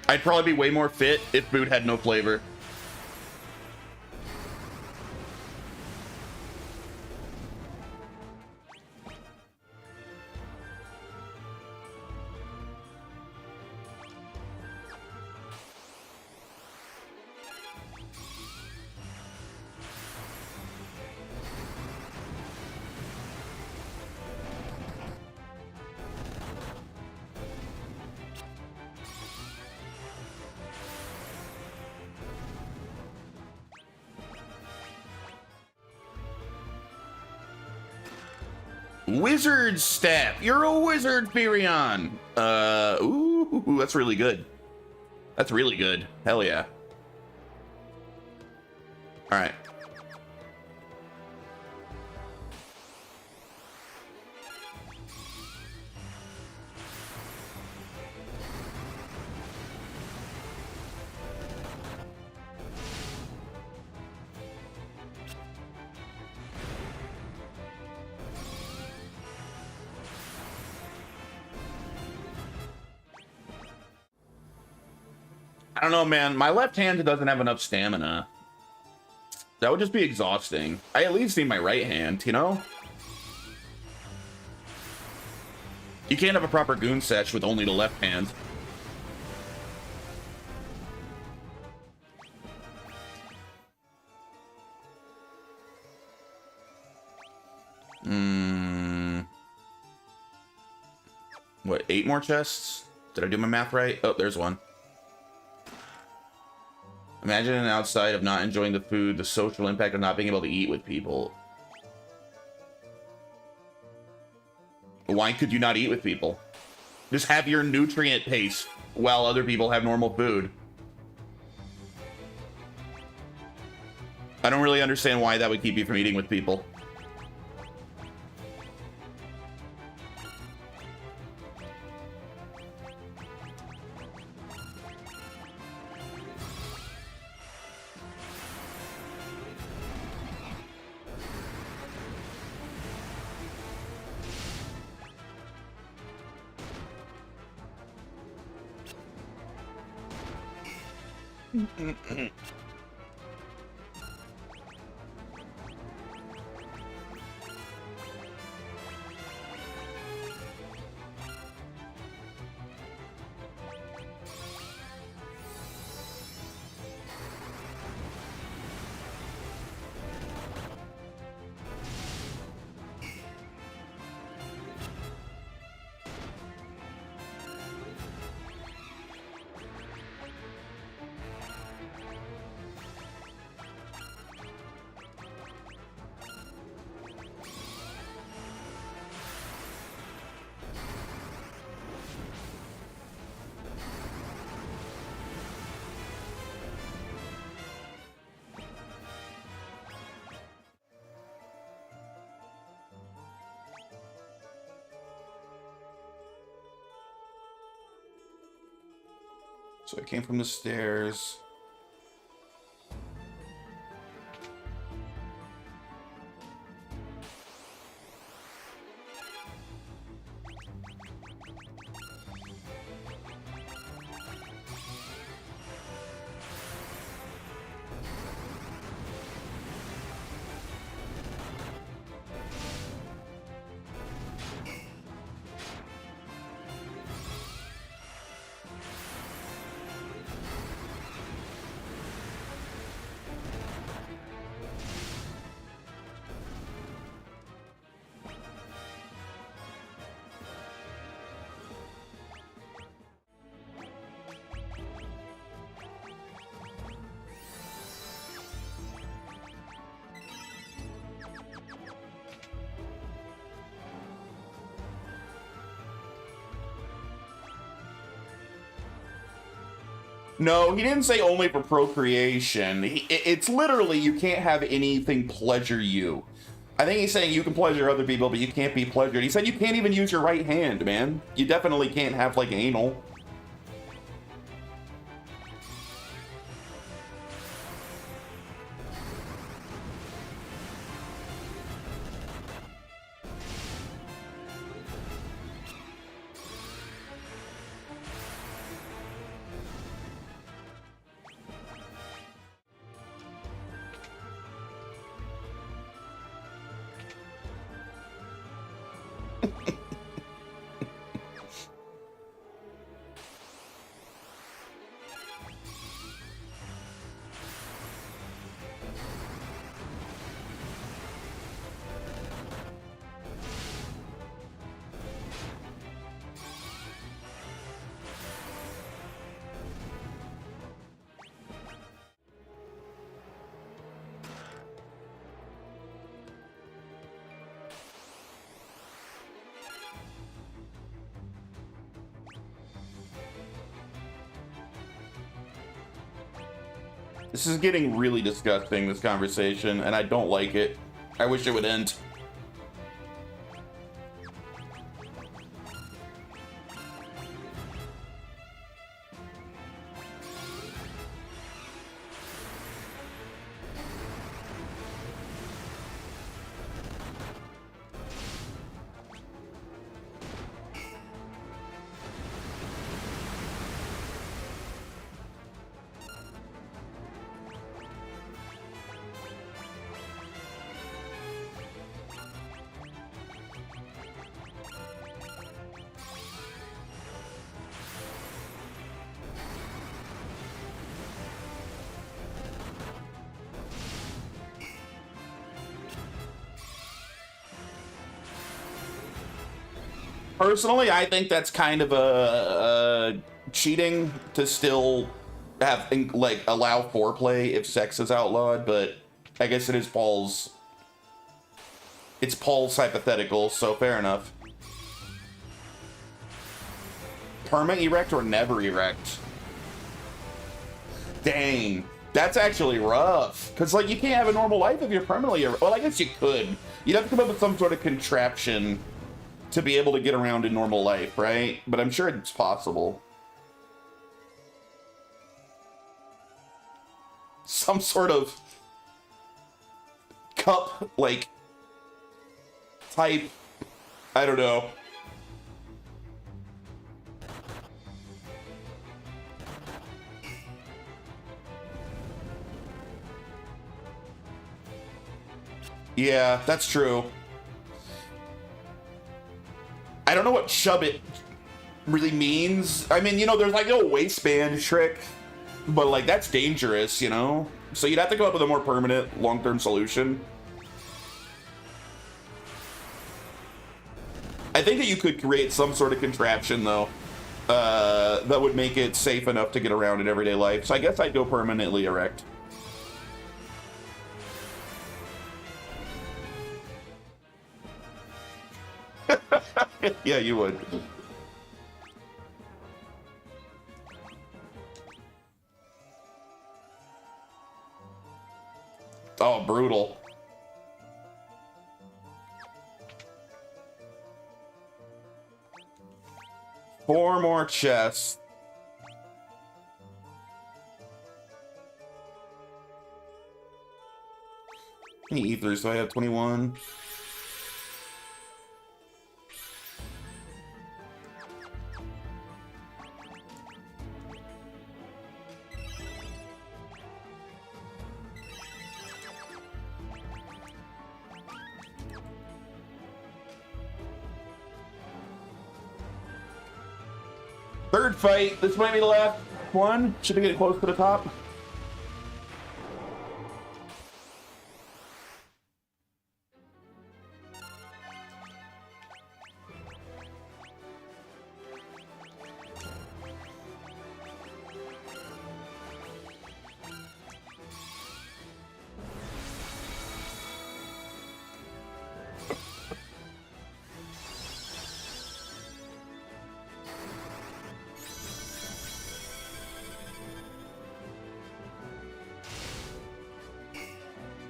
I'd probably be way more fit if food had no flavor. Wizard staff. You're a wizard, Firion. Ooh, that's really good. That's really good. Hell yeah. All right. I don't know, man. My left hand doesn't have enough stamina. That would just be exhausting. I at least need my right hand, you know? You can't have a proper goon sesh with only the left hand. What, 8 more chests? Did I do my math right? Oh, there's one. Imagine an outside of not enjoying the food, the social impact of not being able to eat with people. Why could you not eat with people? Just have your nutrient pace while other people have normal food. I don't really understand why that would keep you from eating with people. So I came from the stairs. No, he didn't say only for procreation. It's literally you can't have anything pleasure you. I think he's saying you can pleasure other people, but you can't be pleasured. He said you can't even use your right hand, man. You definitely can't have, like, anal. This is getting really disgusting, this conversation, and I don't like it. I wish it would end. Personally, I think that's kind of a cheating to still have like allow foreplay if sex is outlawed, but I guess it is Paul's. It's Paul's hypothetical, so fair enough. Perma erect or never erect? Dang, that's actually rough. Cause like you can't have a normal life if you're permanently erect. Well, I guess you could. You'd have to come up with some sort of contraption to be able to get around in normal life, right? But I'm sure it's possible. Some sort of cup, like, type, I don't know. Yeah, that's true. I don't know what shove it really means. I mean, you know, there's like no waistband trick, but like that's dangerous, you know? So you'd have to come up with a more permanent, long-term solution. I think that you could create some sort of contraption, though, that would make it safe enough to get around in everyday life. So I guess I'd go permanently erect. Yeah, you would. Oh, brutal. Four more chests. How many ethers do I have? 21. Third fight. This might be the last one. Should we get close to the top?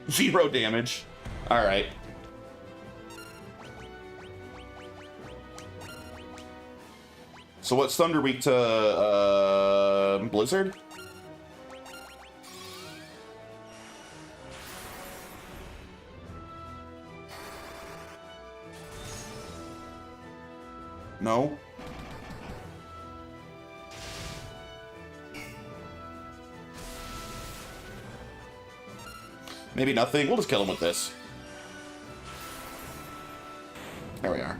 Zero damage. All right. So what's Thunder weak to Blizzard? No. Maybe nothing. We'll just kill him with this. There we are.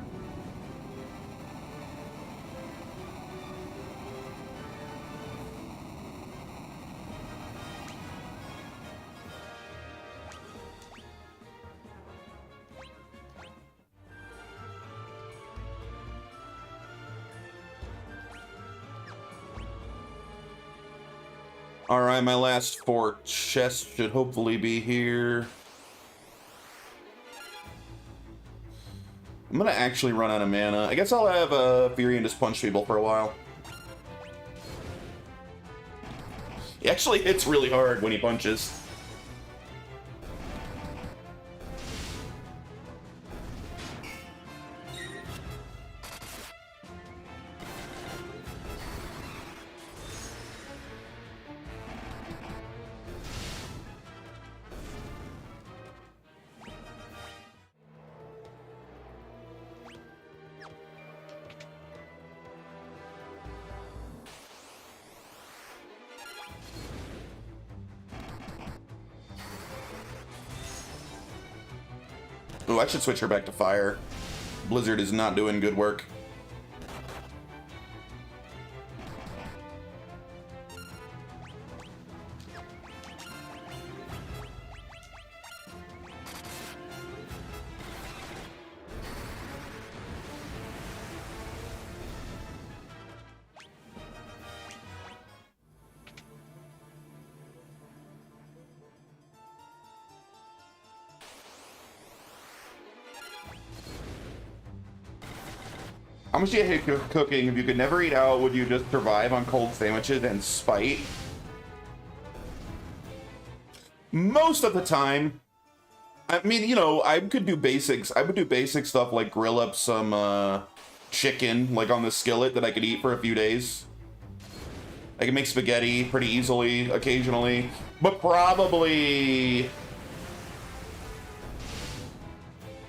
Alright, my last 4 chests should hopefully be here. I'm gonna actually run out of mana. I guess I'll have Fury and just punch people for a while. He actually hits really hard when he punches. Ooh, I should switch her back to fire. Blizzard is not doing good work. How much do you hate cooking? If you could never eat out, would you just survive on cold sandwiches and spite? Most of the time. I mean, you know, I could do basics. I would do basic stuff like grill up some chicken, like on the skillet, that I could eat for a few days. I can make spaghetti pretty easily, occasionally. But probably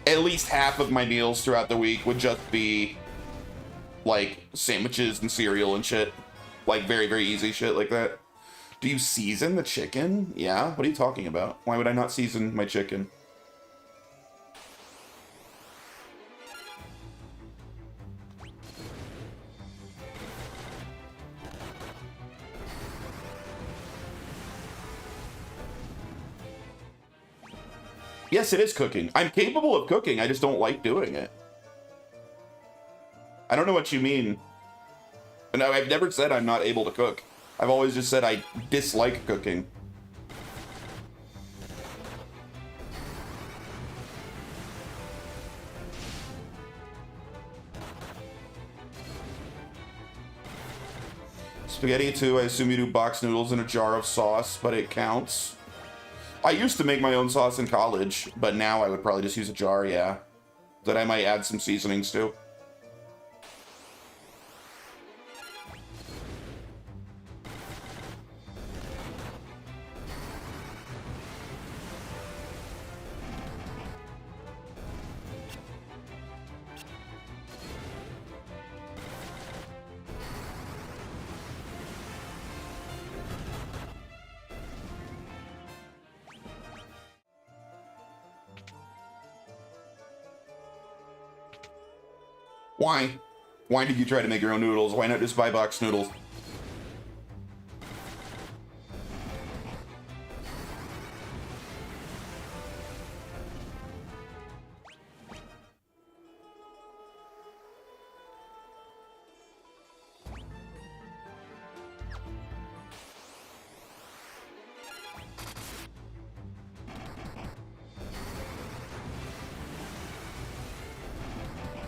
at least half of my meals throughout the week would just be like sandwiches and cereal and shit. Like very, very easy shit like that. Do you season the chicken? Yeah? What are you talking about? Why would I not season my chicken? Yes, it is cooking. I'm capable of cooking, I just don't like doing it. I don't know what you mean. No, I've never said I'm not able to cook. I've always just said I dislike cooking. Spaghetti too, I assume you do box noodles in a jar of sauce, but it counts. I used to make my own sauce in college, but now I would probably just use a jar, yeah. That I might add some seasonings to. Why? Why did you try to make your own noodles? Why not just buy box noodles?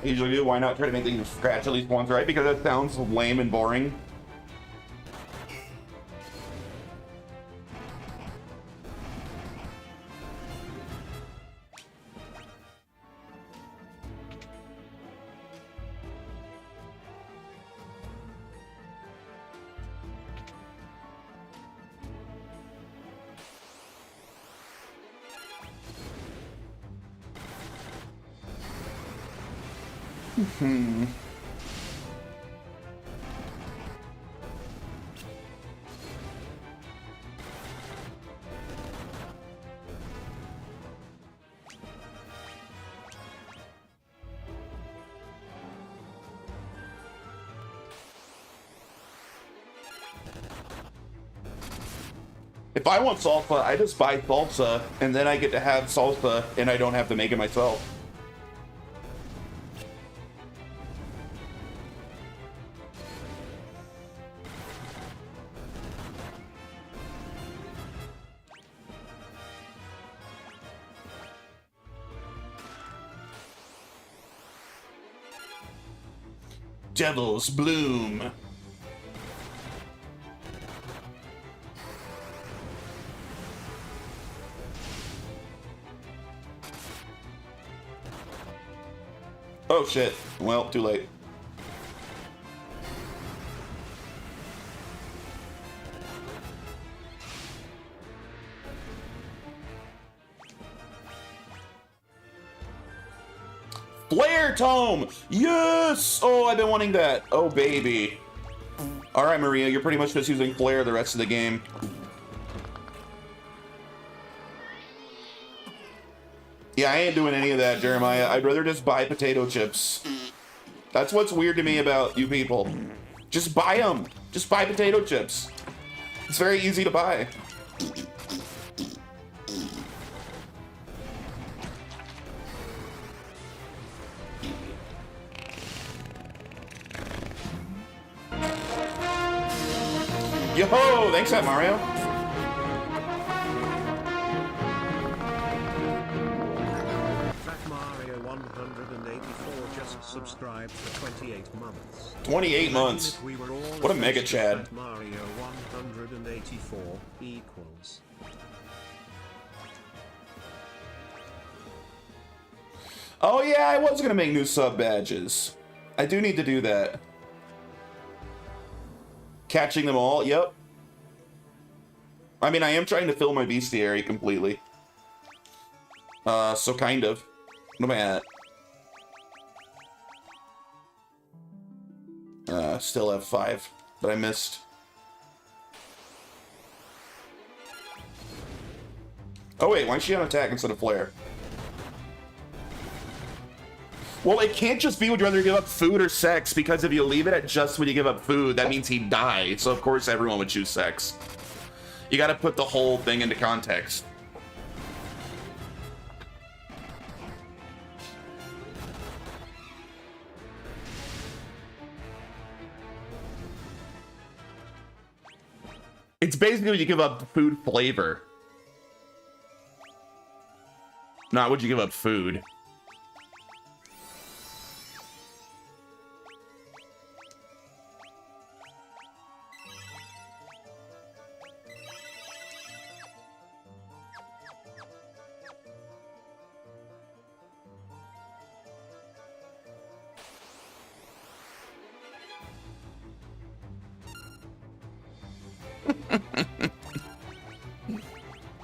I usually do. Why not try to make things from scratch at least once, right? Because that sounds lame and boring. If I want salsa, I just buy salsa, and then I get to have salsa, and I don't have to make it myself. Devil's Bloom. Oh shit. Well, too late. Flare Tome! Yes! Oh, I've been wanting that. Oh, baby. Alright, Maria, you're pretty much just using Flare the rest of the game. Yeah, I ain't doing any of that, Jeremiah. I'd rather just buy potato chips. That's what's weird to me about you people. Just buy them. Just buy potato chips. It's very easy to buy. Yo-ho! Thanks, that Mario. subscribed for 28 months. 28 months. What a mega Chad. Mario 184 equals. Oh yeah, I was gonna make new sub badges. I do need to do that. Catching them all, yep. I mean, I am trying to fill my bestiary completely. So kind of. What am I at? Still have 5, but I missed. Oh wait, why is she on attack instead of flare? Well, it can't just be would you rather give up food or sex, because if you leave it at just when you give up food, that means he'd die. So of course everyone would choose sex. You gotta put the whole thing into context. It's basically when you give up food flavor. Not would you give up food.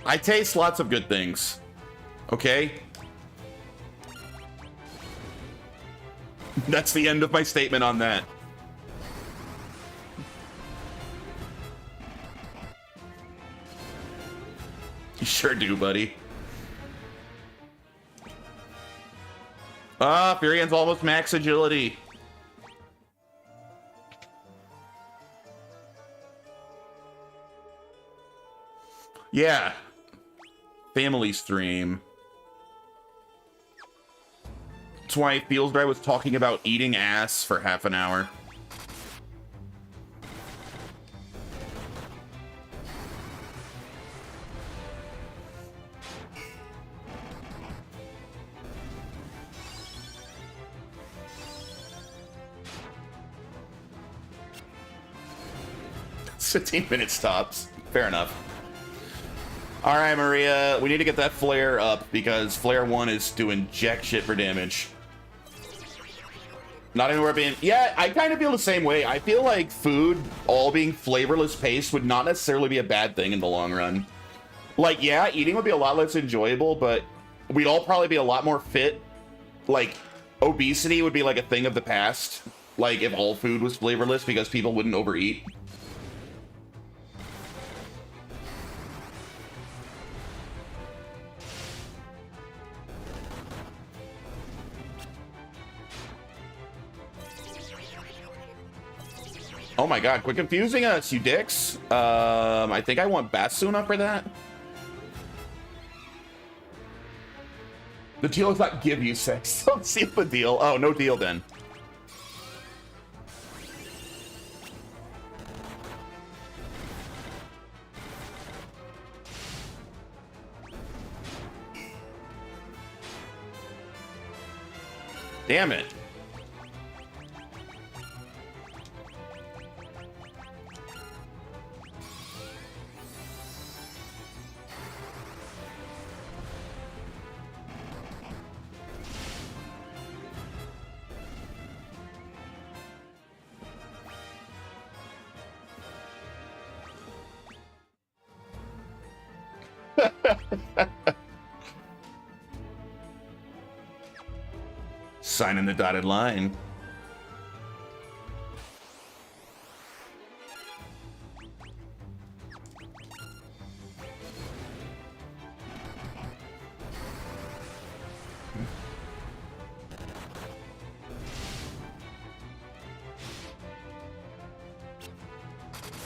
I taste lots of good things. Okay? That's the end of my statement on that. You sure do, buddy. Ah, Furian's almost max agility. Yeah. Family stream. That's why it feels like I was talking about eating ass for half an hour. It's 15 minutes tops. Fair enough. All right, Maria, we need to get that flare up because flare 1 is doing jack shit for damage. Not anywhere being... Yeah, I kind of feel the same way. I feel like food all being flavorless paste would not necessarily be a bad thing in the long run. Like, yeah, eating would be a lot less enjoyable, but we'd all probably be a lot more fit. Like, obesity would be like a thing of the past. Like, if all food was flavorless because people wouldn't overeat. Oh my god, quit confusing us, you dicks. I think I want Basuna for that. The deal is not give you sex. Don't seal the deal. Oh, no deal then. Damn it. Sign in the dotted line.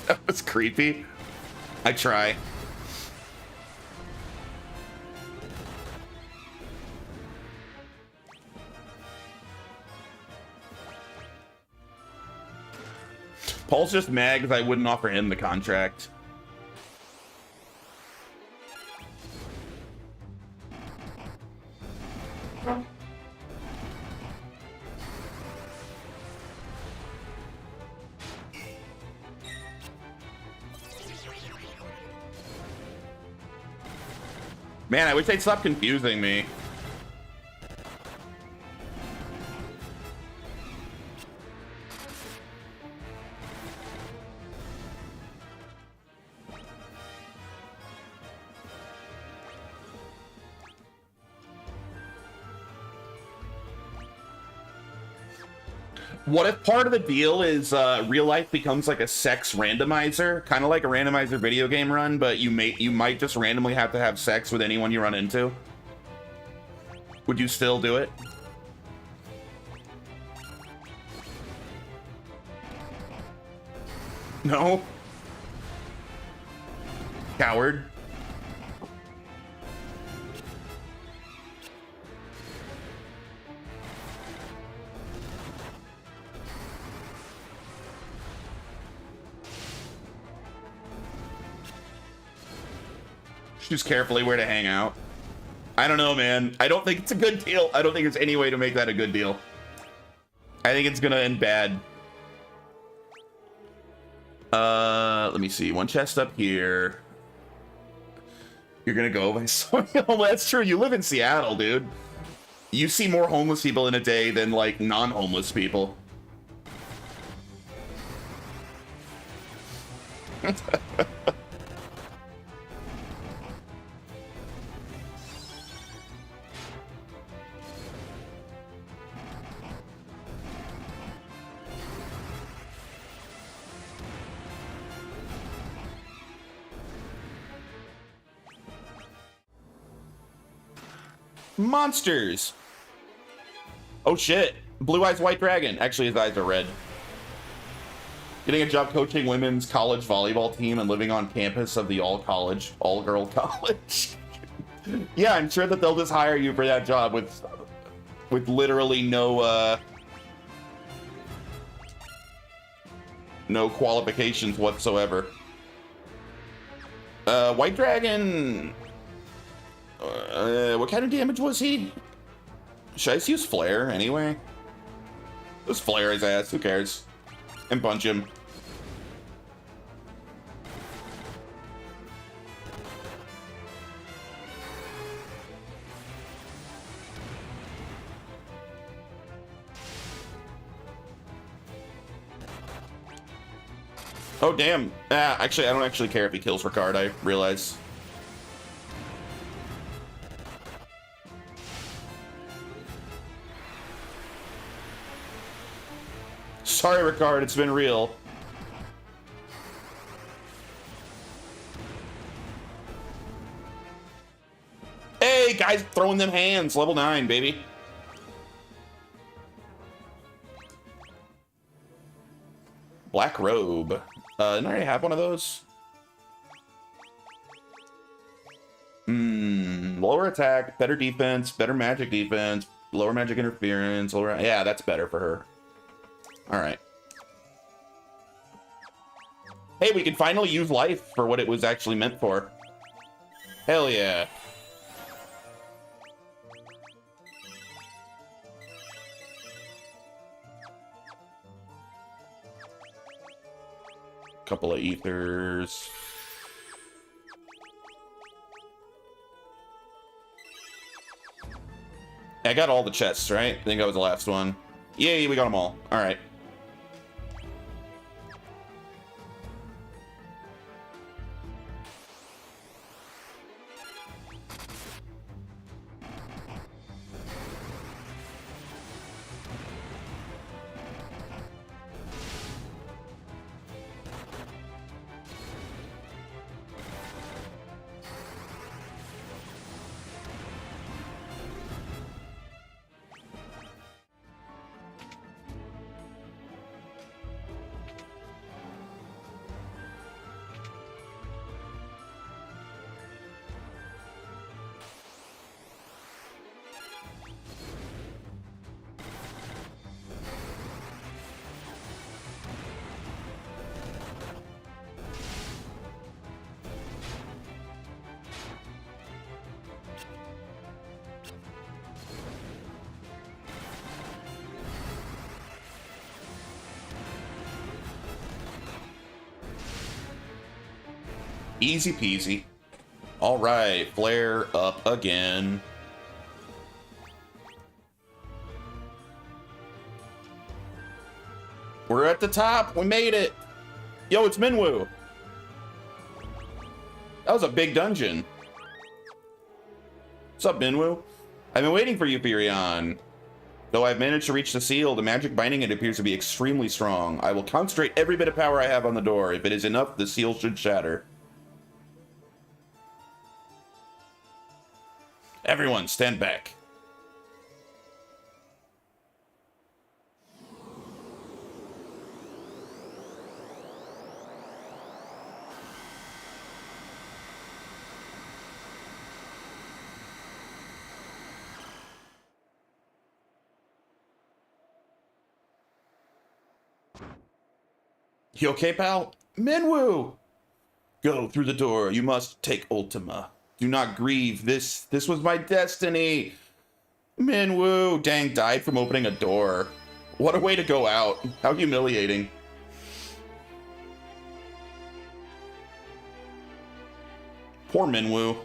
That was creepy. I try. Paul's just mad because I wouldn't offer him the contract. Man, I wish they'd stop confusing me. What if part of the deal is real life becomes like a sex randomizer, kind of like a randomizer video game run, but you might just randomly have to have sex with anyone you run into? Would you still do it? No? Coward. Choose carefully where to hang out. I don't know, man. I don't think it's a good deal. I don't think there's any way to make that a good deal. I think it's gonna end bad. Let me see. One chest up here. You're gonna go by well, that's true. You live in Seattle, dude. You see more homeless people in a day than like non-homeless people. Monsters. Oh shit. Blue Eyes White Dragon. Actually, his eyes are red. Getting a job coaching women's college volleyball team and living on campus of the all-girl college. Yeah, I'm sure that they'll just hire you for that job with literally no qualifications whatsoever. White Dragon. What kind of damage was he? Should I just use Flare anyway? Just Flare his ass, who cares? And punch him. Oh, damn. Actually, I don't actually care if he kills Ricard, I realize. Sorry, Ricard, it's been real. Hey, guys, throwing them hands. Level 9, baby. Black Robe. Didn't I already have one of those? Lower attack, better defense, better magic defense, lower magic interference, lower... Yeah, that's better for her. Alright. Hey, we can finally use life for what it was actually meant for. Hell yeah. Couple of ethers. I got all the chests, right? I think that was the last one. Yay, we got them all. All right. Easy peasy. All right, flare up again. We're at the top. We made it. Yo, it's Minwoo. That was a big dungeon. What's up, Minwoo? I've been waiting for you, Furion. Though I've managed to reach the seal, the magic binding it appears to be extremely strong. I will concentrate every bit of power I have on the door. If it is enough, the seal should shatter. Everyone, stand back. You okay, pal? Minwoo! Go through the door. You must take Ultima. Do not grieve. This was my destiny. Minwoo! Dang, died from opening a door. What a way to go out. How humiliating. Poor Minwoo.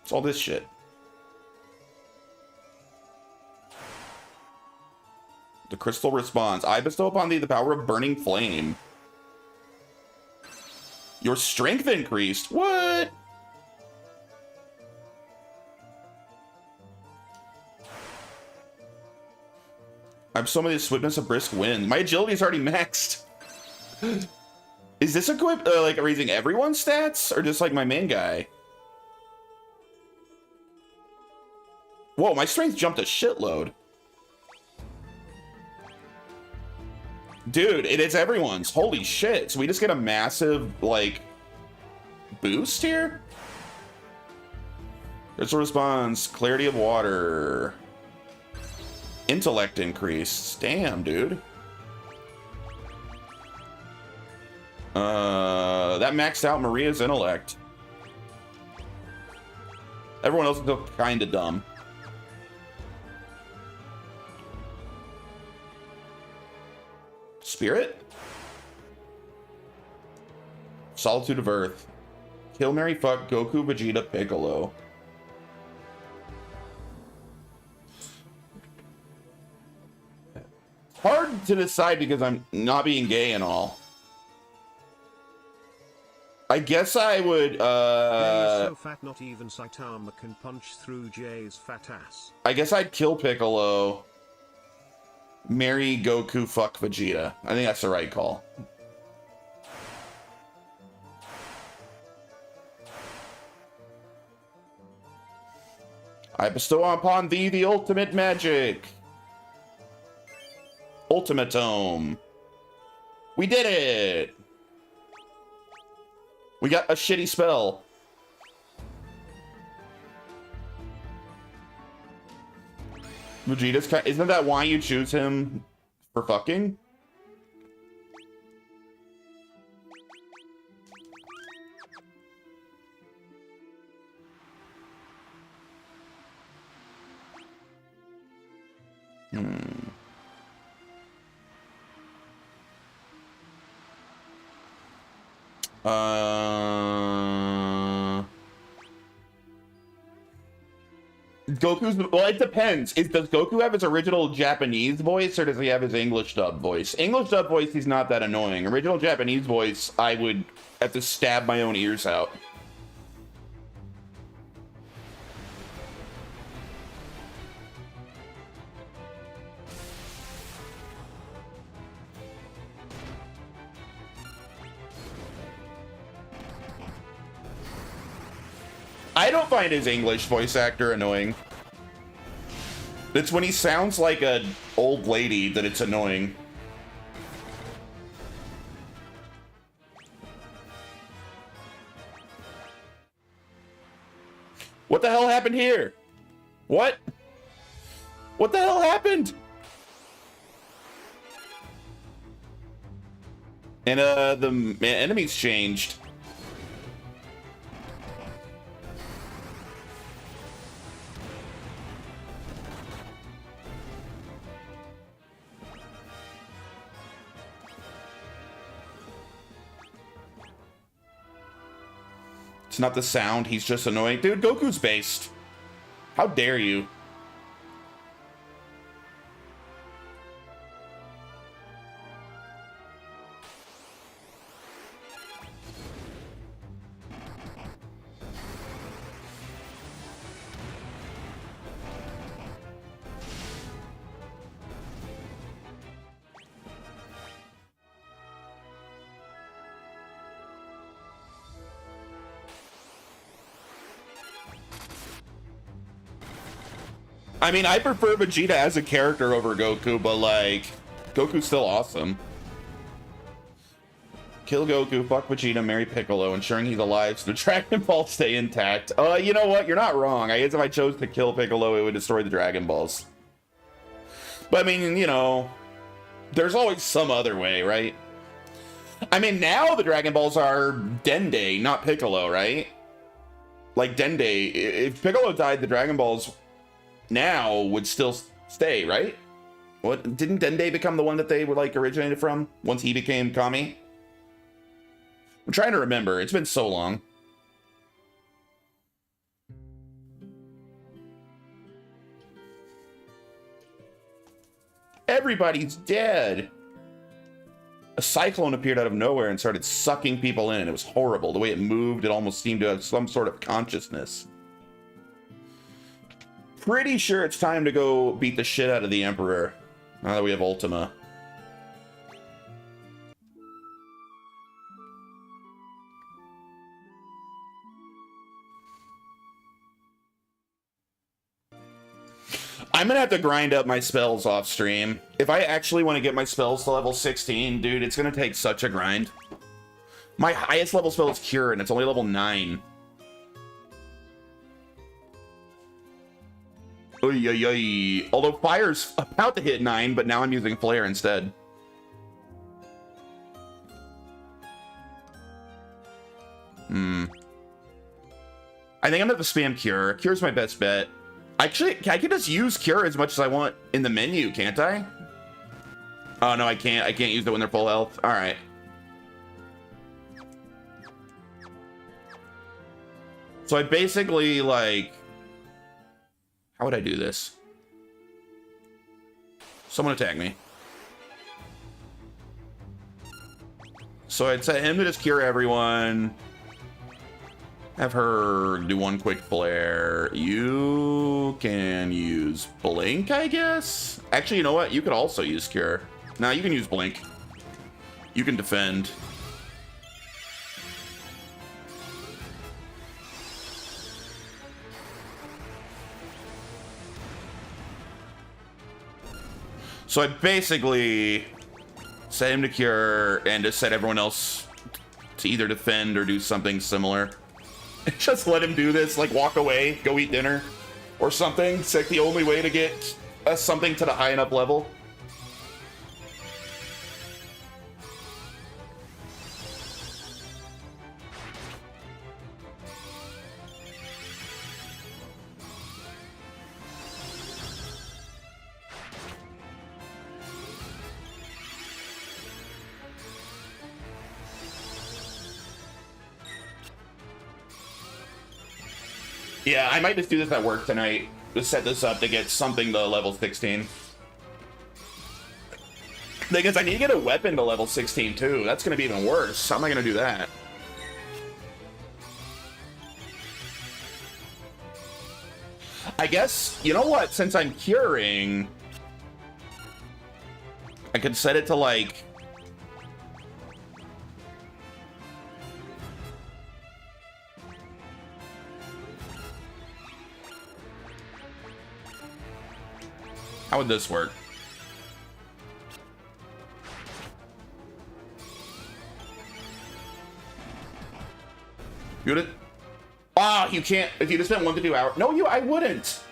What's all this shit? The crystal responds. I bestow upon thee the power of burning flame. Your strength increased? What? I'm summoning the swiftness of brisk wind. My agility is already maxed. Is this equipped like raising everyone's stats or just like my main guy? Whoa, my strength jumped a shitload. Dude, it's everyone's. Holy shit. So we just get a massive, like, boost here? Crystal response. Clarity of water. Intellect increase. Damn, dude. That maxed out Maria's intellect. Everyone else is still kind of dumb. Spirit? Solitude of Earth. Kill, marry, fuck, Goku, Vegeta, Piccolo. Hard to decide because I'm not being gay and all. I guess I would, Jay is so fat not even Saitama can punch through Jay's fat ass. I guess I'd kill Piccolo. Marry Goku, fuck Vegeta. I think that's the right call. I bestow upon thee the ultimate magic. Ultimatome. We did it! We got a shitty spell. Vegeta's kind. Isn't that why you choose him for fucking? Goku's, well, it depends. Does Goku have his original Japanese voice or does he have his English dub voice? English dub voice, he's not that annoying. Original Japanese voice, I would have to stab my own ears out. I don't find his English voice actor annoying. It's when he sounds like an old lady that it's annoying. What the hell happened here? What? What the hell happened? And the enemies changed. It's not the sound. He's just annoying. Dude, Goku's based. How dare you? I mean, I prefer Vegeta as a character over Goku, but like, Goku's still awesome. Kill Goku, fuck Vegeta, marry Piccolo, ensuring he's alive so the Dragon Balls stay intact. You know what? You're not wrong. I guess if I chose to kill Piccolo, it would destroy the Dragon Balls. But I mean, you know, there's always some other way, right? I mean, now the Dragon Balls are Dende, not Piccolo, right? Like Dende, if Piccolo died, the Dragon Balls now would still stay, right? What, didn't Dende become the one that they were like originated from once he became Kami? I'm trying to remember. It's been so long. Everybody's dead. A cyclone appeared out of nowhere and started sucking people in. It was horrible. The way it moved, it almost seemed to have some sort of consciousness. Pretty sure it's time to go beat the shit out of the Emperor. Now that we have Ultima. I'm gonna have to grind up my spells off stream. If I actually want to get my spells to level 16, dude, it's gonna take such a grind. My highest level spell is Cure, and it's only level 9. Oy, oy, oy. Although Fire's about to hit 9, but now I'm using Flare instead. I think I'm gonna have to spam Cure. Cure's my best bet. Actually, I can just use Cure as much as I want in the menu, can't I? Oh, no, I can't. I can't use it when they're full health. All right. So I basically, like... How would I do this? Someone attack me. So I'd set him to just cure everyone. Have her do one quick flare. You can use Blink, I guess? Actually, you know what? You could also use Cure. Now you can use Blink. You can defend. So I basically set him to Cure and just set everyone else to either defend or do something similar. Just let him do this, like walk away, go eat dinner or something. It's like the only way to get something to the high enough level. Yeah, I might just do this at work tonight. Just set this up to get something to level 16. Because I need to get a weapon to level 16 too. That's going to be even worse. How am I going to do that? I guess, you know what? Since I'm curing, I could set it to like... How would this work? Good. Ah, you can't. If you just spent 1 to 2 hours. No, I wouldn't.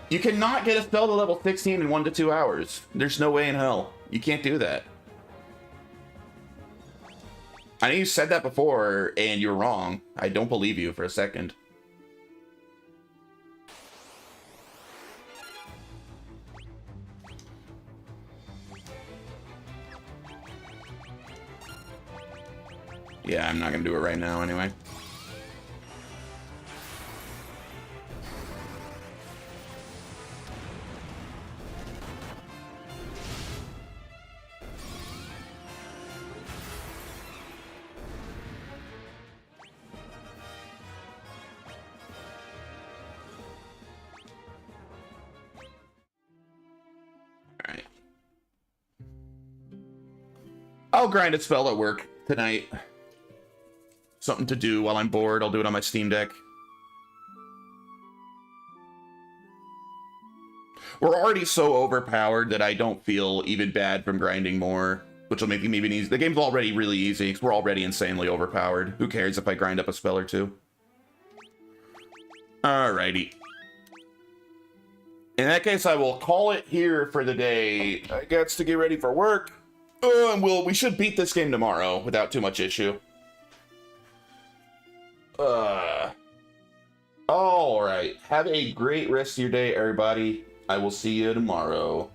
You cannot get a spell to level 16 in 1 to 2 hours. There's no way in hell. You can't do that. I know you said that before, and you're wrong. I don't believe you for a second. Yeah, I'm not gonna do it right now anyway. I'll grind a spell at work tonight. Something to do while I'm bored. I'll do it on my Steam Deck. We're already so overpowered that I don't feel even bad from grinding more, which will make it even easy. The game's already really easy because we're already insanely overpowered. Who cares if I grind up a spell or two? Alrighty. In that case, I will call it here for the day. I got to get ready for work. And we should beat this game tomorrow without too much issue. Alright. Have a great rest of your day, everybody. I will see you tomorrow.